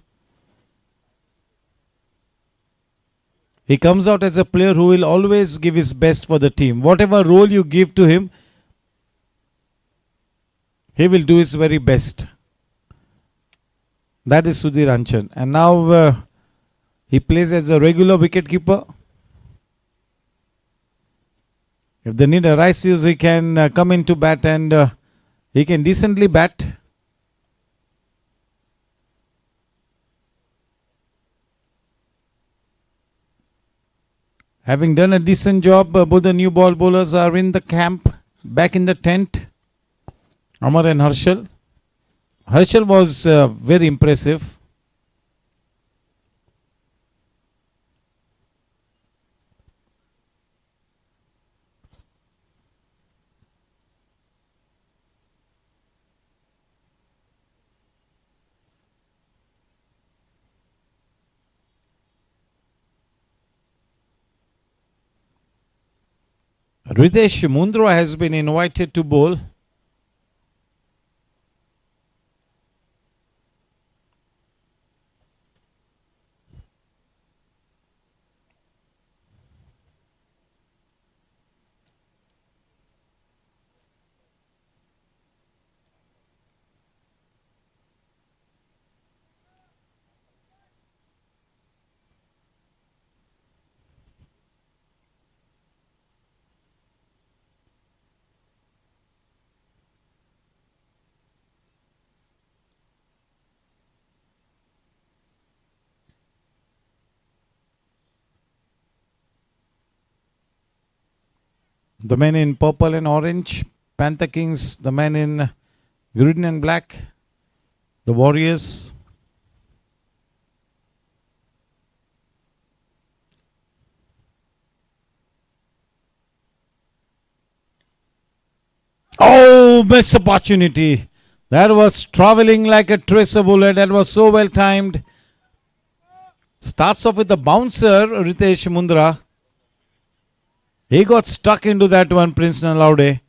He comes out as a player who will always give his best for the team. Whatever role you give to him, he will do his very best. That is Sudhir Anchan. And now he plays as a regular wicketkeeper. If the need arises, he can come into bat and he can decently bat. Having done a decent job, both the new ball bowlers are in the camp, back in the tent. Amar and Harshal. Harshal was very impressive. Ritesh Mundra has been invited to bowl. The men in purple and orange, Panther Kings. The men in green and black, the Warriors. Oh, missed opportunity. That was traveling like a tracer bullet. That was so well timed. Starts off with the bouncer, Ritesh Mundra. He got stuck into that one, Prince Nalaude.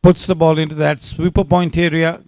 Puts the ball into that sweeper point area.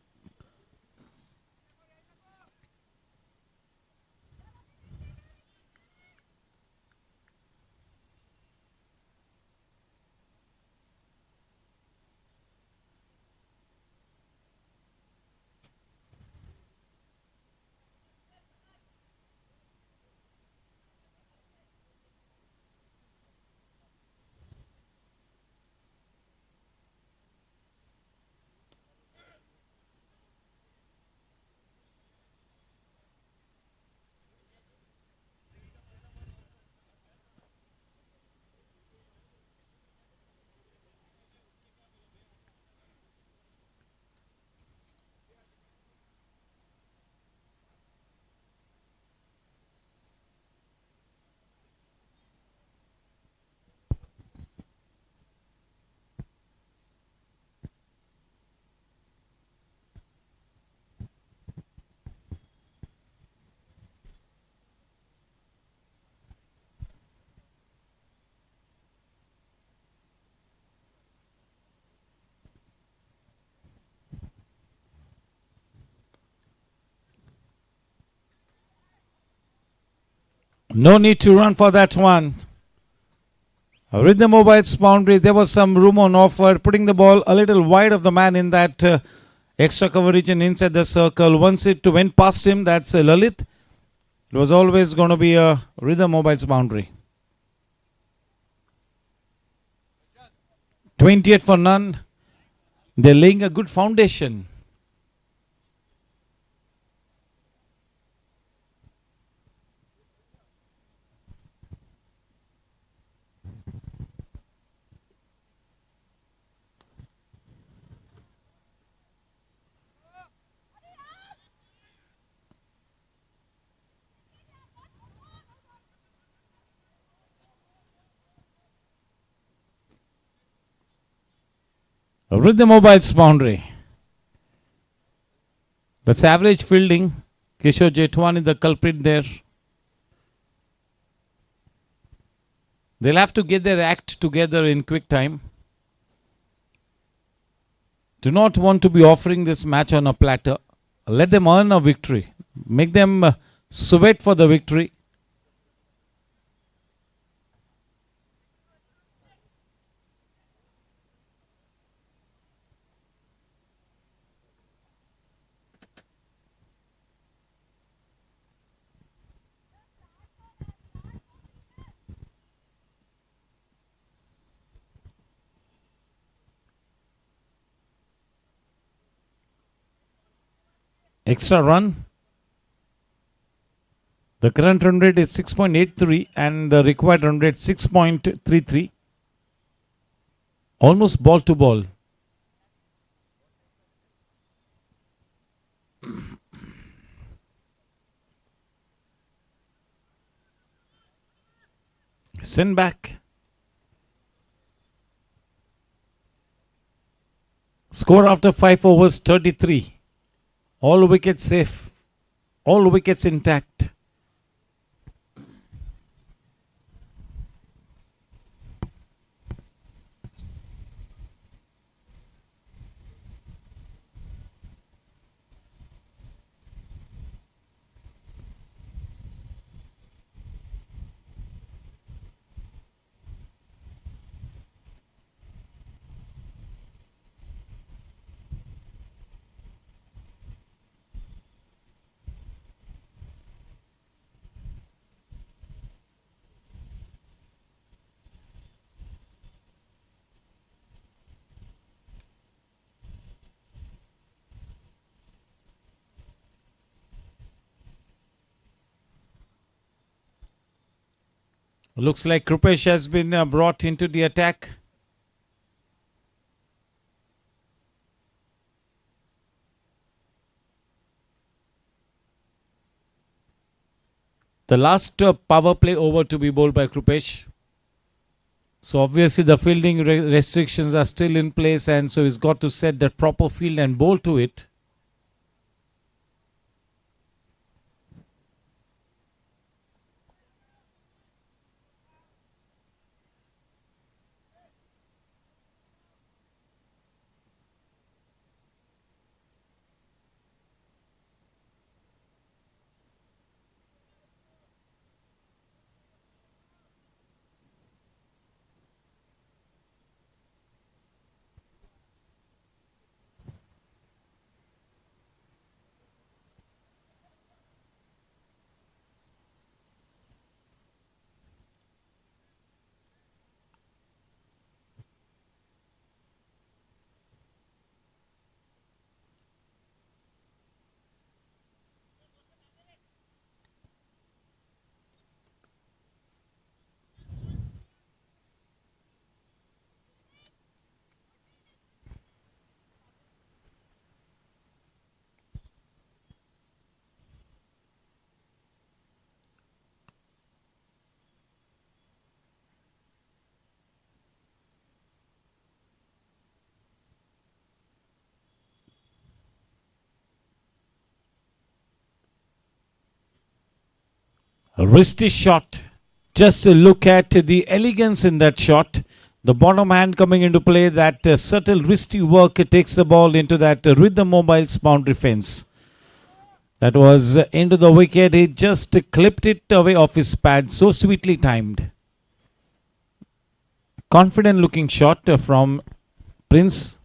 No need to run for that one. With the mobile's boundary, there was some room on offer, putting the ball a little wide of the man in that extra coverage and inside the circle. Once it went past him, that's Lalit. It was always going to be a rhythm mobile's boundary. 28 for none. They're laying a good foundation. With the mobile's boundary. That's average fielding. Kishore Jetwani, the culprit there. They'll have to get their act together in quick time. Do not want to be offering this match on a platter. Let them earn a victory. Make them sweat for the victory. Extra run. The current run rate is 6.83 and the required run rate 6.33. Almost ball to ball. Send back. Score after 5 overs 33. All wickets safe. All wickets intact. Looks like Krupesh has been brought into the attack. The last power play over to be bowled by Krupesh. So obviously the fielding restrictions are still in place, and so he's got to set that proper field and bowl to it. A wristy shot. Just look at the elegance in that shot. The bottom hand coming into play, that subtle wristy work takes the ball into that Rhythm Mobile's boundary fence. That was into the wicket. He just clipped it away off his pad. So sweetly timed. Confident looking shot from Prince.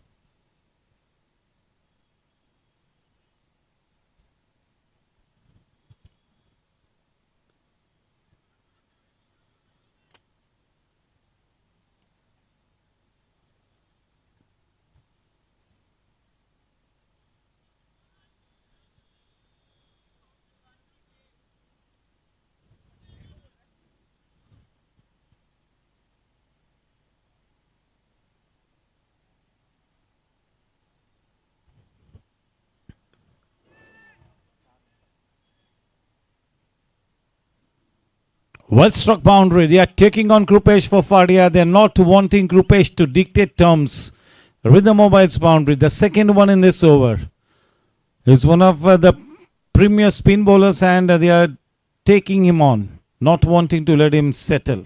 Well struck boundary. They are taking on Krupesh for Fadia. They are not wanting Krupesh to dictate terms. Rhythm Mobile's boundary, the second one in this over. He's one of the premier spin bowlers, and they are taking him on, not wanting to let him settle.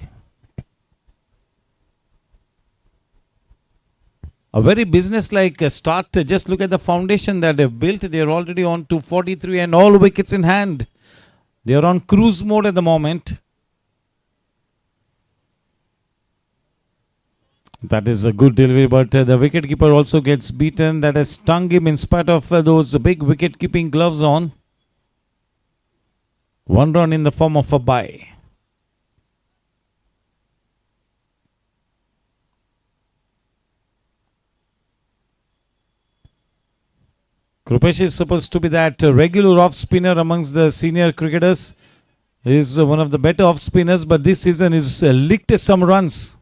A very business-like start. Just look at the foundation that they've built. They are already on 243 and all wickets in hand. They are on cruise mode at the moment. That is a good delivery, but the wicketkeeper also gets beaten. That has stung him in spite of those big wicket-keeping gloves on. One run in the form of a bye. Krupesh is supposed to be that regular off-spinner amongst the senior cricketers. He is one of the better off-spinners, but this season he's licked some runs.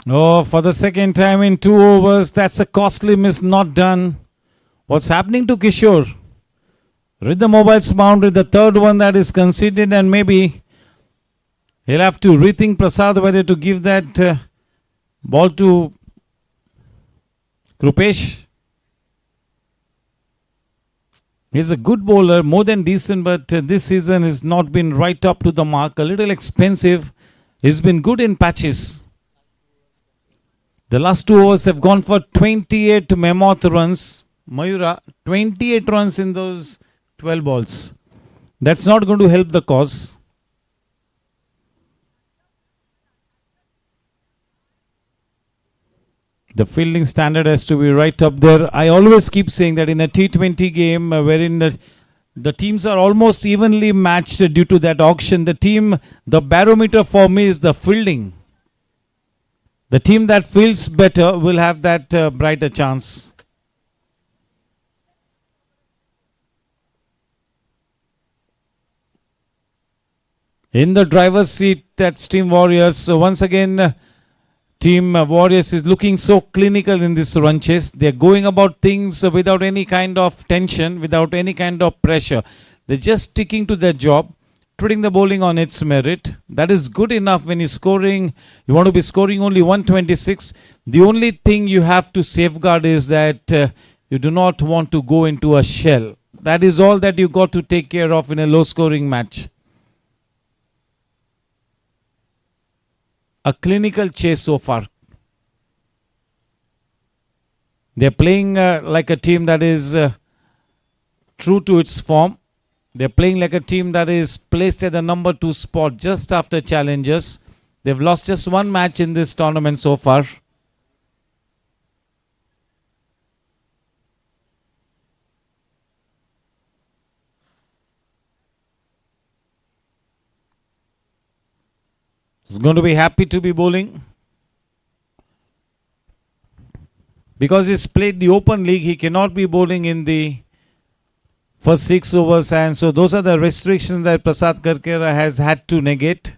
Oh, for the second time in 2 overs, that's a costly miss not done. What's happening to Kishore? With the mobiles mount with the third one that is conceded, and maybe he'll have to rethink Prasad whether to give that ball to Krupesh. He's a good bowler, more than decent, but this season has not been right up to the mark. A little expensive. He's been good in patches. The last 2 overs have gone for 28 mammoth runs. Mayura, 28 runs in those 12 balls. That's not going to help the cause. The fielding standard has to be right up there. I always keep saying that in a T20 game wherein the teams are almost evenly matched due to that auction, the barometer for me is the fielding. The team that fields better will have that brighter chance. In the driver's seat, that's Team Warriors. So once again, Team Warriors is looking so clinical in this run chase. They're going about things without any kind of tension, without any kind of pressure. They're just sticking to their job, treating the bowling on its merit. That is good enough when you're scoring. You want to be scoring only 126. The only thing you have to safeguard is that you do not want to go into a shell. That is all that you got to take care of in a low scoring match. A clinical chase so far. They're playing like a team that is true to its form. They're playing like a team that is placed at the number 2 spot just after challengers. They've lost just one match in this tournament so far. He's going to be happy to be bowling. Because he's played the Open League, he cannot be bowling in the first 6 overs. And so those are the restrictions that Prasad Karkera has had to negate.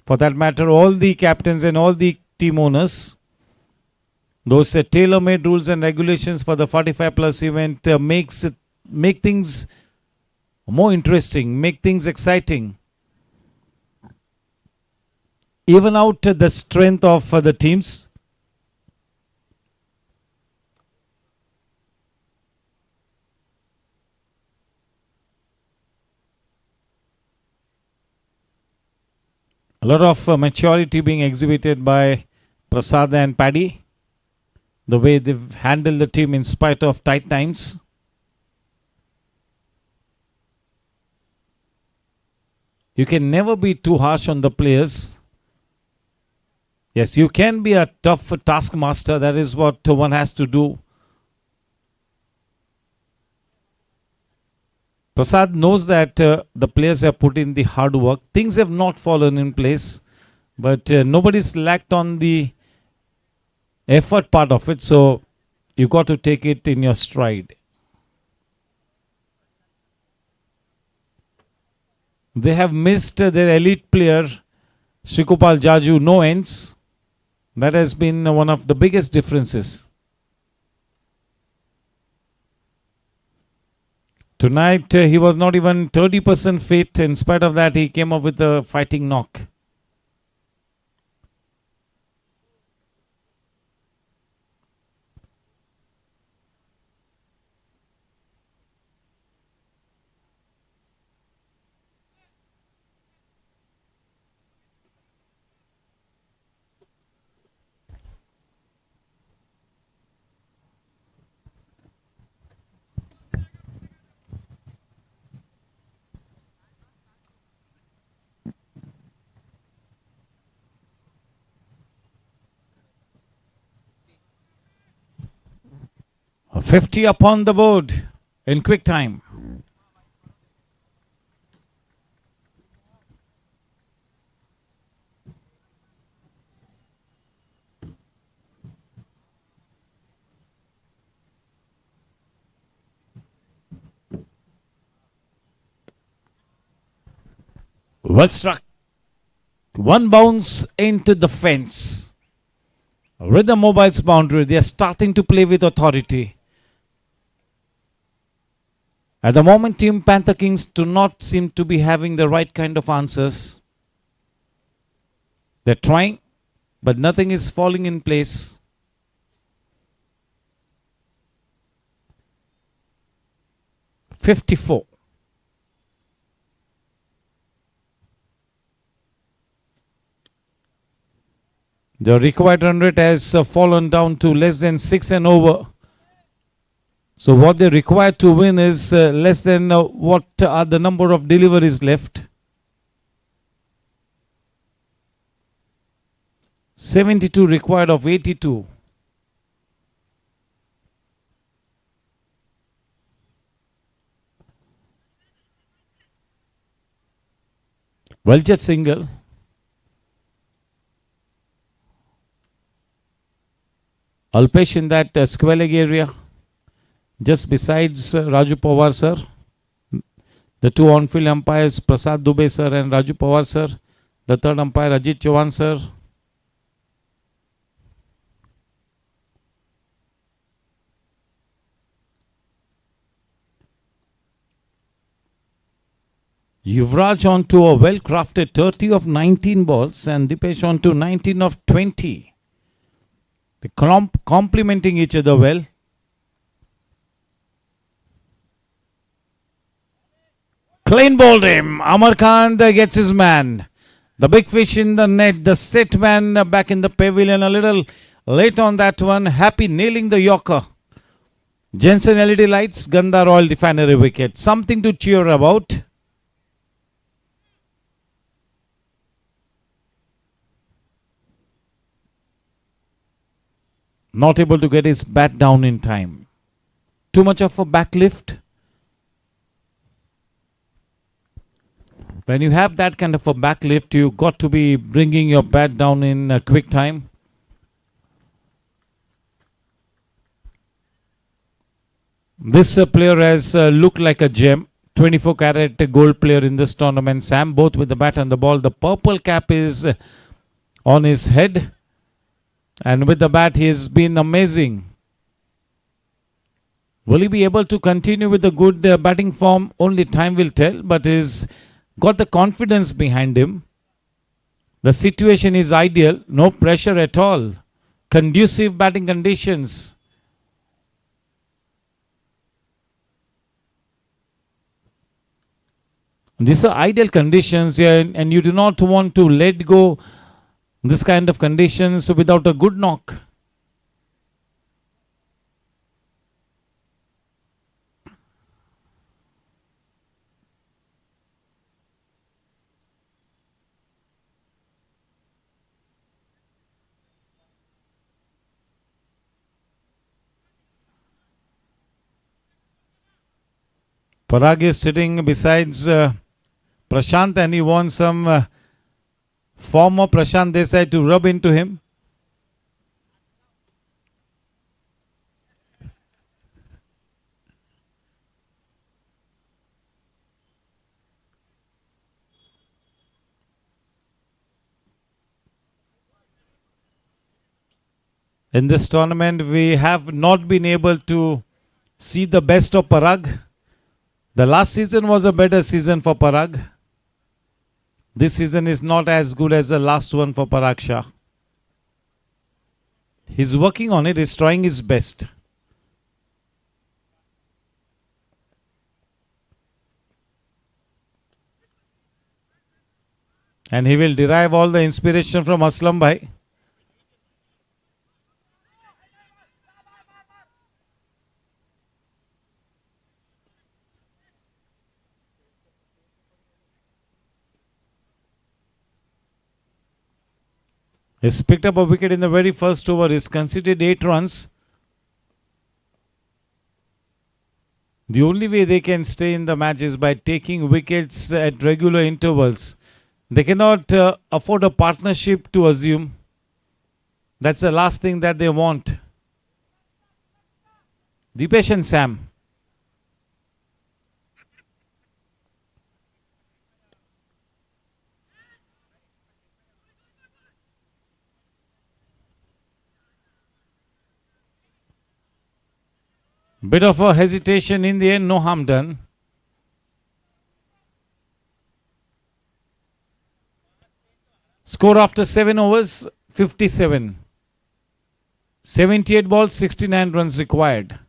For that matter, all the captains and all the team owners. Those tailor-made rules and regulations for the 45 plus event make things more interesting, make things exciting. Even out the strength of the teams. A lot of maturity being exhibited by Prasad and Paddy. The way they've handled the team in spite of tight times. You can never be too harsh on the players. Yes, you can be a tough taskmaster. That is what one has to do. Prasad knows that the players have put in the hard work. Things have not fallen in place. But nobody's lacked on the effort part of it. So you got to take it in your stride. They have missed their elite player, Shikopal Jaju, no ends. That has been one of the biggest differences. Tonight he was not even 30% fit. In spite of that, he came up with a fighting knock. A 50 upon the board in quick time. Well struck. One bounce into the fence. With the mobile's boundary, they are starting to play with authority. At the moment, Team Panther Kings do not seem to be having the right kind of answers. They're trying, but nothing is falling in place. .54. The required run rate has fallen down to less than 6 and over. So what they require to win is less than what are the number of deliveries left. 72 required of 82. Well, just single. Alpesh in that square leg area, just besides Raju Pawar sir. The two on-field umpires, Prasad Dubey sir and Raju Pawar sir. The third umpire, Ajit Chauhan sir. Yuvraj on to a well-crafted 30 of 19 balls and Dipesh on to 19 of 20. They're complementing each other well. Clean bowled him. Amar Khan gets his man. The big fish in the net. The set man back in the pavilion. A little late on that one. Happy nailing the Yorker. Jensen LED lights. Gandhar Royal Refinery wicket. Something to cheer about. Not able to get his bat down in time. Too much of a back lift. When you have that kind of a back lift, you got to be bringing your bat down in a quick time. This player has looked like a gem. 24 carat gold player in this tournament. Sam, both with the bat and the ball. The purple cap is on his head. And with the bat, he has been amazing. Will he be able to continue with the good batting form? Only time will tell, but he's got the confidence behind him. The situation is ideal, no pressure at all. Conducive batting conditions. These are ideal conditions here, and you do not want to let go this kind of conditions without a good knock. Parag is sitting besides Prashant and he wants some former Prashant Desai to rub into him. In this tournament, we have not been able to see the best of Parag. The last season was a better season for Parag. This season is not as good as the last one for Parag Shah. He's working on it, he's trying his best. And he will derive all the inspiration from Aslam Bhai. He's picked up a wicket in the very first over. He's conceded 8 runs. The only way they can stay in the match is by taking wickets at regular intervals. They cannot afford a partnership to assume. That's the last thing that they want. Dipesh and Sam. Bit of a hesitation in the end, no harm done. Score after 7 overs, 57. 78 balls, 69 runs required.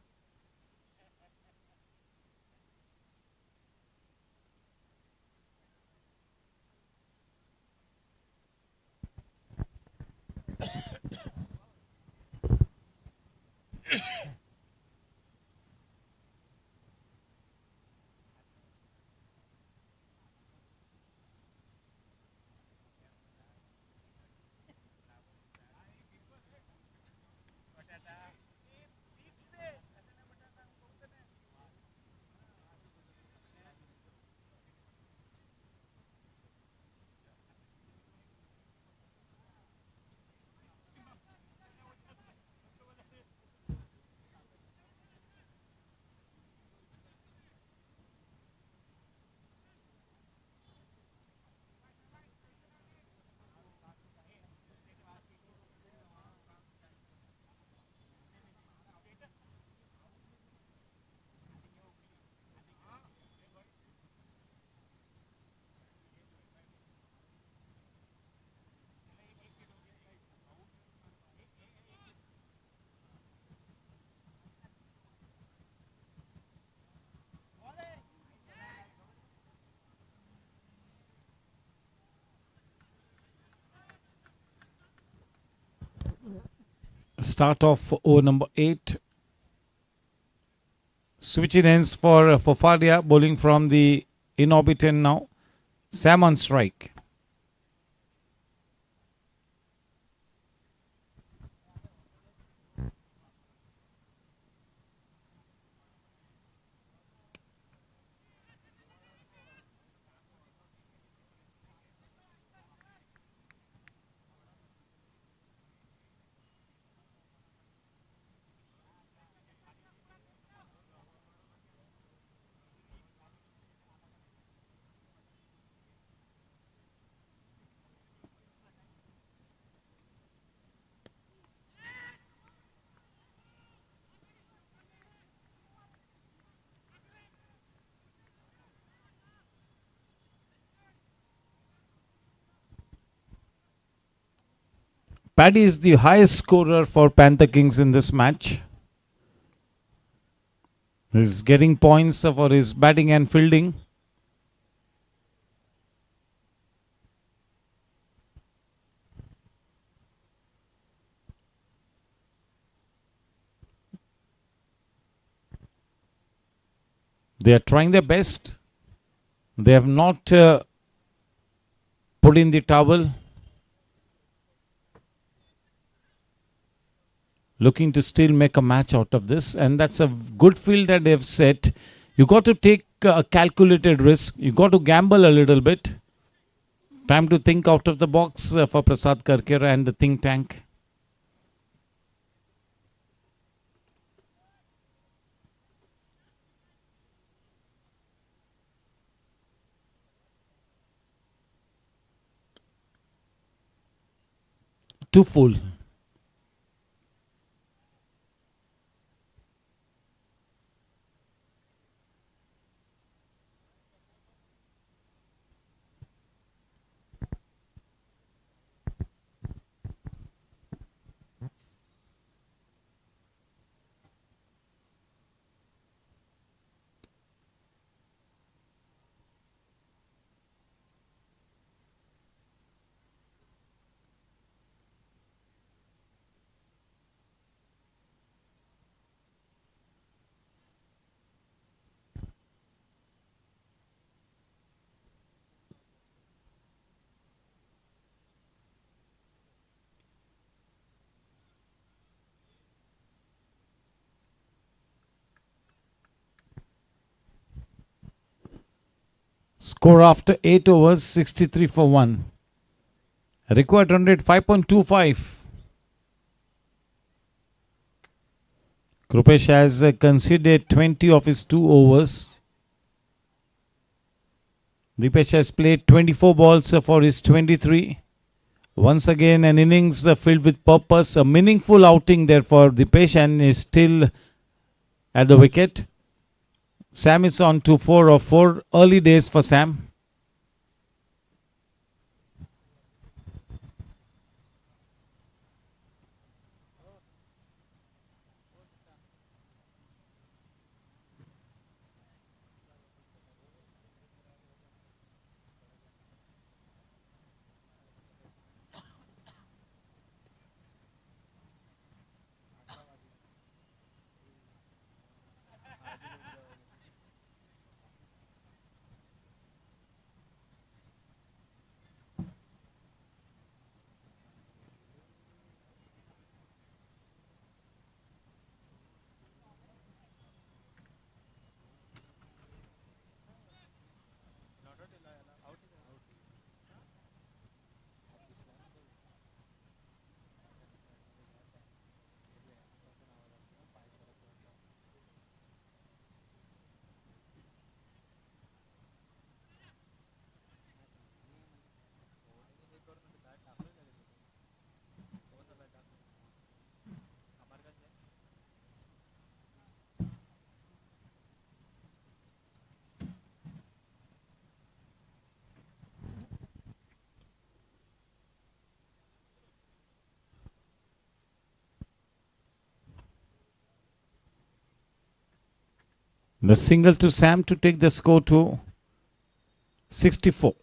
Start off over number 8. Switching ends for Fadia, bowling from the in-orbit end now. Sam on strike. Paddy is the highest scorer for Panther Kings in this match. He's getting points for his batting and fielding. They are trying their best. They have not put in the towel. Looking to still make a match out of this, and that's a good field that they've set. You got to take a calculated risk. You got to gamble a little bit. Time to think out of the box for Prasad Karkera and the think tank. Too full. Score after 8 overs, 63 for 1. Required run rate 5.25. Krupesh has conceded 20 of his 2 overs. Dipesh has played 24 balls for his 23. Once again, an innings filled with purpose. A meaningful outing there for Dipesh, and is still at the wicket. Sam is on to 4 of 4. Early days for Sam. The single to Sam to take the score to 64.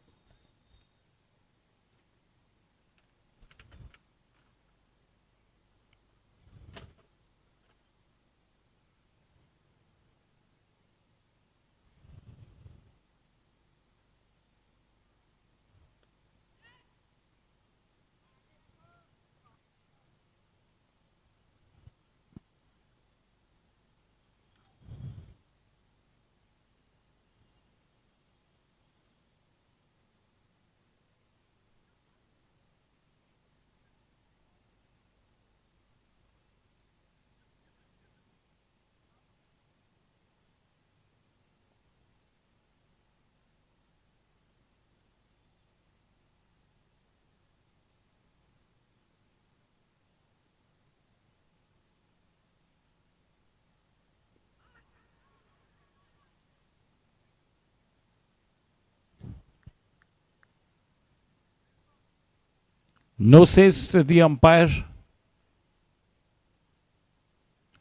No, says the umpire.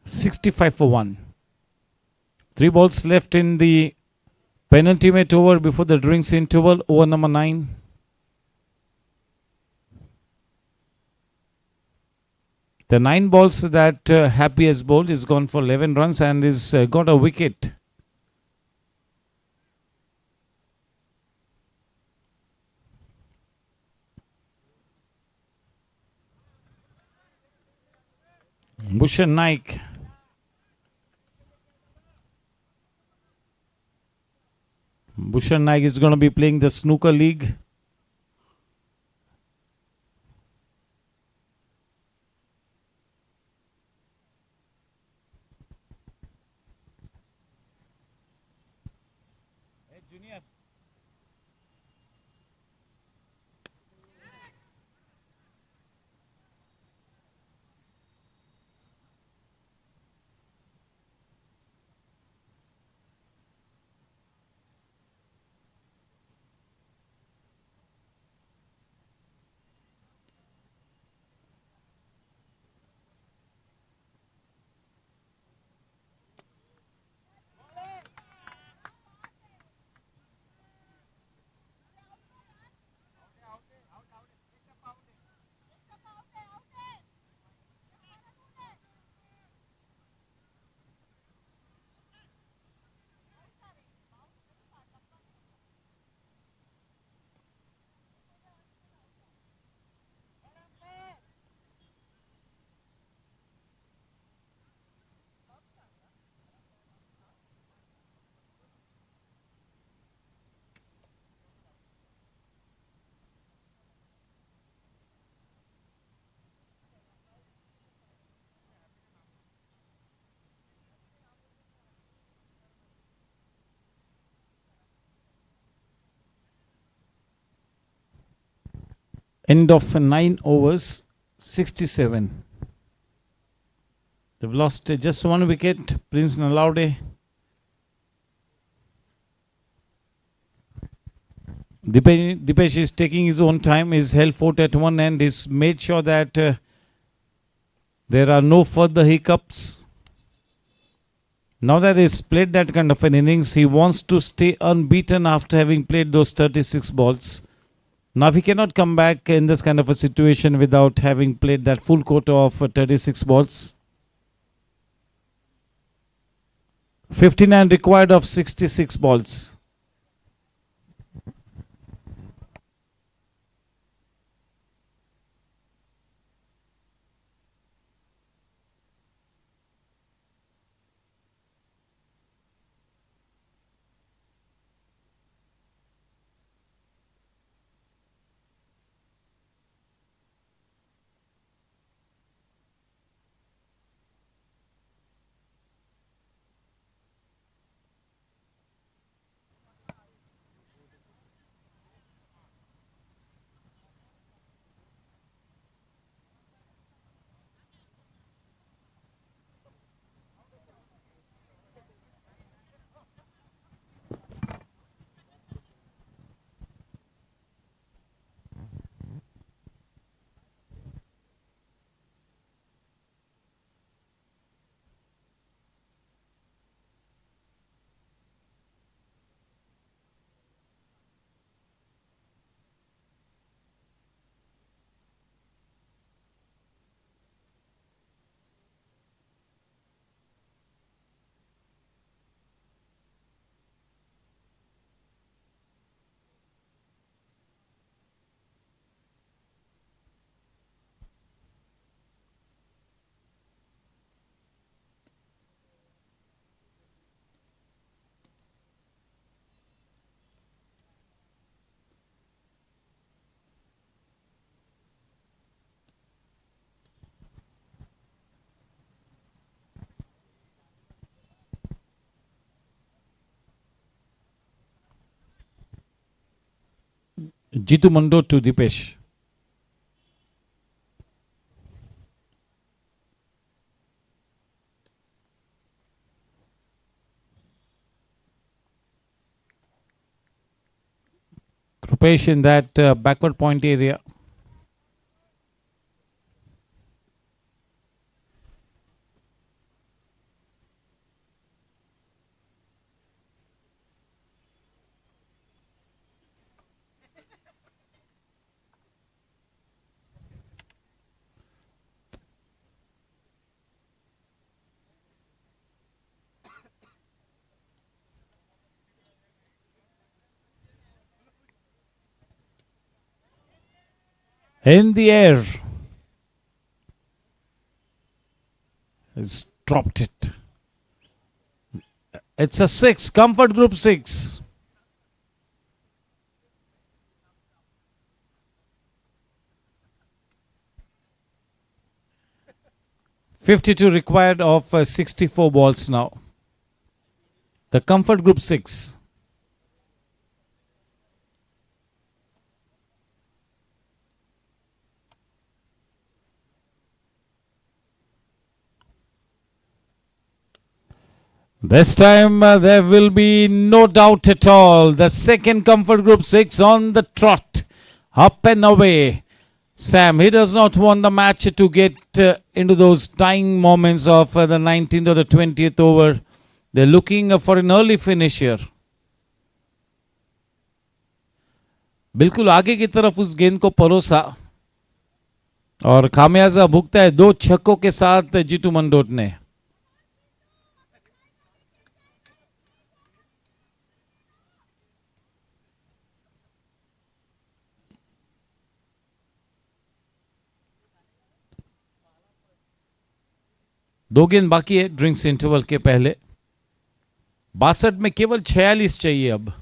65 for 1. 3 balls left in the penultimate over before the drinks interval. Over number 9. The 9 balls that Happy has bowled is gone for 11 runs and is got a wicket. Bhushan Naik. Bhushan Naik is going to be playing the snooker league. End of 9 overs, 67. They've lost just one wicket. Prince Nalaude. Dipesh is taking his own time. He's held fort at one end. He's made sure that there are no further hiccups. Now that he's played that kind of an innings, he wants to stay unbeaten after having played those 36 balls. Now, if he cannot come back in this kind of a situation without having played that full quota of 36 balls. 59 required of 66 balls. Jitu Mando to Dipesh. Krupesh in that backward point area. In the air. It's dropped it. It's a 6. Comfort group 6. .52 required of 64 balls now. The comfort group 6. This time there will be no doubt at all. The second comfort group 6 on the trot. Up and away. Sam, he does not want the match to get into those dying moments of the 19th or the 20th over. They're looking for an early finish here. बिल्कुल आगे की तरफ उस गेंद को परोसा और खामियाजा भुगता है 2 छक्कों के साथ जीतू मंडोट ने. दो गेंद बाकी है ड्रिंक्स इंटरवल के पहले. 62 में केवल 46 चाहिए अब.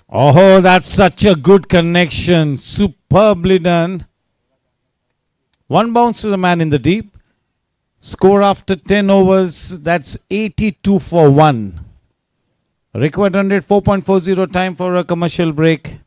Oh, that's such a good connection. Superbly done. One bounce to the man in the deep. Score after 10 overs, that's 82 for 1. Required 4.40. Time for a commercial break.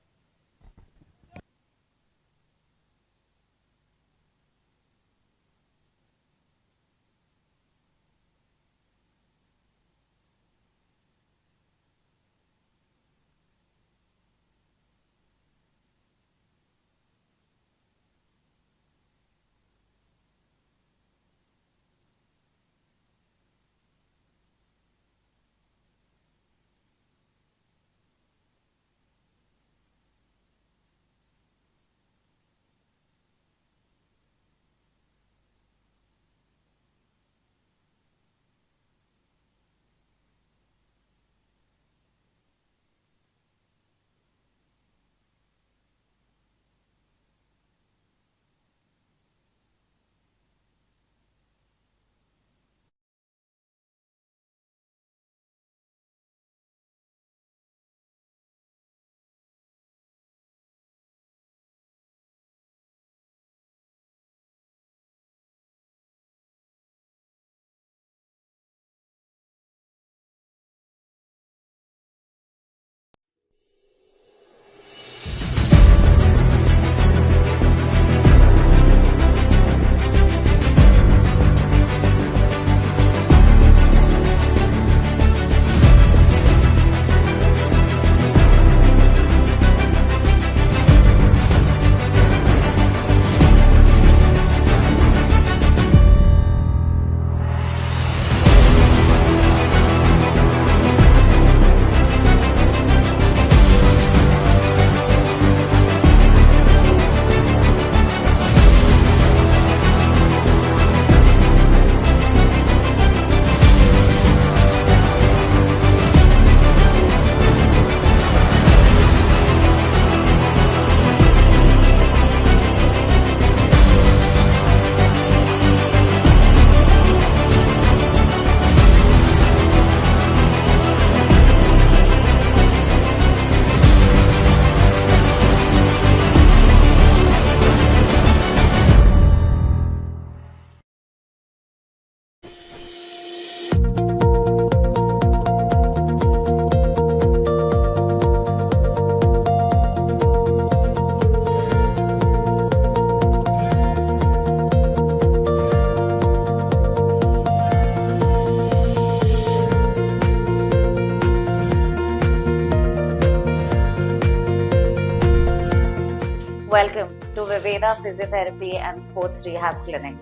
Welcome to Viveda Physiotherapy and Sports Rehab Clinic.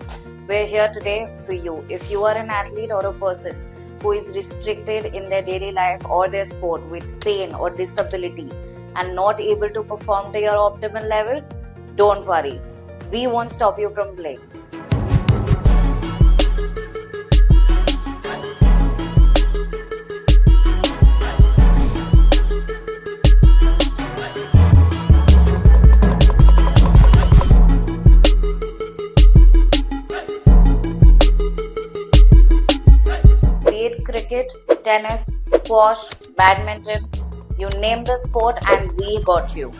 We're here today for you. If you are an athlete or a person who is restricted in their daily life or their sport with pain or disability and not able to perform to your optimal level, don't worry. We won't stop you from playing. Cricket, tennis, squash, badminton, you name the sport and we got you.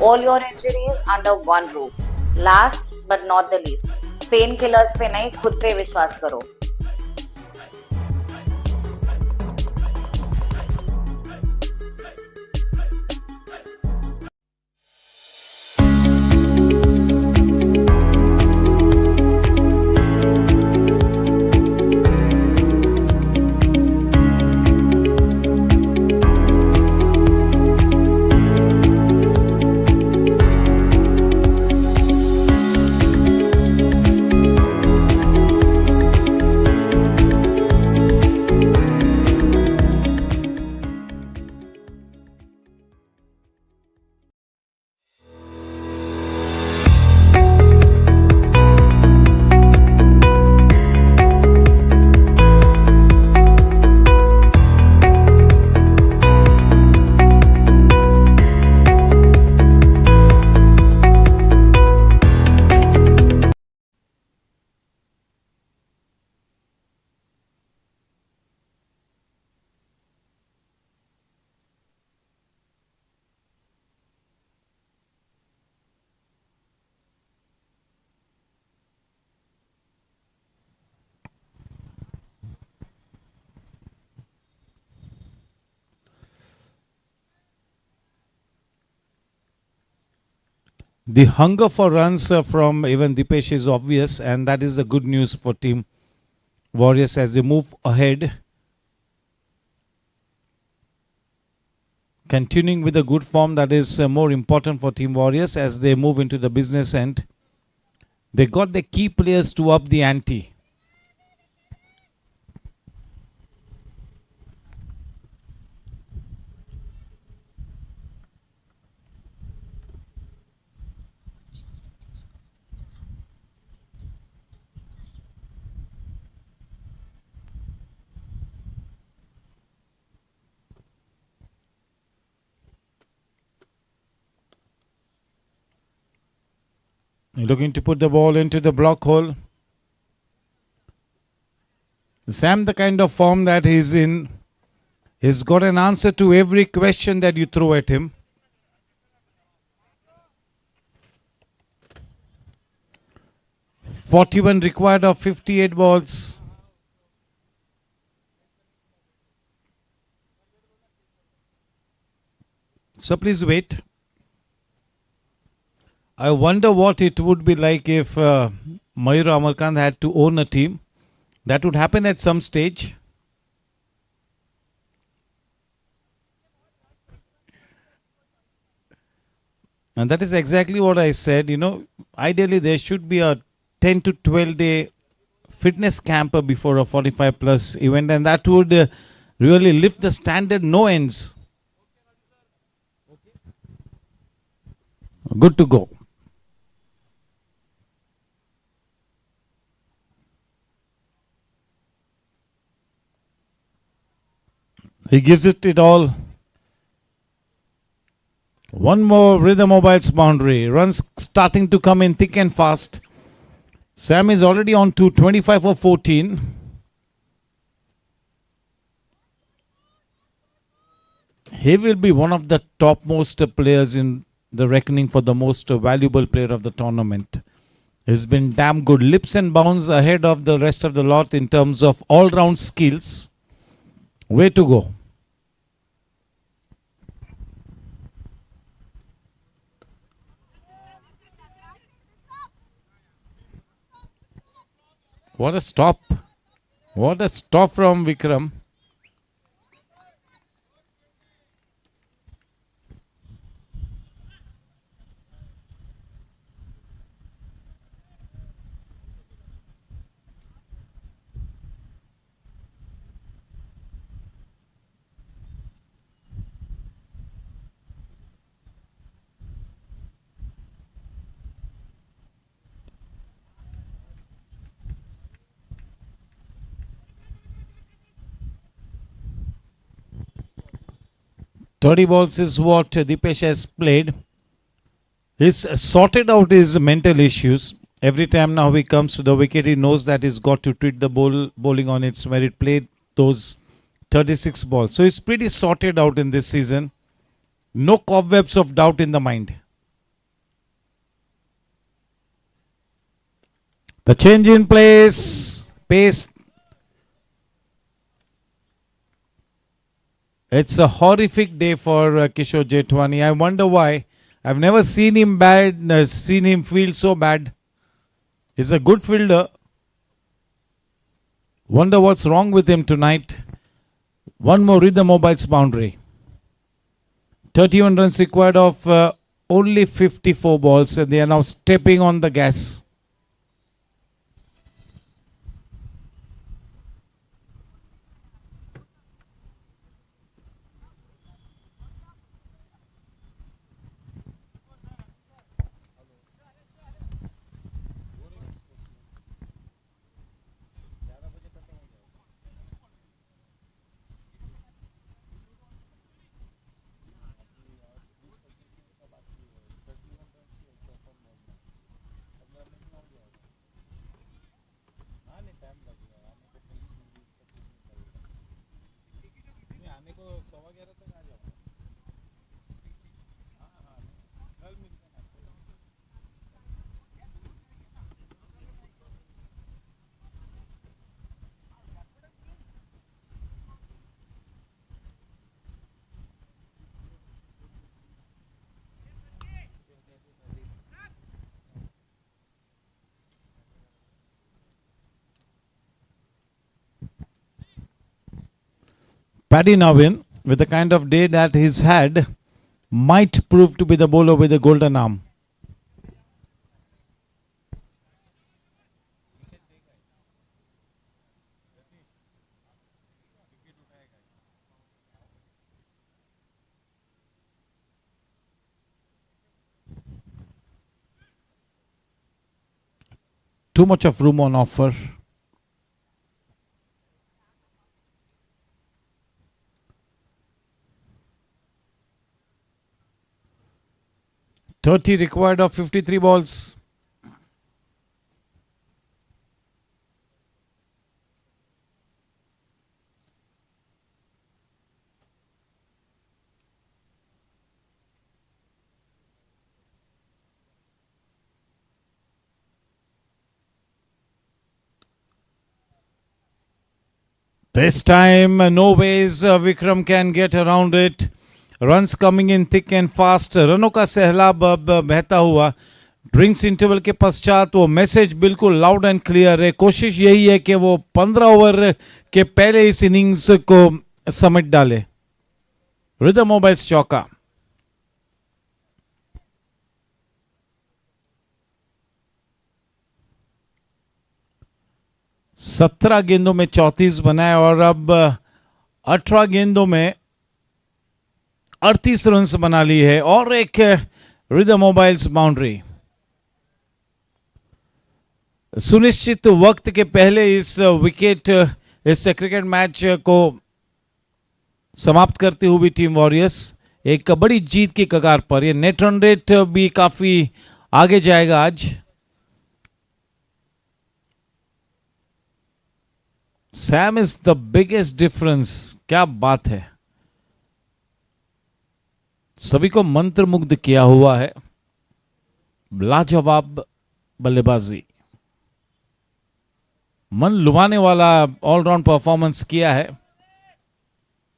All your injuries under one roof. Last but not the least, painkillers पे नहीं खुद पे विश्वास करो. The hunger for runs from even Dipesh is obvious, and that is the good news for Team Warriors as they move ahead. Continuing with a good form, that is more important for Team Warriors as they move into the business end. They got the key players to up the ante. Looking to put the ball into the block hole. Sam, the kind of form that he's in, he's got an answer to every question that you throw at him. .41 required of 58 balls. So please wait. I wonder what it would be like if Mayur Amarkand had to own a team. That would happen at some stage. And that is exactly what I said. You know, ideally there should be a 10 to 12 day fitness camp before a 45 plus event, and that would really lift the standard no ends. Good to go. He gives it all. One more Rhythm Mobiles boundary. Runs starting to come in thick and fast. Sam is already on to 25 for 14. He will be one of the topmost players in the reckoning for the most valuable player of the tournament. He's been damn good. Lips and bounds ahead of the rest of the lot in terms of all-round skills. Way to go. What a stop. What a stop from Vikram. .30 balls is what Dipesh has played. He's sorted out his mental issues. Every time now he comes to the wicket, he knows that he's got to treat the bowling on its merit. Played those 36 balls. So he's pretty sorted out in this season. No cobwebs of doubt in the mind. The change in pace. It's a horrific day for Kishore Jetwani. I wonder why. I've never seen him seen him feel so bad. He's a good fielder. Wonder what's wrong with him tonight. One more Rhythm Mobiles boundary. 31 runs required of only 54 balls, and they are now stepping on the gas. Paddy Navin, with the kind of day that he's had, might prove to be the bowler with the golden arm. Too much of room on offer. .30 required of 53 balls. This time, no ways Vikram can get around it. Runs coming in thick and fast. रनों का सहलाब अब बहता हुआ. Drinks interval के पश्चात वो message बिल्कुल loud and clear है. कोशिश यही है कि वो 15 ओवर के पहले इस इनिंग्स को समेट डाले. रिदम मोबाइल्स चौका. सत्रह गेंदों में 34 बनाए और अब 18 गेंदों में 38 रन बना ली है और एक रिदम मोबाइल्स बाउंड्री. सुनिश्चित वक्त के पहले इस विकेट इस क्रिकेट मैच को समाप्त करती हुई टीम वॉरियर्स एक बड़ी जीत की कगार पर. ये नेट रन रेट भी काफी आगे जाएगा आज. Sam is the biggest difference. क्या बात है. सभी को मंत्रमुग्ध किया हुआ है. लाजवाब बल्लेबाजी. मन लुभाने वाला ऑलराउंड परफॉर्मेंस किया है.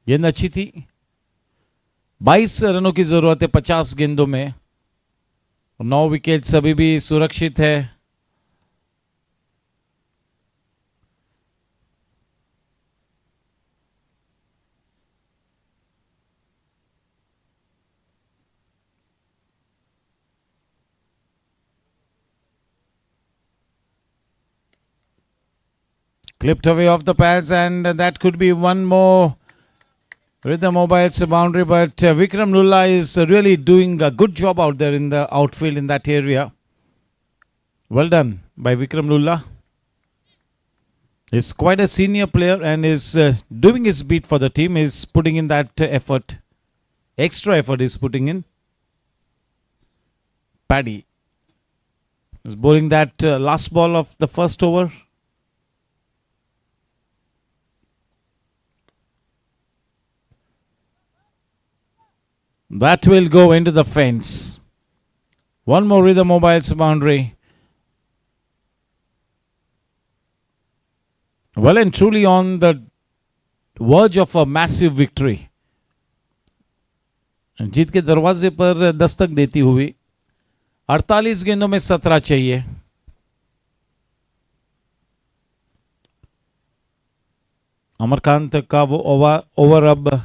गेंद अच्छी थी. 22 रनों की जरूरत है 50 गेंदों में. 9 विकेट अभी भी सुरक्षित है. Clipped away off the pads, and that could be one more rhythm mobiles boundary. But Vikram Lulla is really doing a good job out there in the outfield in that area. Well done by Vikram Lulla. He's quite a senior player and is doing his beat for the team. He's putting in that effort. Extra effort he's putting in. Paddy is bowling that last ball of the first over. That will go into the fence. One more rhythm mobiles boundary. Well and truly on the verge of a massive victory. जीत के दरवाजे पर दस्तक देती हुई. 48 गेंदों में 17 चाहिए. अमरकांत का वो ओवर अब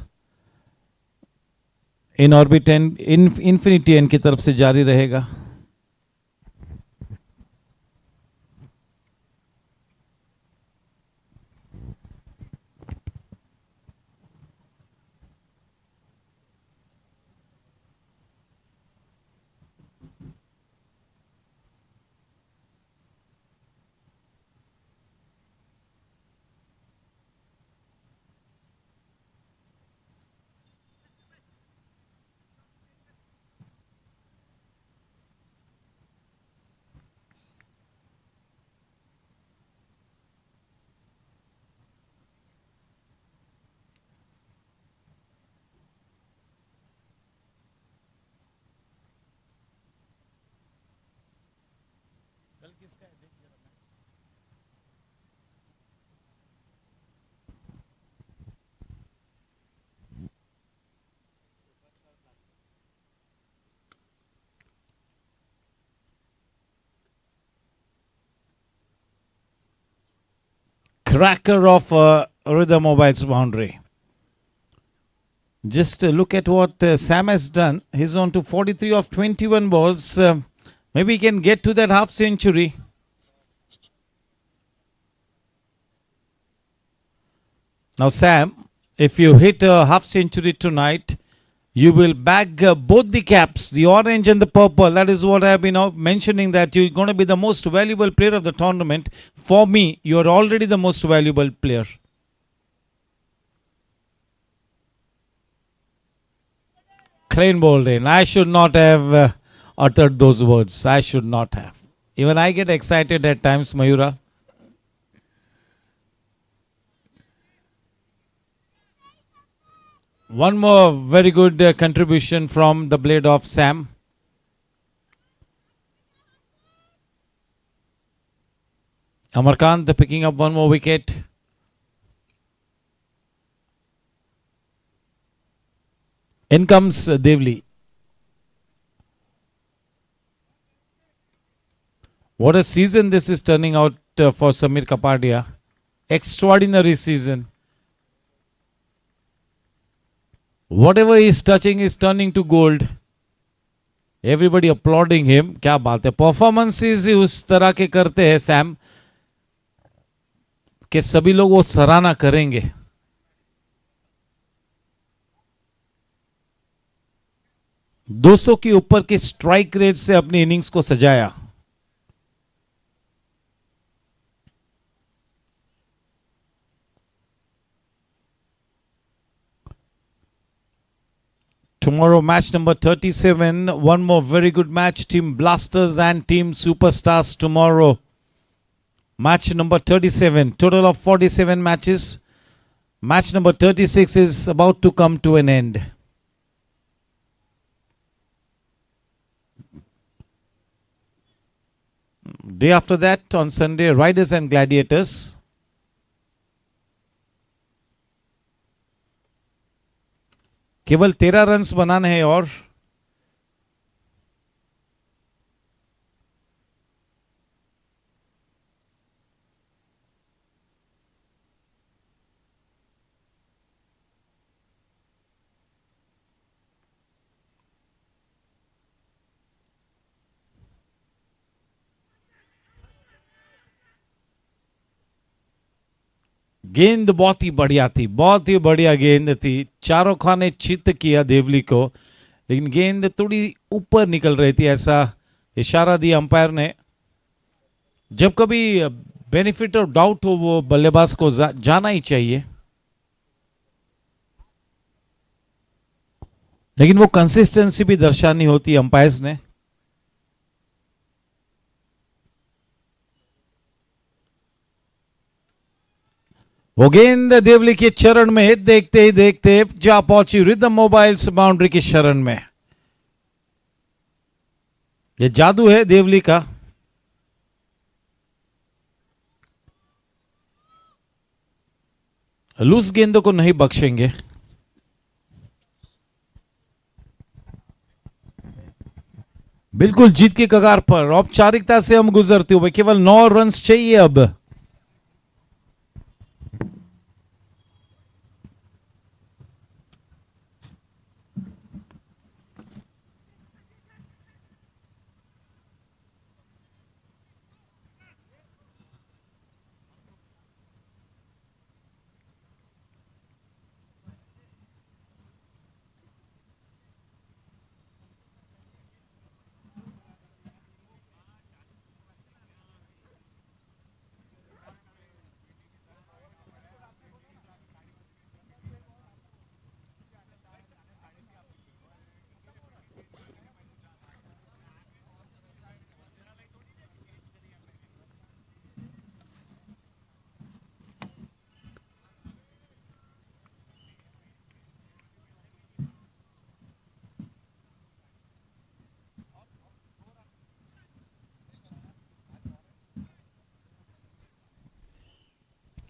in orbit and infinity and की तरफ से जारी रहेगा. Cracker of rhythm mobiles boundary. Just look at what Sam has done. He's on to 43 of 21 balls. Maybe he can get to that half century. Now, Sam, if you hit a half century tonight, you will bag both the caps, the orange and the purple. That is what I have been mentioning, that you're going to be the most valuable player of the tournament. For me, you're already the most valuable player. Clean bowled in. I should not have uttered those words. I should not have. Even I get excited at times, Mayura. One more very good contribution from the blade of Sam. Amarkant picking up one more wicket. In comes Devli. What a season this is turning out for Samir Kapadia. Extraordinary season. Whatever he is touching is turning to gold. Everybody applauding him. क्या बात है. Performances ही उस तरह के करते हैं Sam कि सभी लोग वो सराहना करेंगे. दो सौ के ऊपर के स्ट्राइक रेट से अपनी इनिंग्स को सजाया. Tomorrow, match number 37. One more very good match. Team Blasters and Team Superstars tomorrow. Match number 37. Total of 47 matches. Match number 36 is about to come to an end. Day after that, on Sunday, Riders and Gladiators. केवल 13 runs बनाने हैं और गेंद बहुत ही बढ़िया थी, बहुत ही बढ़िया गेंद थी. चारों खाने चित्त किया देवली को, लेकिन गेंद थोड़ी ऊपर निकल रही थी, ऐसा इशारा दिया अंपायर ने. जब कभी बेनिफिट ऑफ डाउट हो वो बल्लेबाज को जाना ही चाहिए, लेकिन वो कंसिस्टेंसी भी दर्शानी होती अंपायर्स ने. वो गेंद देवली के चरण में देखते ही देखते जा पहुंची रिदम मोबाइल्स बाउंड्री की शरण में. ये जादू है देवली का. लूज गेंदों को नहीं बख्शेंगे. बिल्कुल जीत की कगार पर. औपचारिकता से हम गुजरते हुए केवल 9 रन्स चाहिए अब.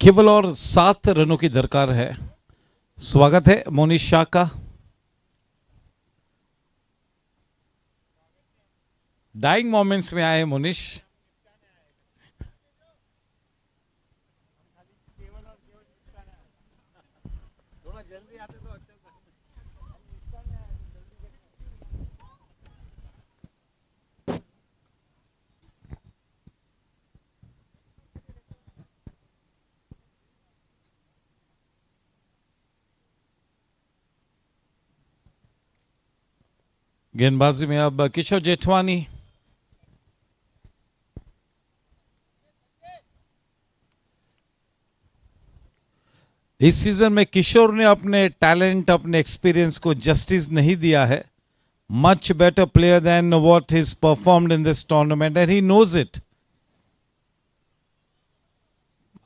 केवल और 7 रनों की दरकार है. स्वागत है मोनिश शाह का. डाइंग मोमेंट्स में आए मोनिश. गेंदबाजी में अब किशोर जेठवानी, इस सीजन में किशोर ने अपने टैलेंट, अपने एक्सपीरियंस को जस्टिस नहीं दिया है. Much better player than what he's performed in this tournament, and he knows it.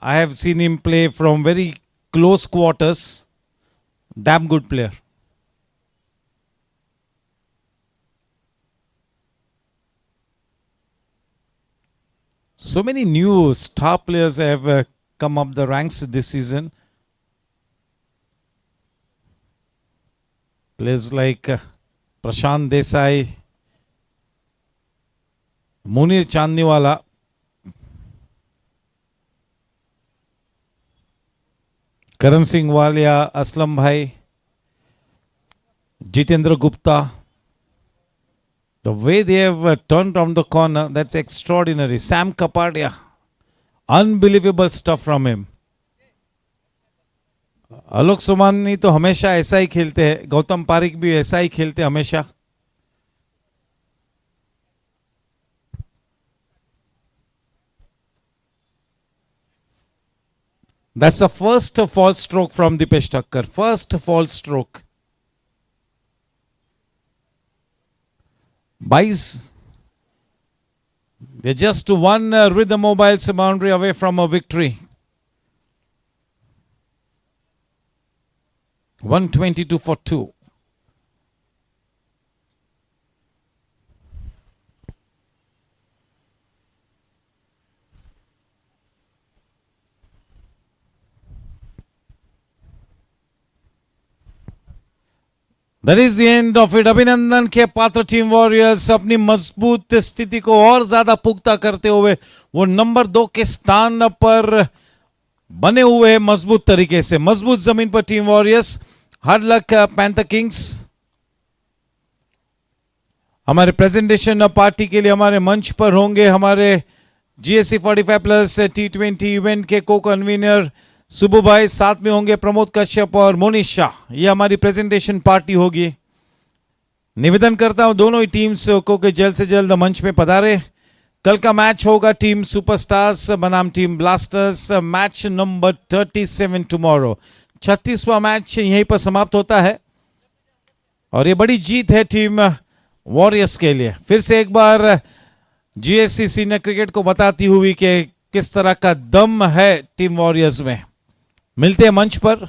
I have seen him play from very close quarters. Damn good player. So many new star players have come up the ranks this season. Players like Prashant Desai, Munir Chandniwala, Karan Singh Walia, Aslam Bhai, Jitendra Gupta. The way they have turned around the corner, that's extraordinary. Sam Kapadia, unbelievable stuff from him. आलोक सुमानी तो हमेशा ऐसा ही खेलते हैं, गौतम पारिक भी ऐसा ही खेलते हमेशा. That's the first false stroke from Dipesh Thakkar. First false stroke. 22. They're just one rhythm mobiles boundary away from a victory. 122 for 2. That is the end of it. अभिनंदन के पात्र टीम वॉरियर्स अपनी मजबूत स्थिति को और ज्यादा पुख्ता करते हुए वो नंबर 2 के स्थान पर बने हुए हैं मजबूत तरीके से. मजबूत जमीन पर team warriors. Hard luck panther Kings. हमारे प्रेजेंटेशन पार्टी के लिए हमारे मंच पर होंगे हमारे GSC 45 प्लस T20 इवेंट के को कन्वीनर सुबू भाई. साथ में होंगे प्रमोद कश्यप और मोनिश शाह. ये हमारी प्रेजेंटेशन पार्टी होगी. निवेदन करता हूं दोनों ही टीम्स को कि जल्द से जल्द मंच में पधारे. कल का मैच होगा टीम सुपरस्टार्स बनाम team blasters. Match number 37 tomorrow. 36वां मैच यहीं पर समाप्त होता है और ये बड़ी जीत है टीम वॉरियर्स के लिए. फिर से एक बार GSC सीनियर क्रिकेट को बताती हुई कि किस तरह का दम है टीम वॉरियर्स में. मिलते हैं मंच पर.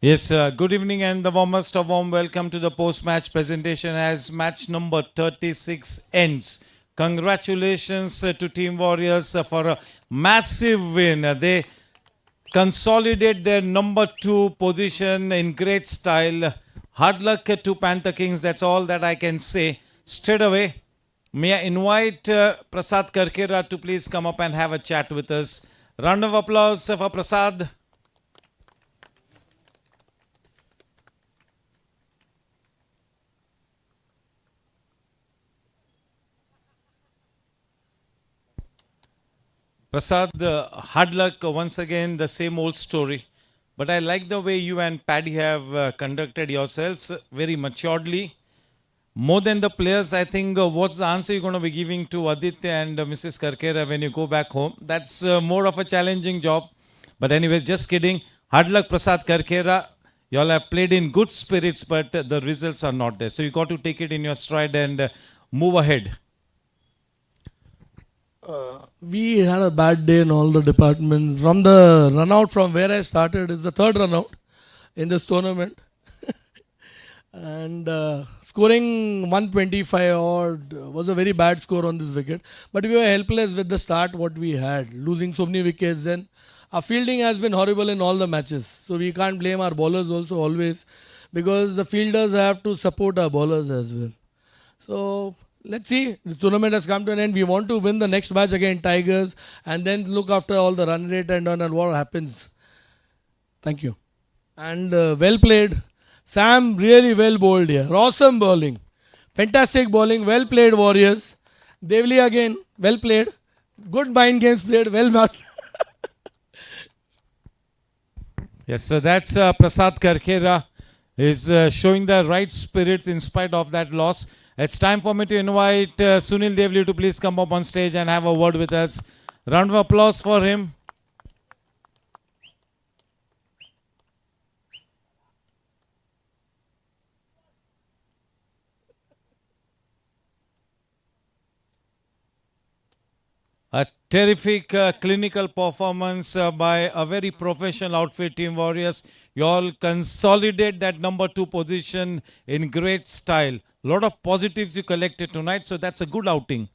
Yes, good evening and the warmest of warm welcome to the post-match presentation as match number 36 ends. Congratulations to Team Warriors for a massive win. They consolidate their number 2 position in great style. Hard luck to Panther Kings, that's all that I can say. Straight away, may I invite Prasad Karkera to please come up and have a chat with us. Round of applause for Prasad. Prasad, hard luck once again, the same old story. But I like the way you and Paddy have conducted yourselves very maturely. More than the players, I think what's the answer you're going to be giving to Aditya and Mrs. Karkera when you go back home? That's more of a challenging job. But anyways, just kidding. Hard luck, Prasad Karkera. You all have played in good spirits, but the results are not there. So you got to take it in your stride and move ahead. We had a bad day in all the departments. From the run out from where I started is the third run out in this tournament. And scoring 125 odd was a very bad score on this wicket. But we were helpless with the start what we had, losing so many wickets. Then our fielding has been horrible in all the matches. So we can't blame our bowlers also always, because the fielders have to support our bowlers as well. So let's see. The tournament has come to an end. We want to win the next match against Tigers and then look after all the run rate and what happens. Thank you. And well played. Sam really well bowled here. Awesome bowling. Fantastic bowling. Well played, Warriors. Devli again. Well played. Good mind games played. Well not. Yes, so that's Prasad Karkera is showing the right spirits in spite of that loss. It's time for me to invite Sunil Devli to please come up on stage and have a word with us. Round of applause for him. A terrific clinical performance by a very professional outfit, Team Warriors. You all consolidate that number 2 position in great style. Lot of positives you collected tonight, so that's a good outing.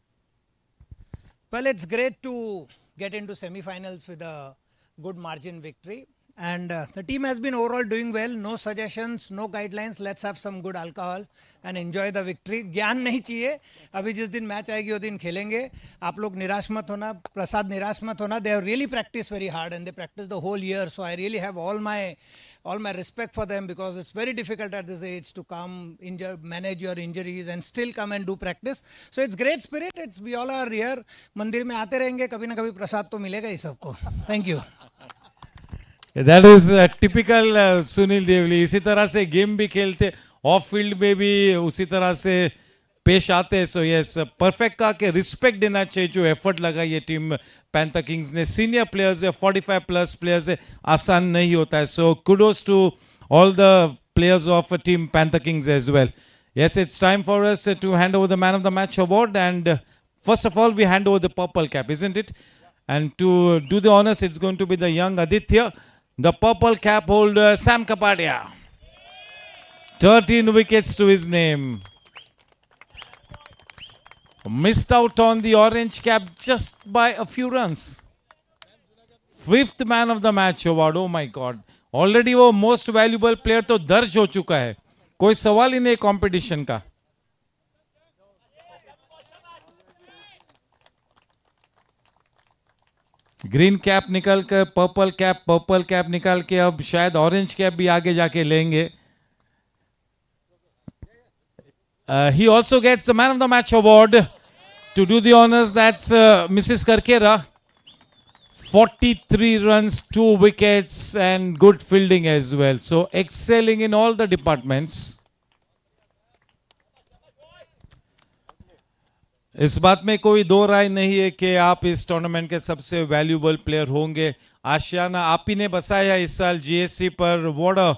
Well, it's great to get into semi-finals with a good margin victory. And the team has been overall doing well. No suggestions, no guidelines. Let's have some good alcohol and enjoy the victory. ज्ञान नहीं चाहिए. अभी जिस दिन match आएगी वो दिन खेलेंगे. आप लोग निराश मत होना. प्रसाद निराश मत होना. They have really practiced very hard and they practiced the whole year. So I really have all my respect for them, because it's very difficult at this age to come, manage your injuries and still come and do practice. So it's great spirit. We all are here. मंदिर में आते रहेंगे. कभी ना कभी प्रसाद तो मिलेगा ही सबको. Thank you. That is typical Sunil Deoli. इसी तरह से गेम भी खेलते, ऑफ फील्ड में भी उसी तरह से पेश आते हैं. सो यस, परफेक्ट का के रिस्पेक्ट देना चाहिए जो एफर्ट लगा ये टीम पैंथर किंग्स ने. सीनियर प्लेयर्स है, 45 प्लस प्लेयर्स है, आसान नहीं होता है. So kudos to all the players of team panther kings as well. Yes, it's time for us to hand over the Man of the Match award, and first of all we hand over the purple cap, isn't it? And to do the honors, it's going to be the young Aditya. The purple cap holder, Sam Kapadia. 13 wickets to his name. Missed out on the orange cap just by a few runs. 5th man of the match award. Oh my God. Already वो most valuable player तो दर्ज हो चुका है. कोई सवाल ही नहीं competition का. ग्रीन कैप निकल कर पर्पल कैप निकाल के अब शायद ऑरेंज कैप भी आगे जाके लेंगे. He also gets the man of the match award. To do the honors, that's Mrs. Karkera. 43 runs, 2 wickets and good fielding as well. So excelling in all the departments. इस बात में कोई दो राय नहीं है कि आप इस टूर्नामेंट के सबसे वैल्यूबल प्लेयर होंगे. आशियाना आप ही ने बसाया इस साल GSC पर. What a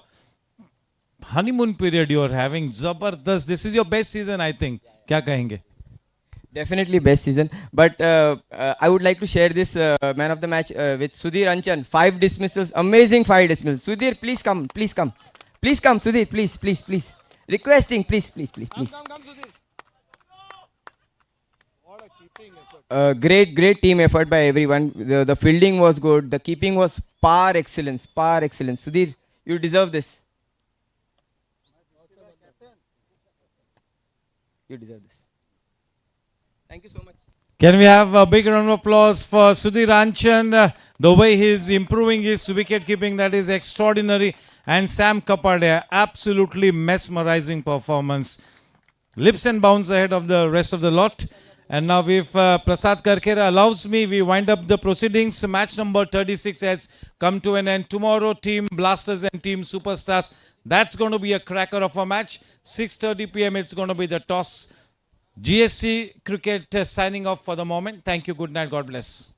honeymoon period you are having. जबरदस्त. This is your best season I think. क्या कहेंगे? Definitely best season. But I would like to share this man of the match with Sudhir Anchan. 5 dismissals, amazing 5 dismissals. Sudhir, please come, please come. Please come, Sudhir, please, please, please. Requesting, please, please, please, please. Great team effort by everyone. The fielding was good. The keeping was par excellence, par excellence. Sudhir, you deserve this. You deserve this. Thank you so much. Can we have a big round of applause for Sudhir Anchan? The way he is improving his wicket keeping, that is extraordinary. And Sam Kapadia, absolutely mesmerizing performance. Lips and bounds ahead of the rest of the lot. And now if Prasad Karkera allows me, we wind up the proceedings. Match number 36 has come to an end. Tomorrow, Team Blasters and Team Superstars. That's going to be a cracker of a match. 6:30 p.m. it's going to be the toss. GSC Cricket signing off for the moment. Thank you. Good night. God bless.